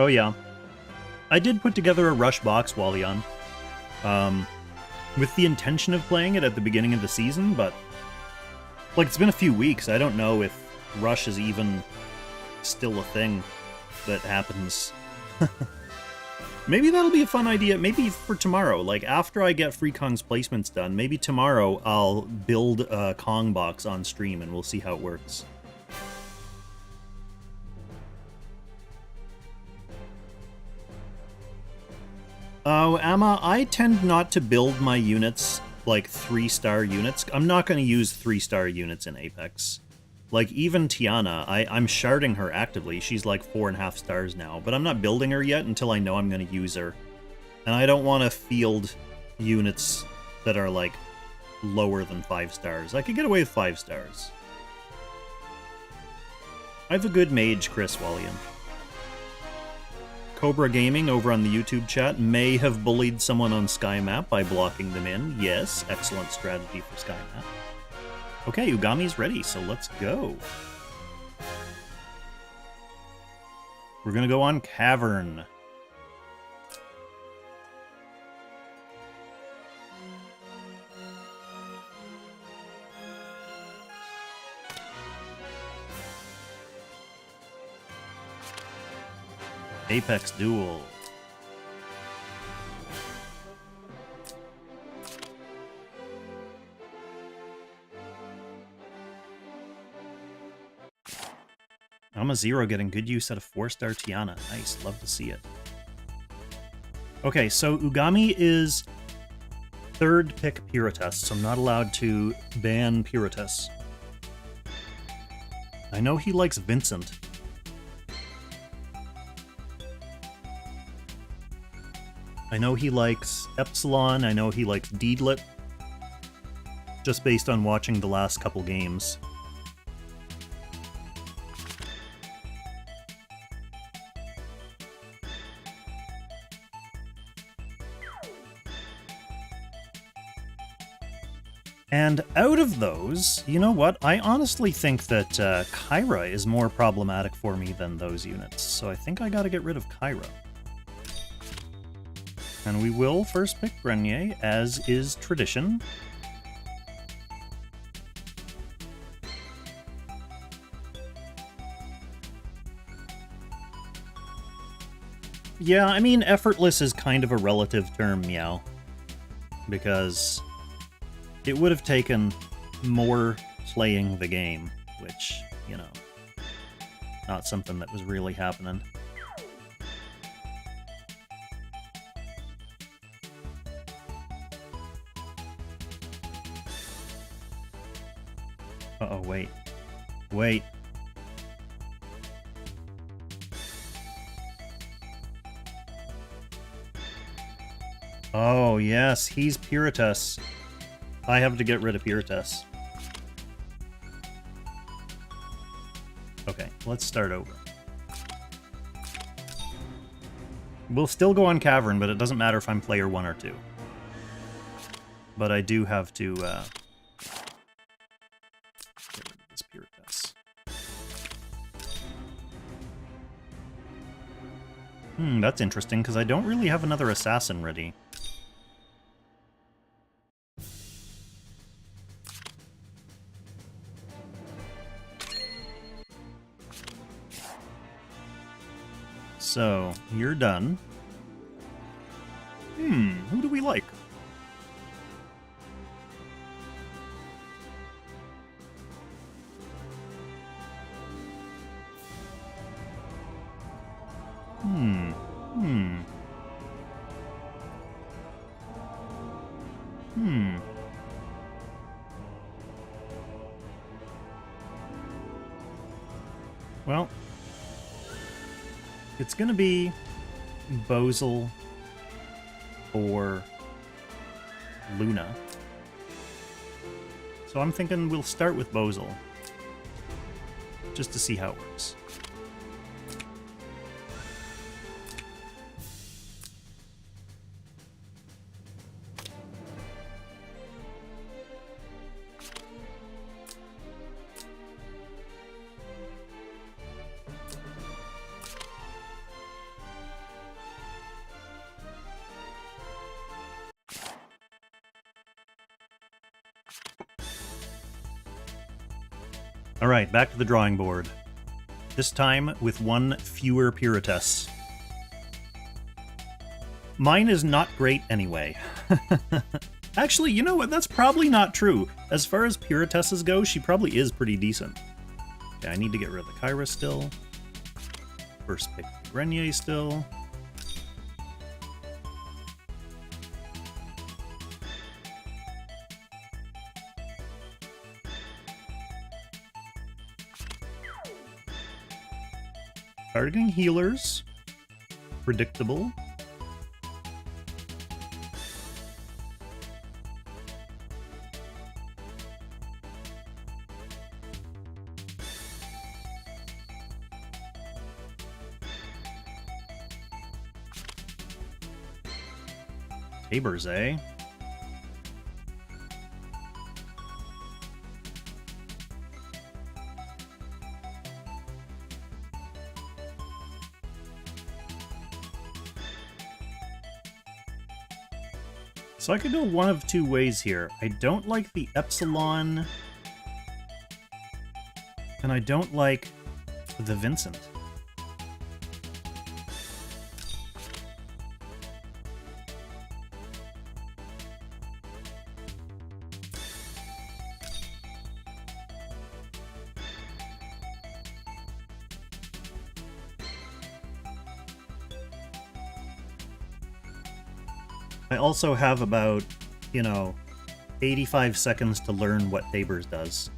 Oh yeah. I did put together a Rush box, Walleon. With the intention of playing it at the beginning of the season, but... Like, it's been a few weeks. I don't know if Rush is even still a thing that happens. Maybe that'll be a fun idea. Maybe for tomorrow. Like, after I get Freekong's placements done, maybe tomorrow I'll build a Kong box on stream and we'll see how it works. Oh, Amma, I tend not to build my units like 3-star units. I'm not going to use 3-star units in Apex. Like, even Tiana, I'm sharding her actively. She's like 4.5 stars now, but I'm not building her yet until I know I'm going to use her. And I don't want to field units that are like lower than 5 stars. I could get away with 5 stars. I have a good mage, Chris Walleon. Cobra Gaming over on the YouTube chat may have bullied someone on SkyMap by blocking them in. Yes, excellent strategy for SkyMap. Okay, Oogami's ready, so let's go. We're gonna go on Cavern. Apex Duel. I'm a 0 getting good use out of 4-star Tiana. Nice, love to see it. Okay, so Oogami is 3rd pick Pirates, so I'm not allowed to ban Pirates. I know he likes Vincent. I know he likes Epsilon, I know he likes Deedlit, just based on watching the last couple games. And out of those, you know what? I honestly think that Kyra is more problematic for me than those units, so I think I gotta get rid of Kyra. And we will first pick Grenier, as is tradition. Yeah, I mean, effortless is kind of a relative term, Meow. Because it would have taken more playing the game, which, you know, not something that was really happening. Uh-oh, wait. Wait. Oh, yes, he's Pirates. I have to get rid of Pirates. Okay, let's start over. We'll still go on Cavern, but it doesn't matter if I'm player 1 or 2. But I do have to, get rid of this Pirates. That's interesting, because I don't really have another assassin ready. So, you're done. Who do we like? Well, it's gonna be Bozel or Luna. So I'm thinking we'll start with Bozel, just to see how it works. Alright, back to the drawing board. This time with one fewer Pirates. Mine is not great anyway. Actually, you know what? That's probably not true. As far as Piratesses go, she probably is pretty decent. Okay, I need to get rid of the Kyra still. First pick Grenier still. Targeting healers. Predictable. Tabers, eh? So I could go one of two ways here. I don't like the Epsilon, and I don't like the Vincent. I also have about, 85 seconds to learn what Tabers does.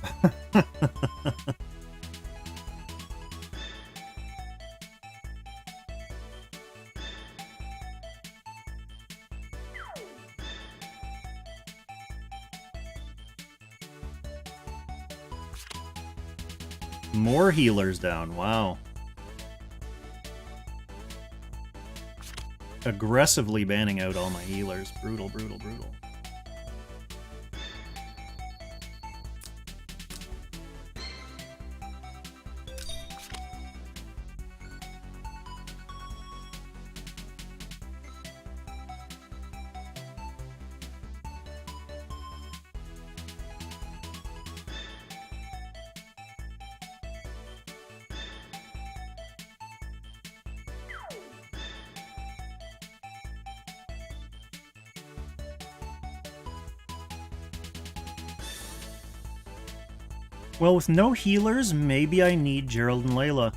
More healers down, wow. Aggressively banning out all my healers. Brutal, brutal, brutal. Well, with no healers, maybe I need Gerald and Layla.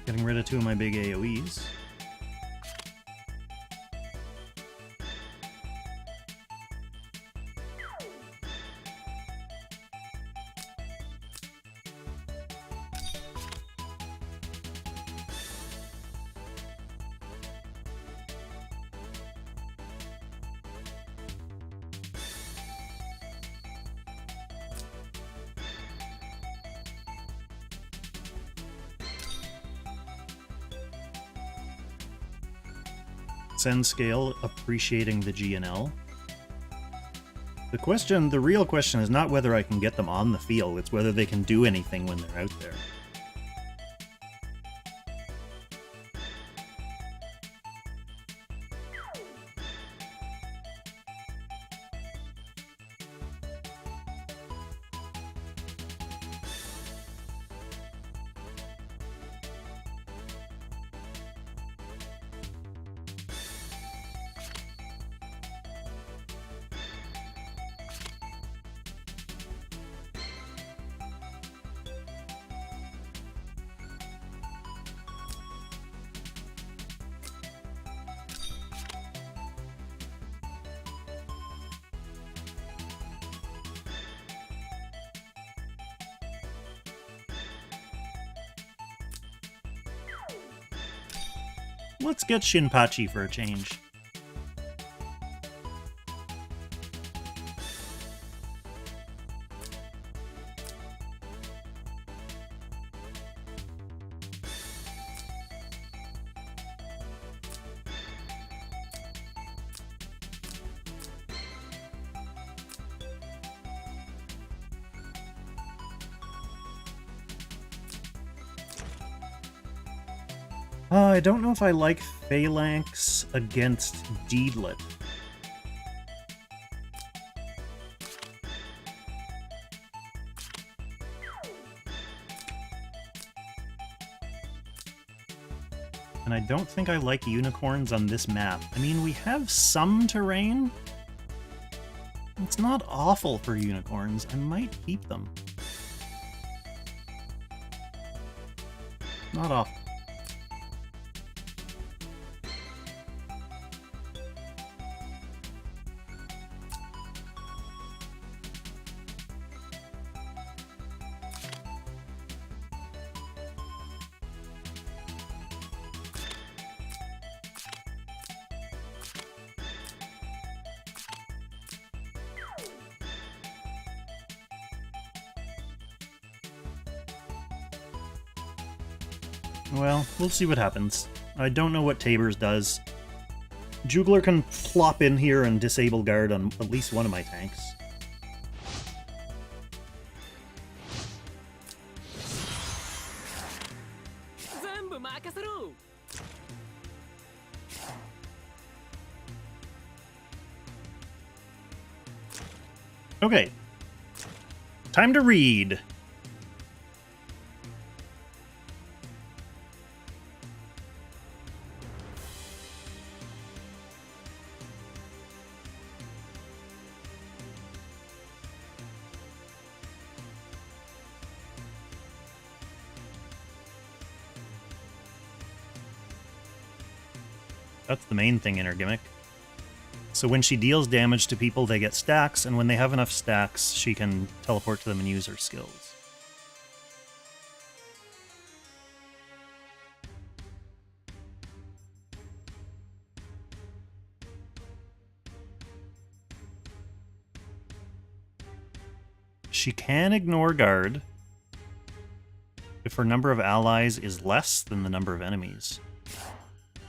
Getting rid of two of my big AoEs. Send scale, appreciating the GNL. The real question is not whether I can get them on the field, it's whether they can do anything when they're out there. Let's get Shinpachi for a change. I don't know if I like Phalanx against Deedlit. And I don't think I like unicorns on this map. I mean, we have some terrain. It's not awful for unicorns. I might keep them. Not awful. Well, we'll see what happens. I don't know what Tabers does. Jugler can plop in here and disable guard on at least one of my tanks. Okay. Time to read. That's the main thing in her gimmick. So when she deals damage to people, they get stacks, and when they have enough stacks, she can teleport to them and use her skills. She can ignore guard if her number of allies is less than the number of enemies.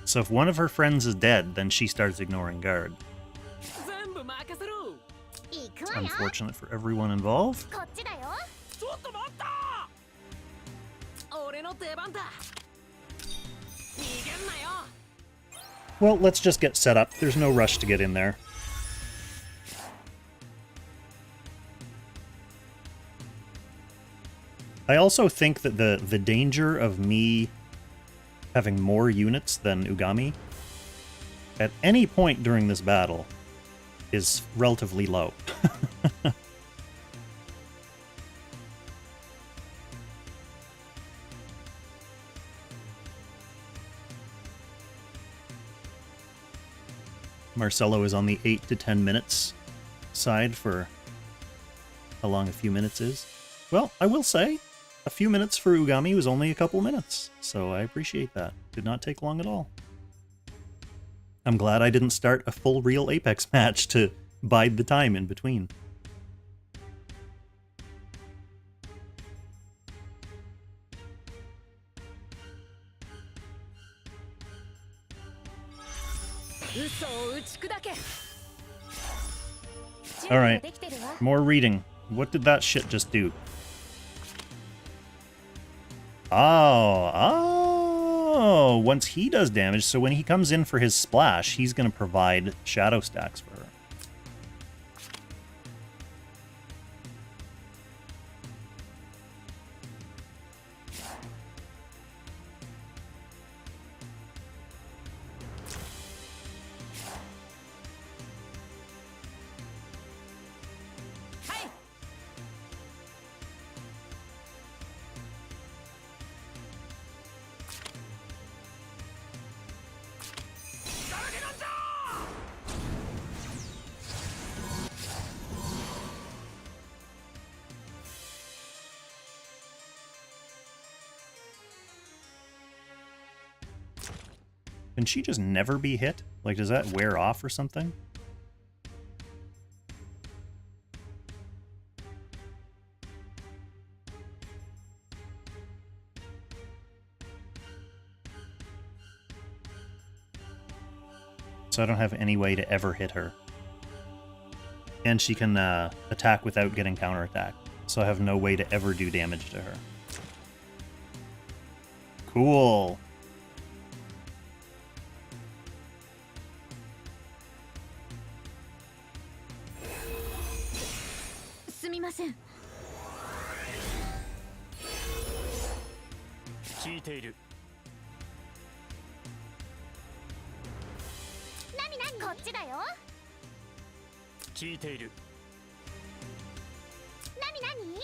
So if one of her friends is dead, then she starts ignoring guard. It's unfortunate for everyone involved. Well, let's just get set up. There's no rush to get in there. I also think that the danger of me having more units than Oogami at any point during this battle is relatively low. Marcelo is on the 8 to 10 minutes side for how long a few minutes is. Well, I will say, a few minutes for Oogami was only a couple minutes, so I appreciate that. Did not take long at all. I'm glad I didn't start a full real Apex match to bide the time in between. Alright, more reading. What did that shit just do? Oh, once he does damage, so when he comes in for his splash, he's going to provide shadow stacks for her. Can she just never be hit? Like, does that wear off or something? So I don't have any way to ever hit her. And she can attack without getting counterattacked. So I have no way to ever do damage to her. Cool. ません。聞いている。なになに、こっちだよ。聞いている。なになに。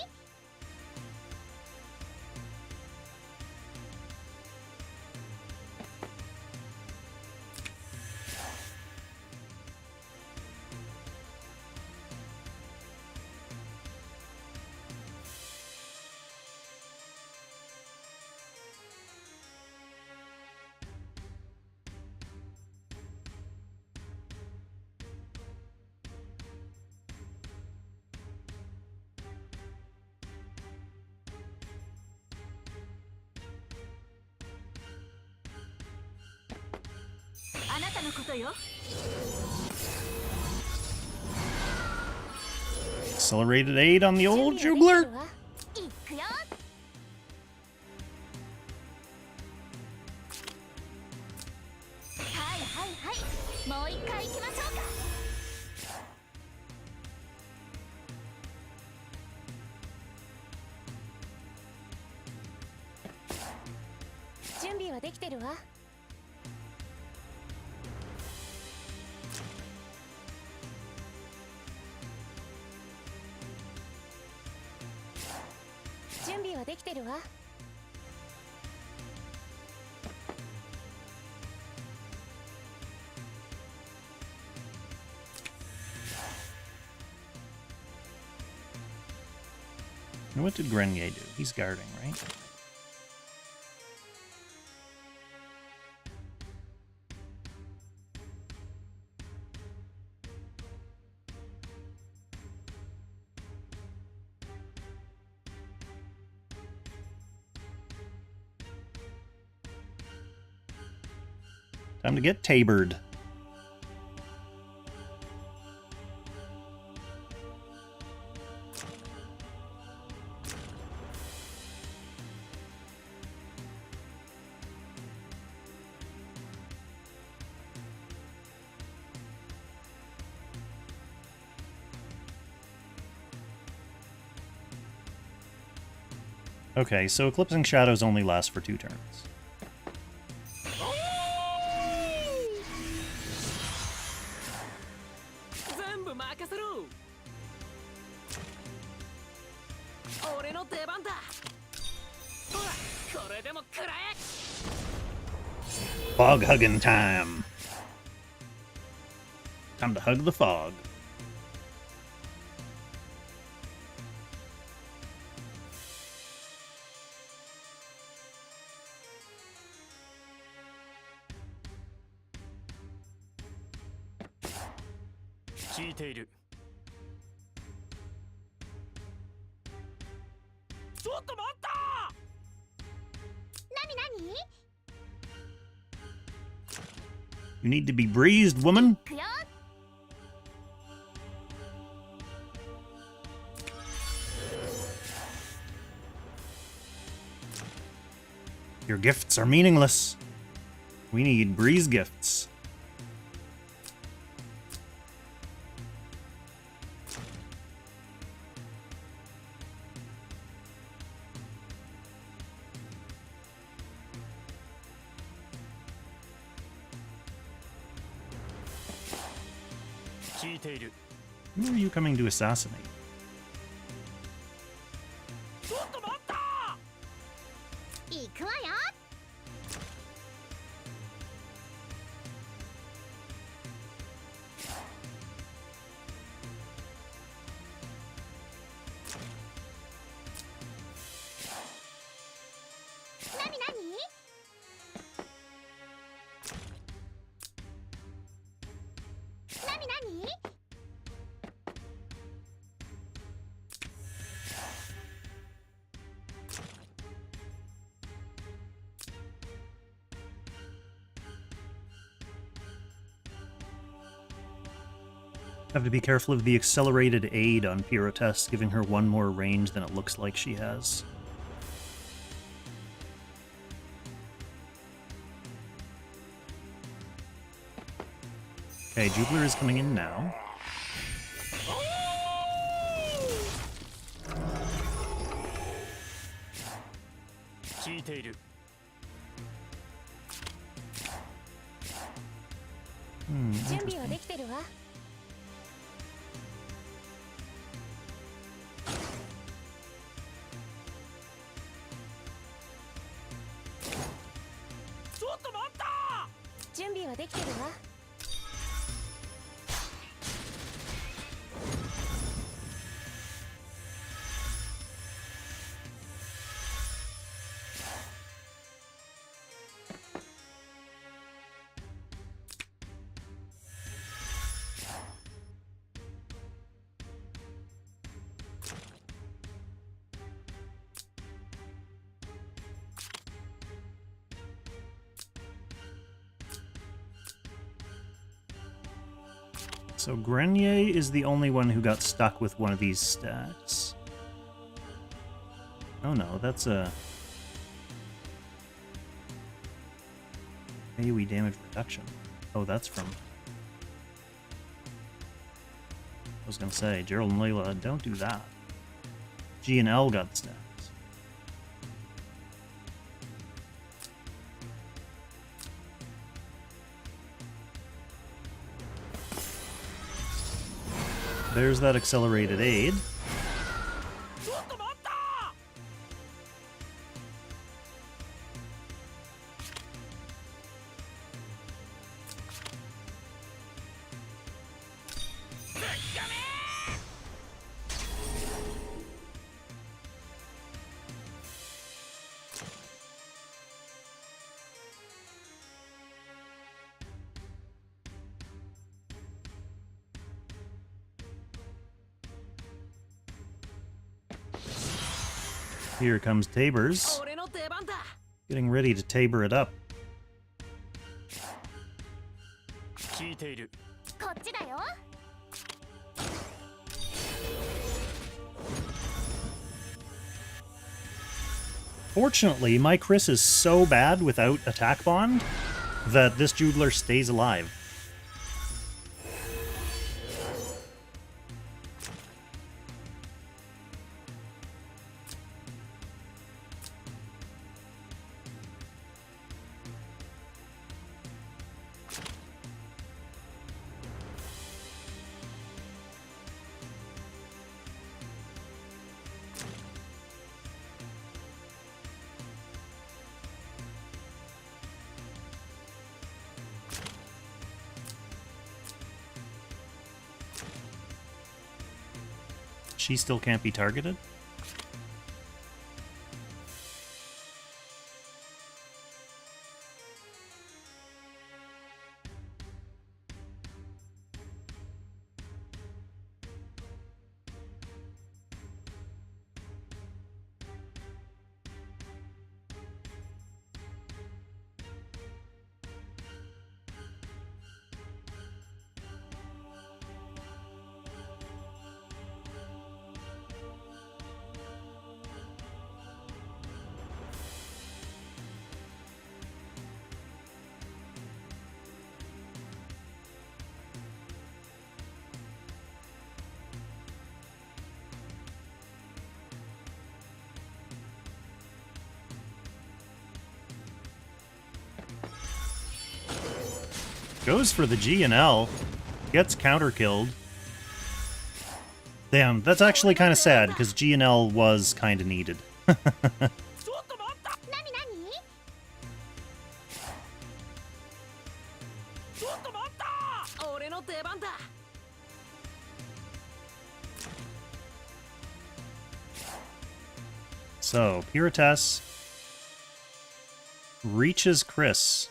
あなたのことよ。 Accelerated aid on the old jugler? 行くよ。はいはいはい、もう一回行きましょうか。準備はできてるわ。準備はできてるわ。And what did Grenier do? He's guarding, right? Time to get tabered. Okay, so Eclipsing Shadows only last for 2 turns. 全部任せろ。俺の出番だ。ほら、これでも食らえ。 Fog hugging time. Time to hug the fog. Keep ちょっと待った。なになに。 You need to be breezed, woman. 行くよ。 Your gifts are meaningless. We need breeze gifts. Who are you coming to assassinate? ちょっと待った。行くわよ。 なになに。 なになに。 Have to be careful of the accelerated aid on Pyrotest, giving her 1 more range than it looks like she has. Okay, Jubler is coming in now. ている。準備はできてるわ。ちょっと待った。準備はできてるわ。So Grenier is the only one who got stuck with one of these stats. Oh no, that's a AoE damage reduction. Oh, that's from... I was gonna say, Gerald and Layla, don't do that. G and L got stats. There's that accelerated aid. Here comes Tabers. Getting ready to Tabor it up. 聞いている。こっちだよ。Fortunately, my Chris is so bad without attack bond that this Jugler stays alive. She still can't be targeted? Goes for the G and L. Gets counter-killed. Damn, that's actually kind of sad, because G and L was kind of needed. So, Puritas reaches Chris.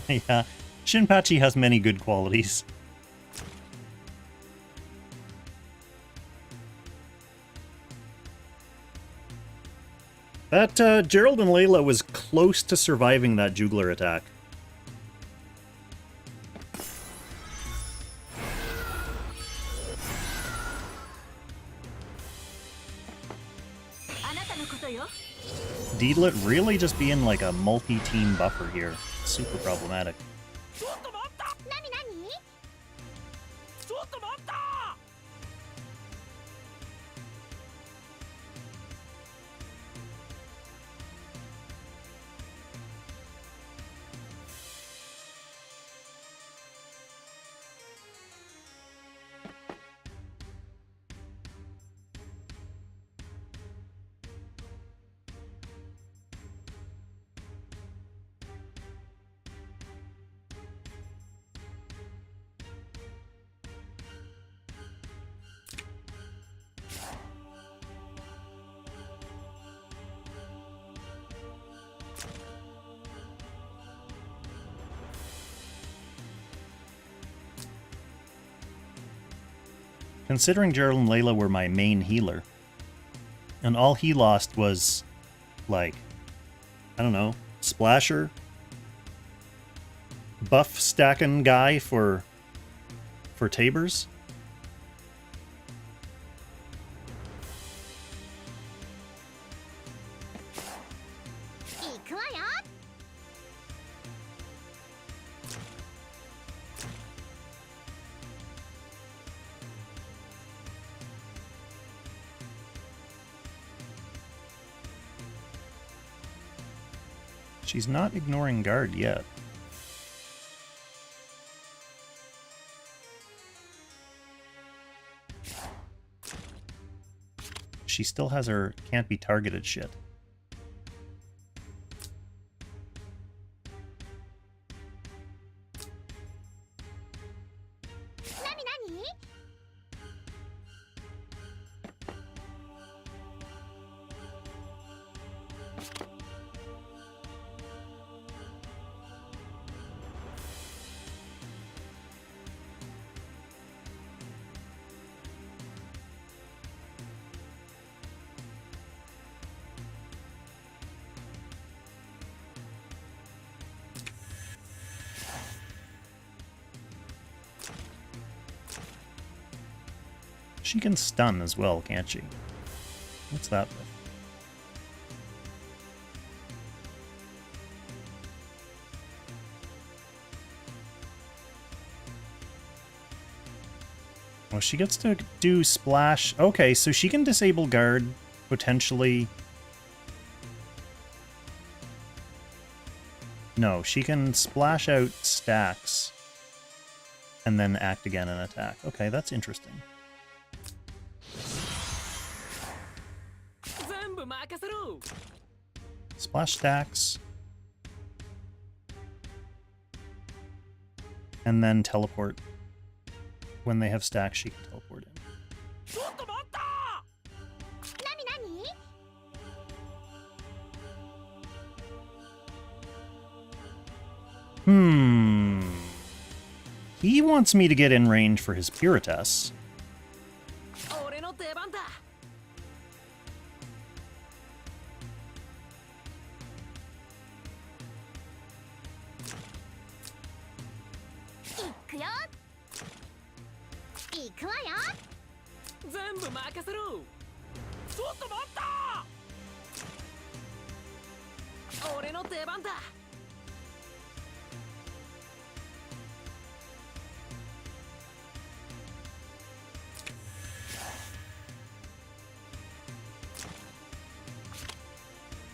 Yeah, Shinpachi has many good qualities. That Gerald and Layla was close to surviving that Jugler attack. たよ。 Deedlit really just being like a multi-team buffer here. Super problematic. ちょっと待った。なになに？ちょっと待った。 Considering Gerald and Layla were my main healer, and all he lost was, like, I don't know, splasher, buff stacking guy for Tabers. She's not ignoring guard yet. She still has her can't be targeted shit. She can stun as well, can't she? What's that with? Oh, she gets to do splash. Okay, so she can disable guard, potentially. No, she can splash out stacks and then act again and attack. Okay, that's interesting. Splash stacks. And then teleport. When they have stacks, she can teleport in. He wants me to get in range for his Puritas.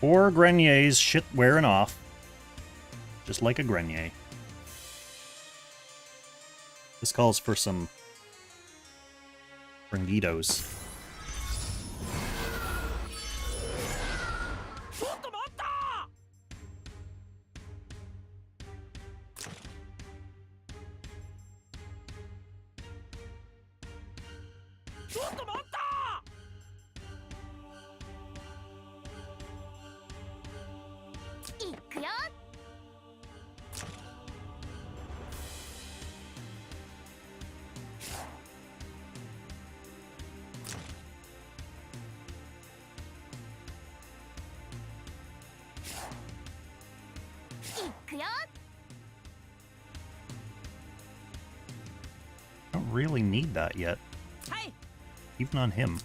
Four Grenier's shit wearing off. Just like a Grenier. This calls for some Bringitos. Don't really need that yet. Even on him.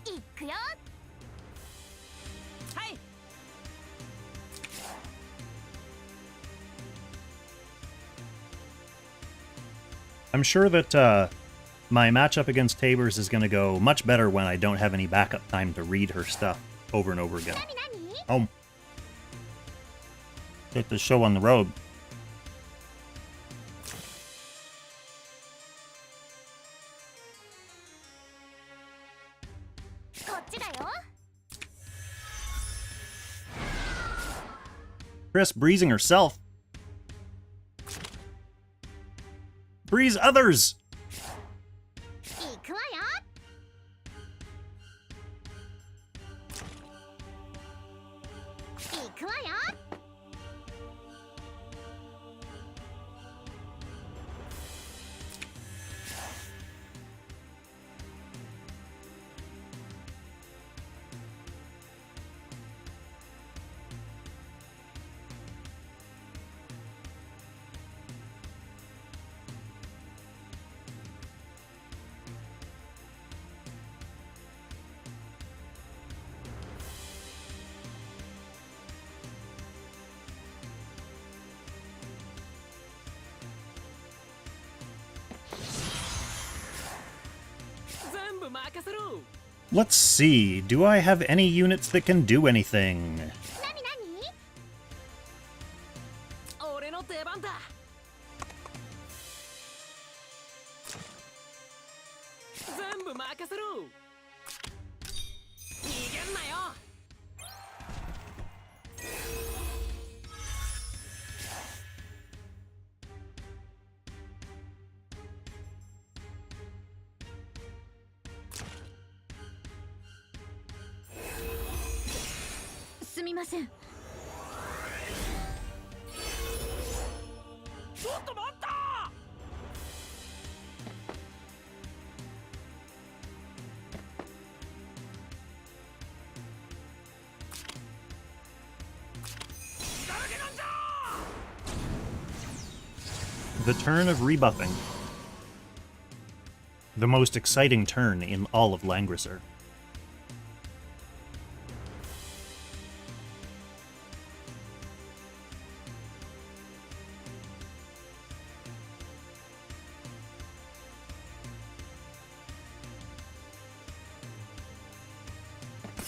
I'm sure that my matchup against Tabers is going to go much better when I don't have any backup time to read her stuff over and over again. Oh. Get the show on the road. Chris breezing herself. Breeze others! Let's see, do I have any units that can do anything? The turn of rebuffing. The most exciting turn in all of Langrisser.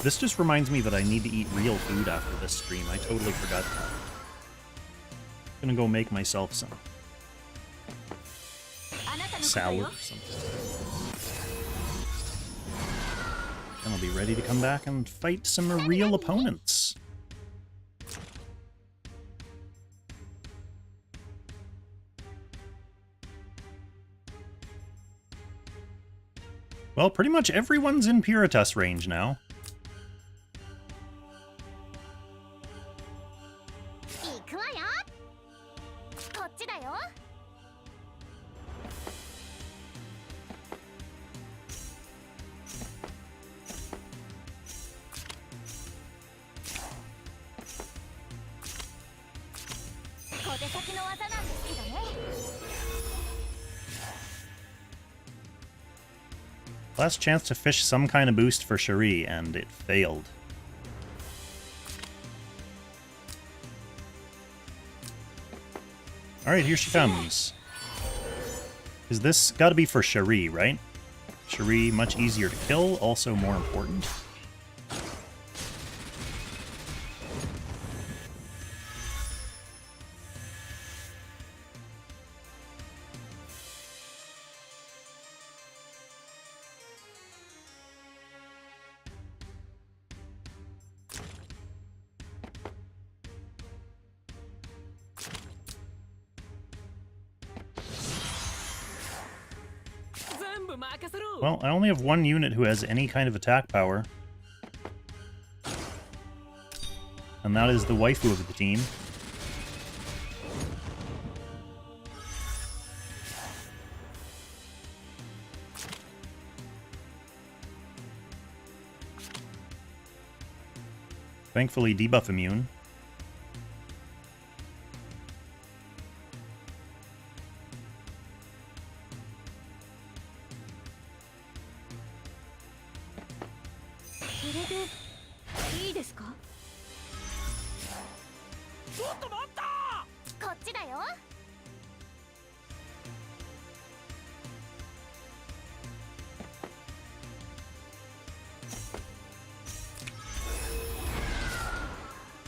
This just reminds me that I need to eat real food after this stream. I totally forgot that. I'm gonna go make myself some salad or something. And I'll be ready to come back and fight some real opponents. Well, pretty much everyone's in Puritas range now. Last chance to fish some kind of boost for Cherie, and it failed. Alright, here she comes. Is this gotta be for Cherie, right? Cherie, much easier to kill, also more important. Well, I only have one unit who has any kind of attack power. And that is the waifu of the team. Thankfully, debuff immune.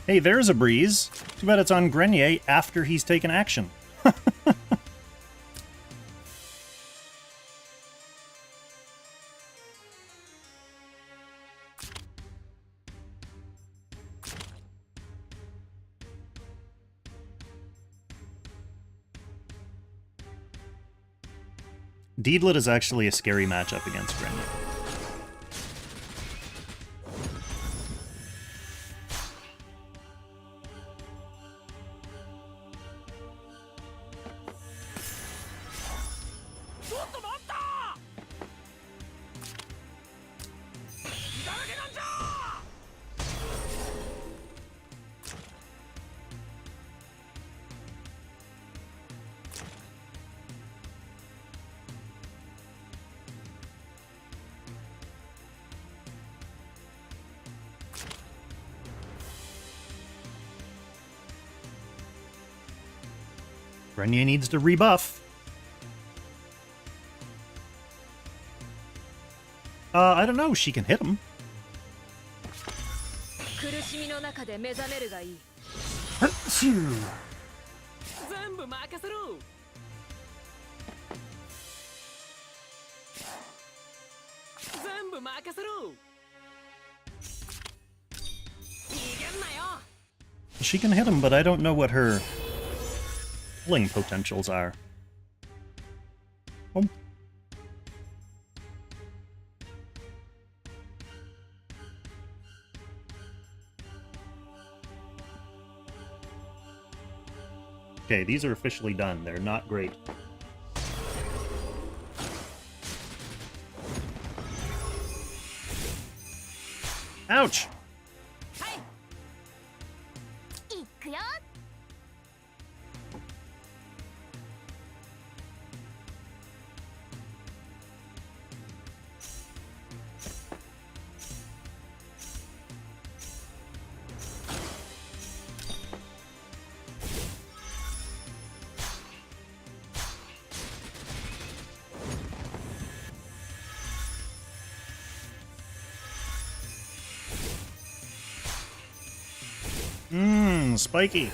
Hey, there's a breeze. Too bad it's on Grenier after he's taken action. Deedlit is actually a scary matchup against Grenier. Grenier needs to rebuff. I don't know. She can hit him. 苦しみの中で目覚めるがいい。全部任せろ。全部任せろ。逃げんなよ。 She can hit him, but I don't know what her killing potentials are. Oh. Okay, these are officially done. They're not great. Ouch! いくよ。 Spiky.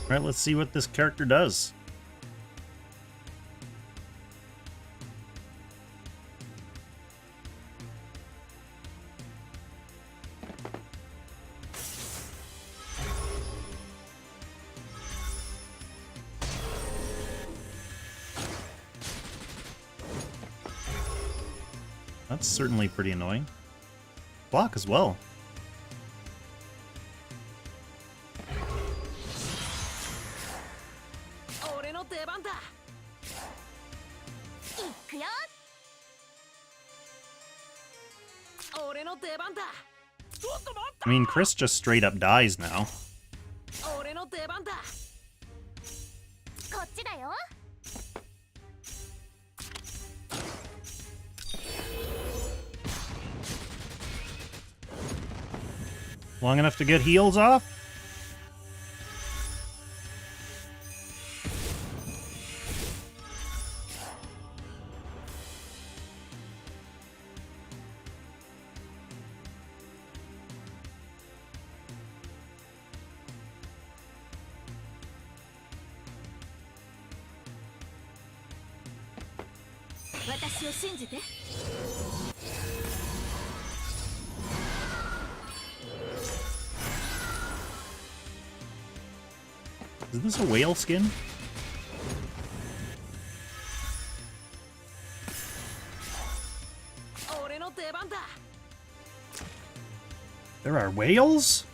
Alright, let's see what this character does. That's certainly pretty annoying. Block as well. I mean, Chris just straight up dies now. こっちだよ。 Long enough to get heals off? Is this a whale skin? There are whales?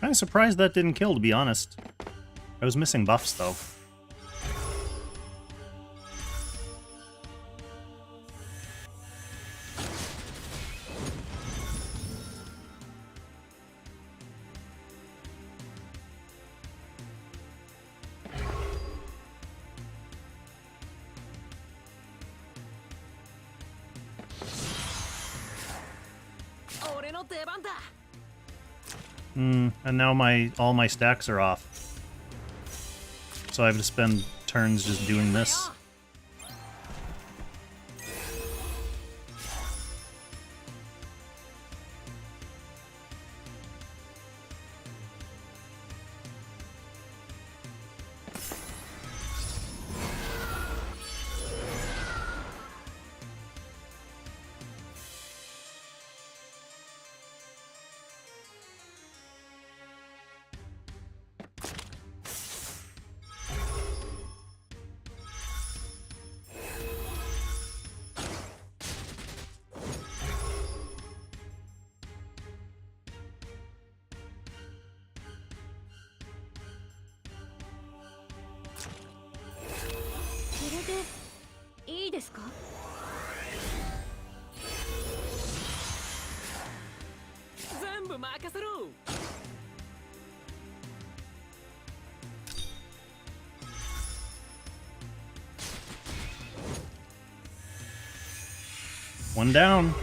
Kind of surprised that didn't kill, to be honest. I was missing buffs, though. And now all my stacks are off. So I have to spend turns just doing this. One down.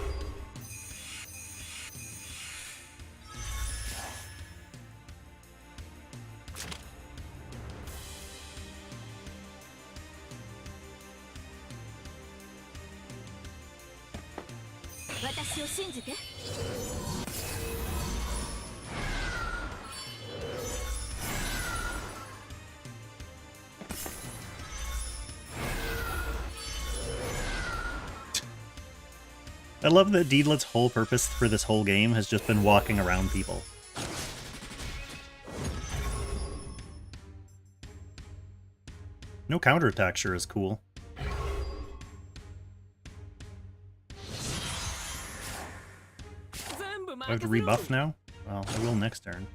I love that Deedlet's whole purpose for this whole game has just been walking around people. No counterattack sure is cool. I have to rebuff now? Well, I will next turn.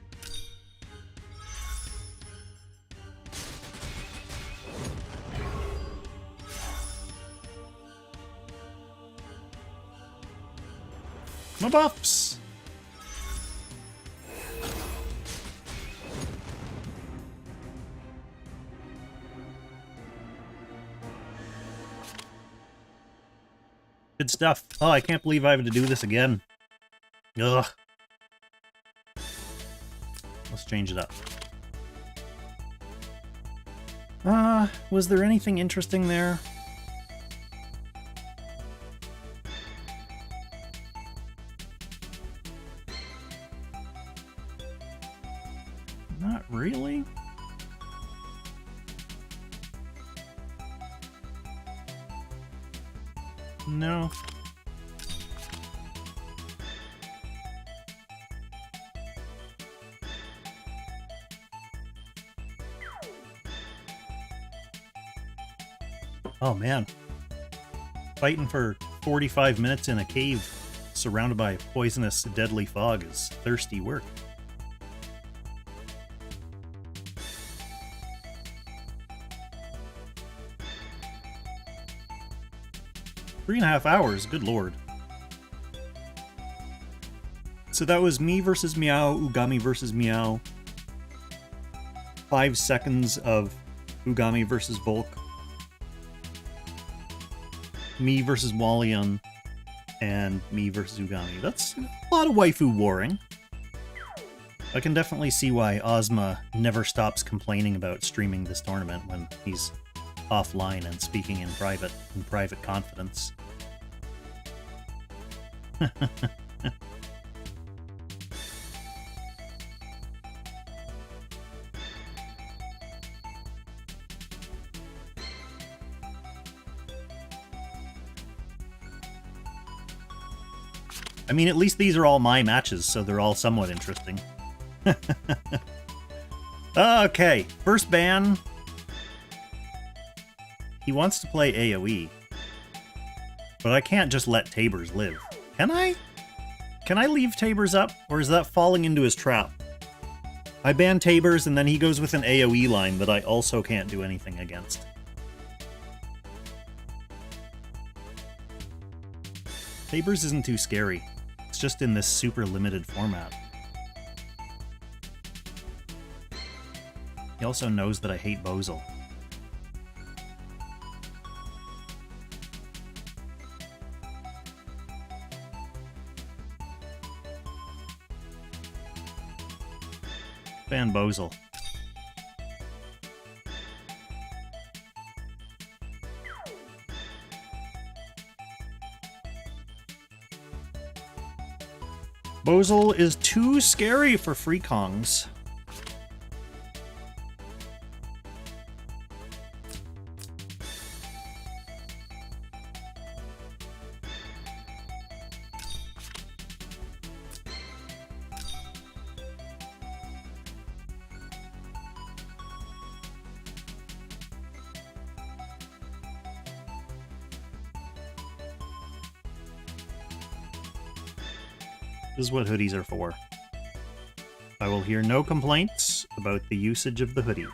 My buffs! Good stuff. Oh, I can't believe I have to do this again. Ugh. Let's change it up. Was there anything interesting there? Not really. No. Oh man. Fighting for 45 minutes in a cave surrounded by poisonous, deadly fog is thirsty work. Three and a half hours, good lord. So that was me versus Meow, Oogami versus Meow. 5 seconds of Oogami versus Volk. Me versus Walleon, and me versus Oogami. That's a lot of waifu warring. I can definitely see why Ozma never stops complaining about streaming this tournament when he's offline and speaking in private confidence. I mean, at least these are all my matches, so they're all somewhat interesting. Okay, first ban. He wants to play AoE. But I can't just let Tabers live. Can I? Can I leave Tabers up, or is that falling into his trap? I ban Tabers, and then he goes with an AoE line that I also can't do anything against. Tabers isn't too scary. It's just in this super limited format. He also knows that I hate Bozel. Ban Bozel. Bozel is too scary for Freekongs. This is what hoodies are for. I will hear no complaints about the usage of the hoodie.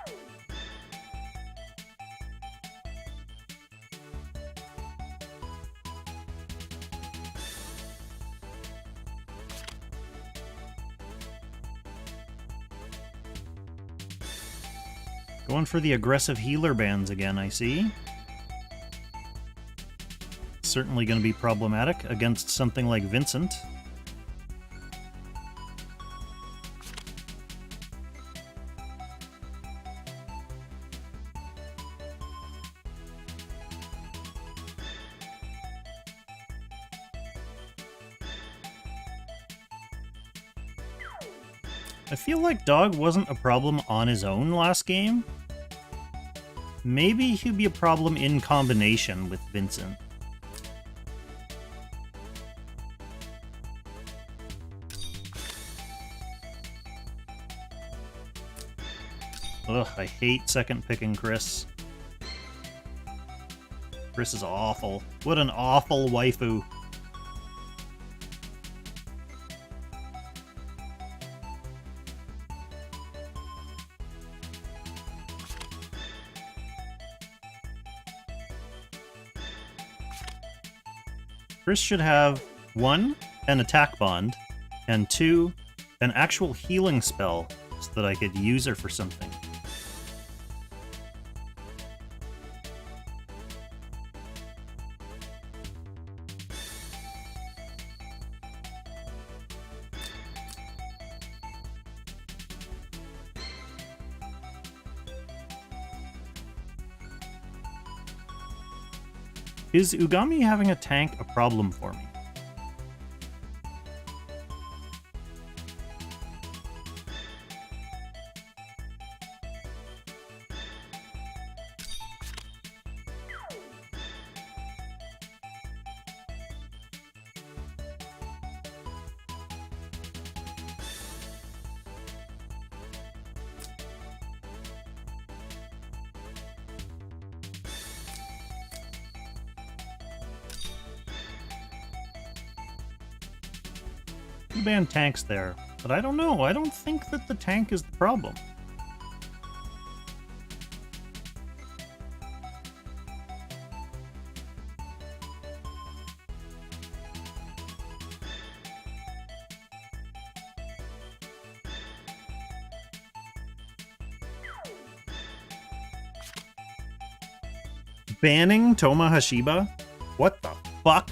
Going for the aggressive healer bans again, I see. Certainly going to be problematic against something like Vincent. I feel like Dog wasn't a problem on his own last game. Maybe he'd be a problem in combination with Vincent. Ugh, I hate second picking Chris. Chris is awful. What an awful waifu. Chris should have 1, an attack bond, and 2, an actual healing spell so that I could use her for something. Is Oogami having a tank a problem for me? Ban tanks there, but I don't know. I don't think that the tank is the problem. Banning Toma Hashiba? What the fuck?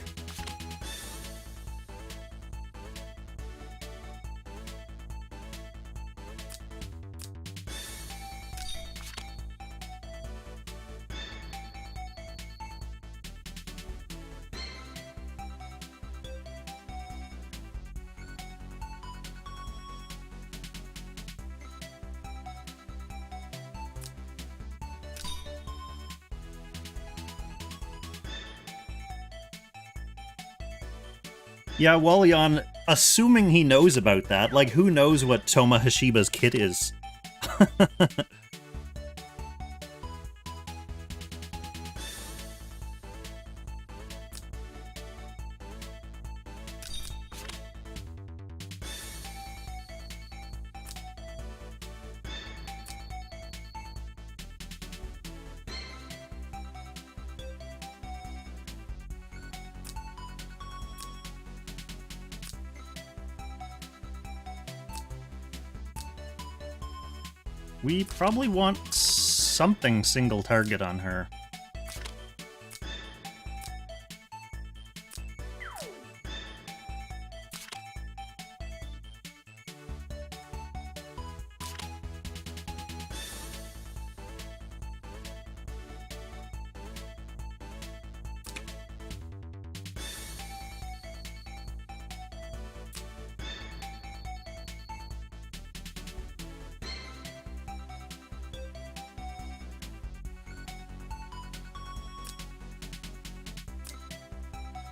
Yeah, Walleon, assuming he knows about that, like, who knows what Toma Hashiba's kit is? We probably want something single target on her.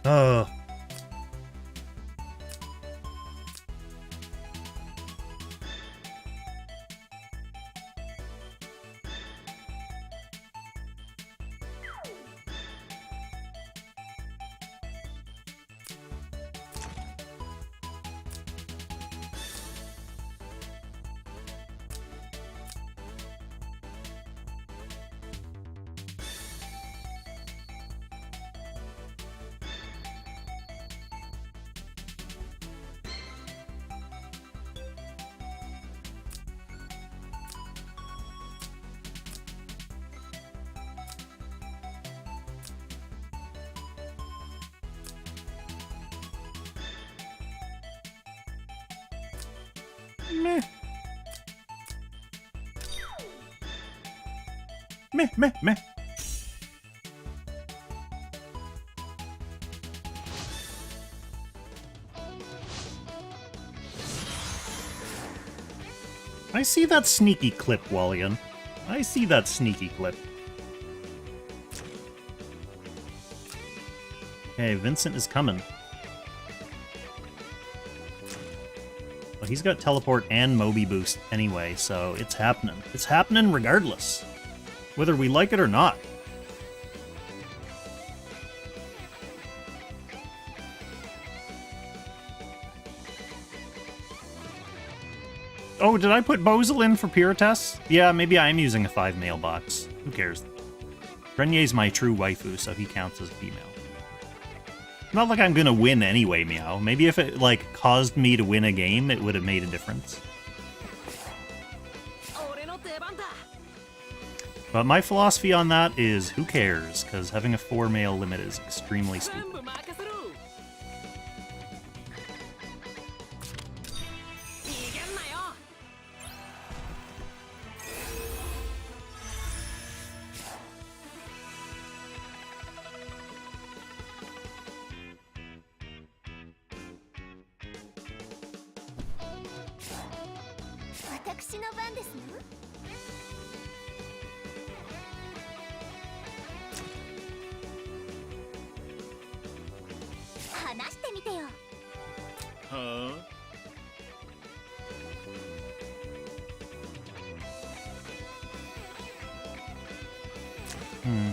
Oh. Meh. Meh, meh, meh. I see that sneaky clip, Walleon. I see that sneaky clip. Okay, Vincent is coming. Well, he's got teleport and Moby boost anyway, so it's happening. It's happening regardless, whether we like it or not. Oh, did I put Bozel in for Pyrrhus? Yeah, maybe I am using a 5 mailbox. Who cares? Grenier's my true waifu, so he counts as female. Not like I'm gonna win anyway, Meow. Maybe if it, like, caused me to win a game, it would have made a difference. But my philosophy on that is, who cares? Because having a 4 male limit is extremely stupid.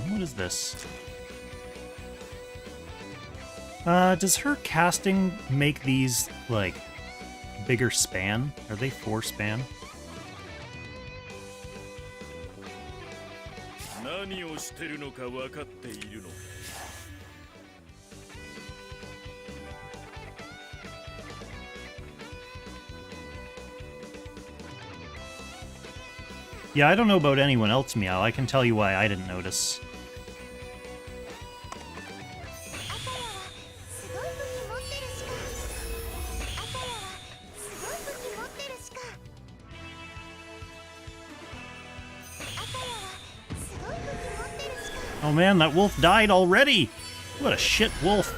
What is this? Does her casting make these, like, bigger span? Are they 4 span? Yeah, I don't know about anyone else, Meow. I can tell you why I didn't notice. Oh man, that wolf died already! What a shit wolf.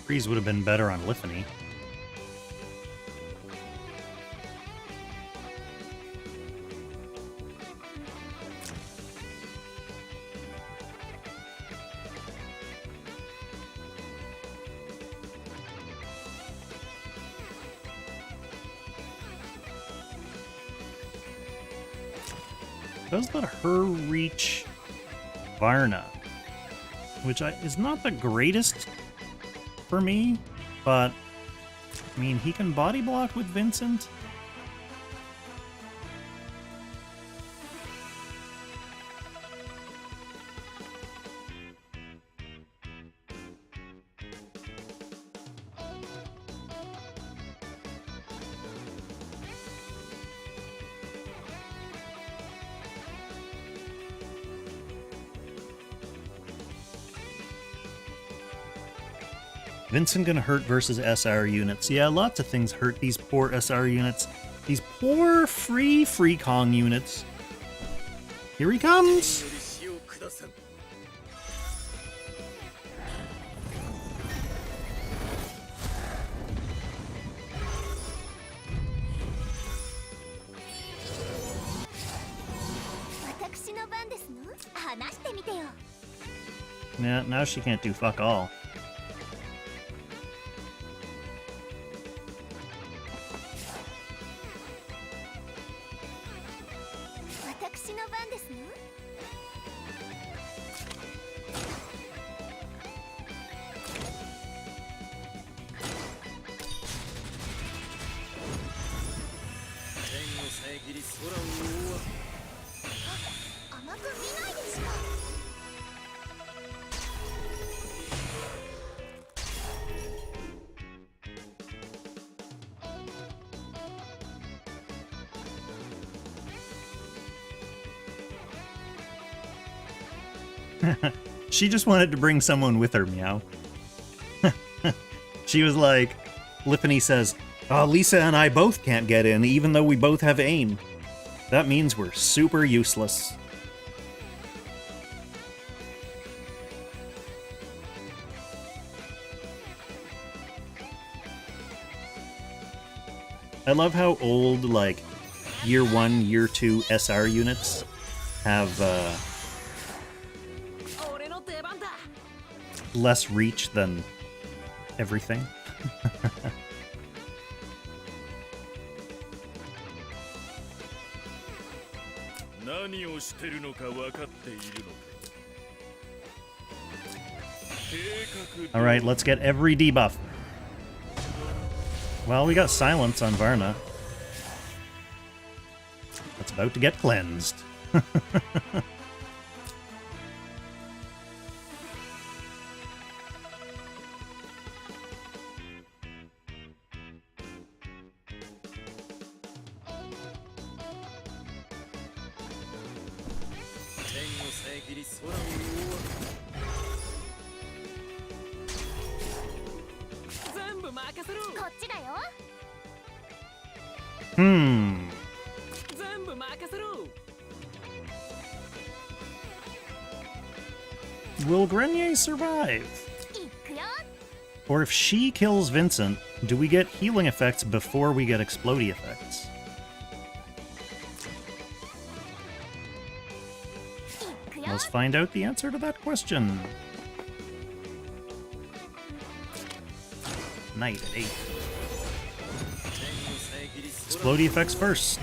Freeze would have been better on Liffany. Does let her reach Varna, which is not the greatest for me, but I mean, he can body block with Vincent. Vincent gonna hurt versus SR units. Yeah, lots of things hurt these poor SR units. These poor free Freekong units. Here he comes! Yeah, now she can't do fuck all. She just wanted to bring someone with her, Meow. She was like, Lippany says, "Oh, Lisa and I both can't get in, even though we both have aim. That means we're super useless." I love how old, like, year 1, year 2 SR units have, less reach than everything. Alright, let's get every debuff. Well, we got silence on Varna. That's about to get cleansed. Will Grenier survive? Or if she kills Vincent, do we get healing effects before we get explodey effects? Let's find out the answer to that question. Night at 8. Explodey effects first.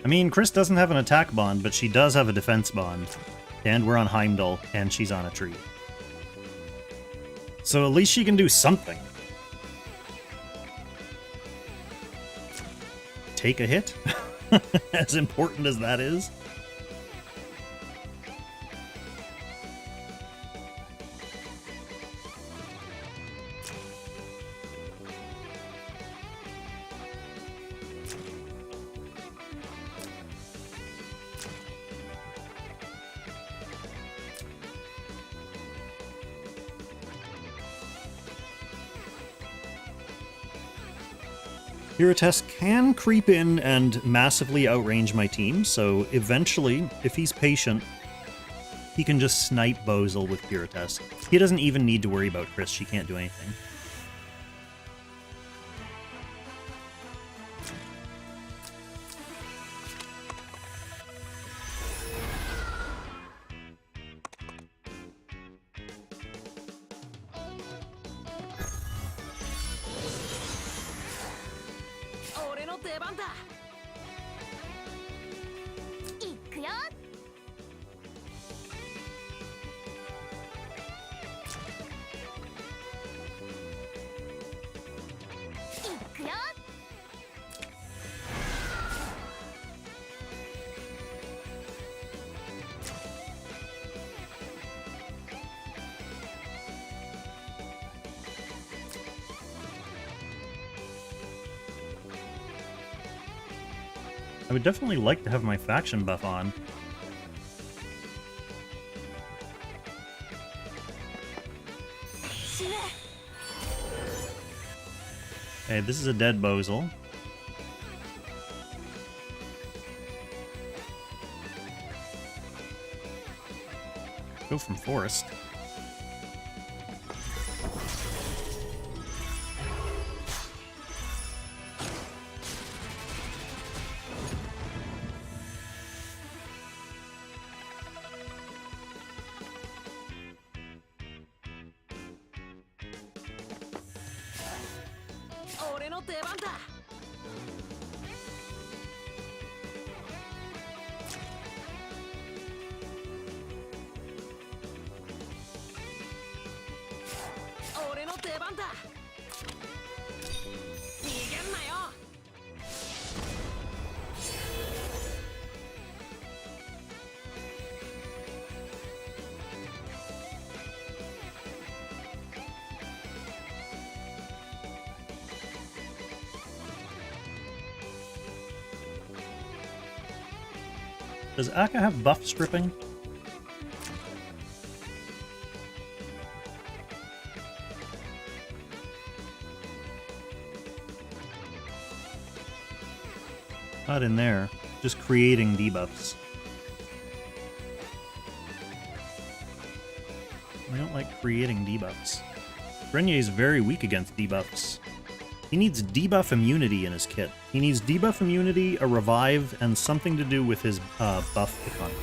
I mean, Chris doesn't have an attack bond, but she does have a defense bond. And we're on Heimdall, and she's on a tree. So at least she can do something. Take a hit? As important as that is. Pirotest can creep in and massively outrange my team, so eventually, if he's patient, he can just snipe Bozel with Pirotest. He doesn't even need to worry about Chris, she can't do anything. I would definitely like to have my faction buff on. Okay, this is a dead Bozel. Go from forest. Does Akka have buff stripping? Not in there, just creating debuffs. I don't like creating debuffs. Grenier is very weak against debuffs. He needs debuff immunity in his kit. He needs debuff immunity, a revive, and something to do with his buff economy.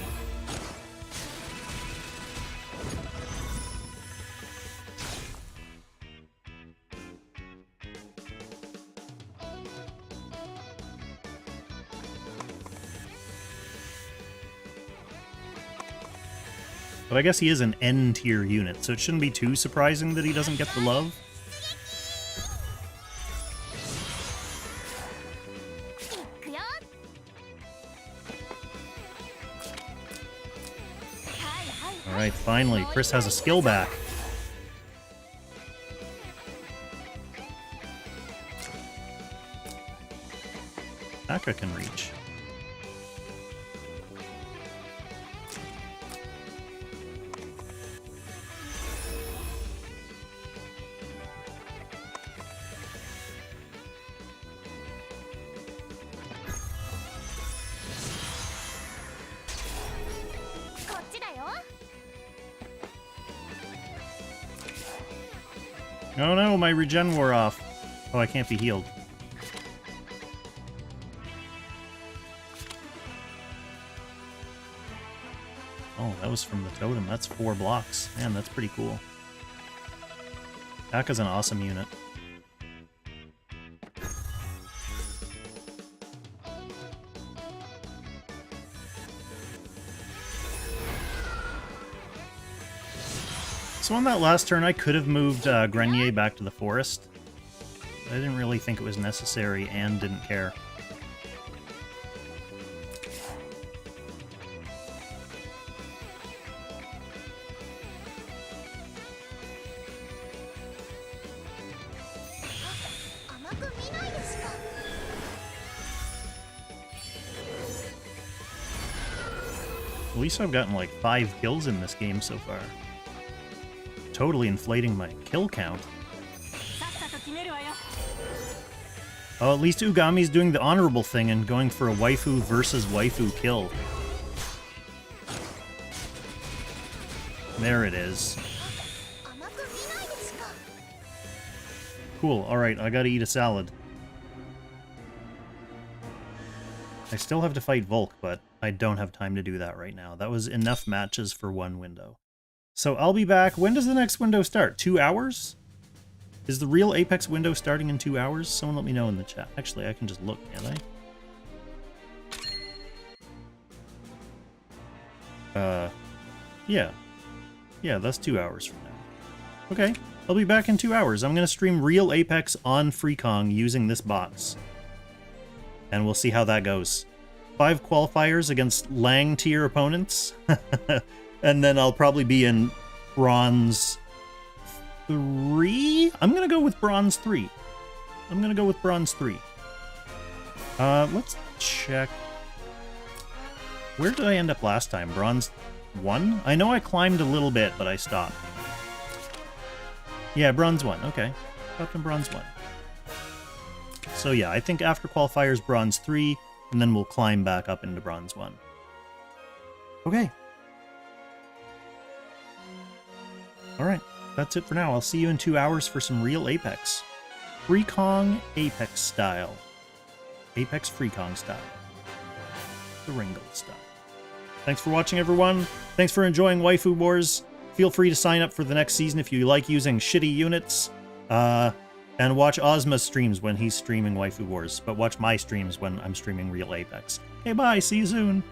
But I guess he is an N-tier unit, so it shouldn't be too surprising that he doesn't get the love. Alright, finally, Chris has a skill back. Akka can reach. Oh no, my regen wore off. Oh, I can't be healed. Oh, that was from the totem. That's 4 blocks. Man, that's pretty cool. Akka's an awesome unit. So on that last turn, I could have moved Grenier back to the forest. I didn't really think it was necessary and didn't care. At least I've gotten like 5 kills in this game so far. Totally inflating my kill count. Oh, at least Oogami's doing the honorable thing and going for a waifu versus waifu kill. There it is. 甘く見ないですか。 Cool, alright, I gotta eat a salad. I still have to fight Volk, but I don't have time to do that right now. That was enough matches for one window. So I'll be back. When does the next window start? 2 hours? Is the real Apex window starting in 2 hours? Someone let me know in the chat. Actually, I can just look, can't I? Yeah. Yeah, that's 2 hours from now. Okay, I'll be back in 2 hours. I'm gonna stream real Apex on Freekong using this box. And we'll see how that goes. 5 qualifiers against Lang tier opponents. And then I'll probably be in Bronze 3? I'm gonna go with Bronze 3. Let's check. Where did I end up last time? Bronze 1? I know I climbed a little bit, but I stopped. Yeah, Bronze 1. Okay. Stopped in Bronze 1. So yeah, I think after qualifiers, Bronze 3, and then we'll climb back up into Bronze 1. Okay. Alright, that's it for now. I'll see you in 2 hours for some real Apex. Freekong Apex style. Apex Freekong style. The Ringo style. Thanks for watching, everyone. Thanks for enjoying Waifu Wars. Feel free to sign up for the next season if you like using shitty units. And watch Ozma's streams when he's streaming Waifu Wars. But watch my streams when I'm streaming real Apex. Okay, bye. See you soon.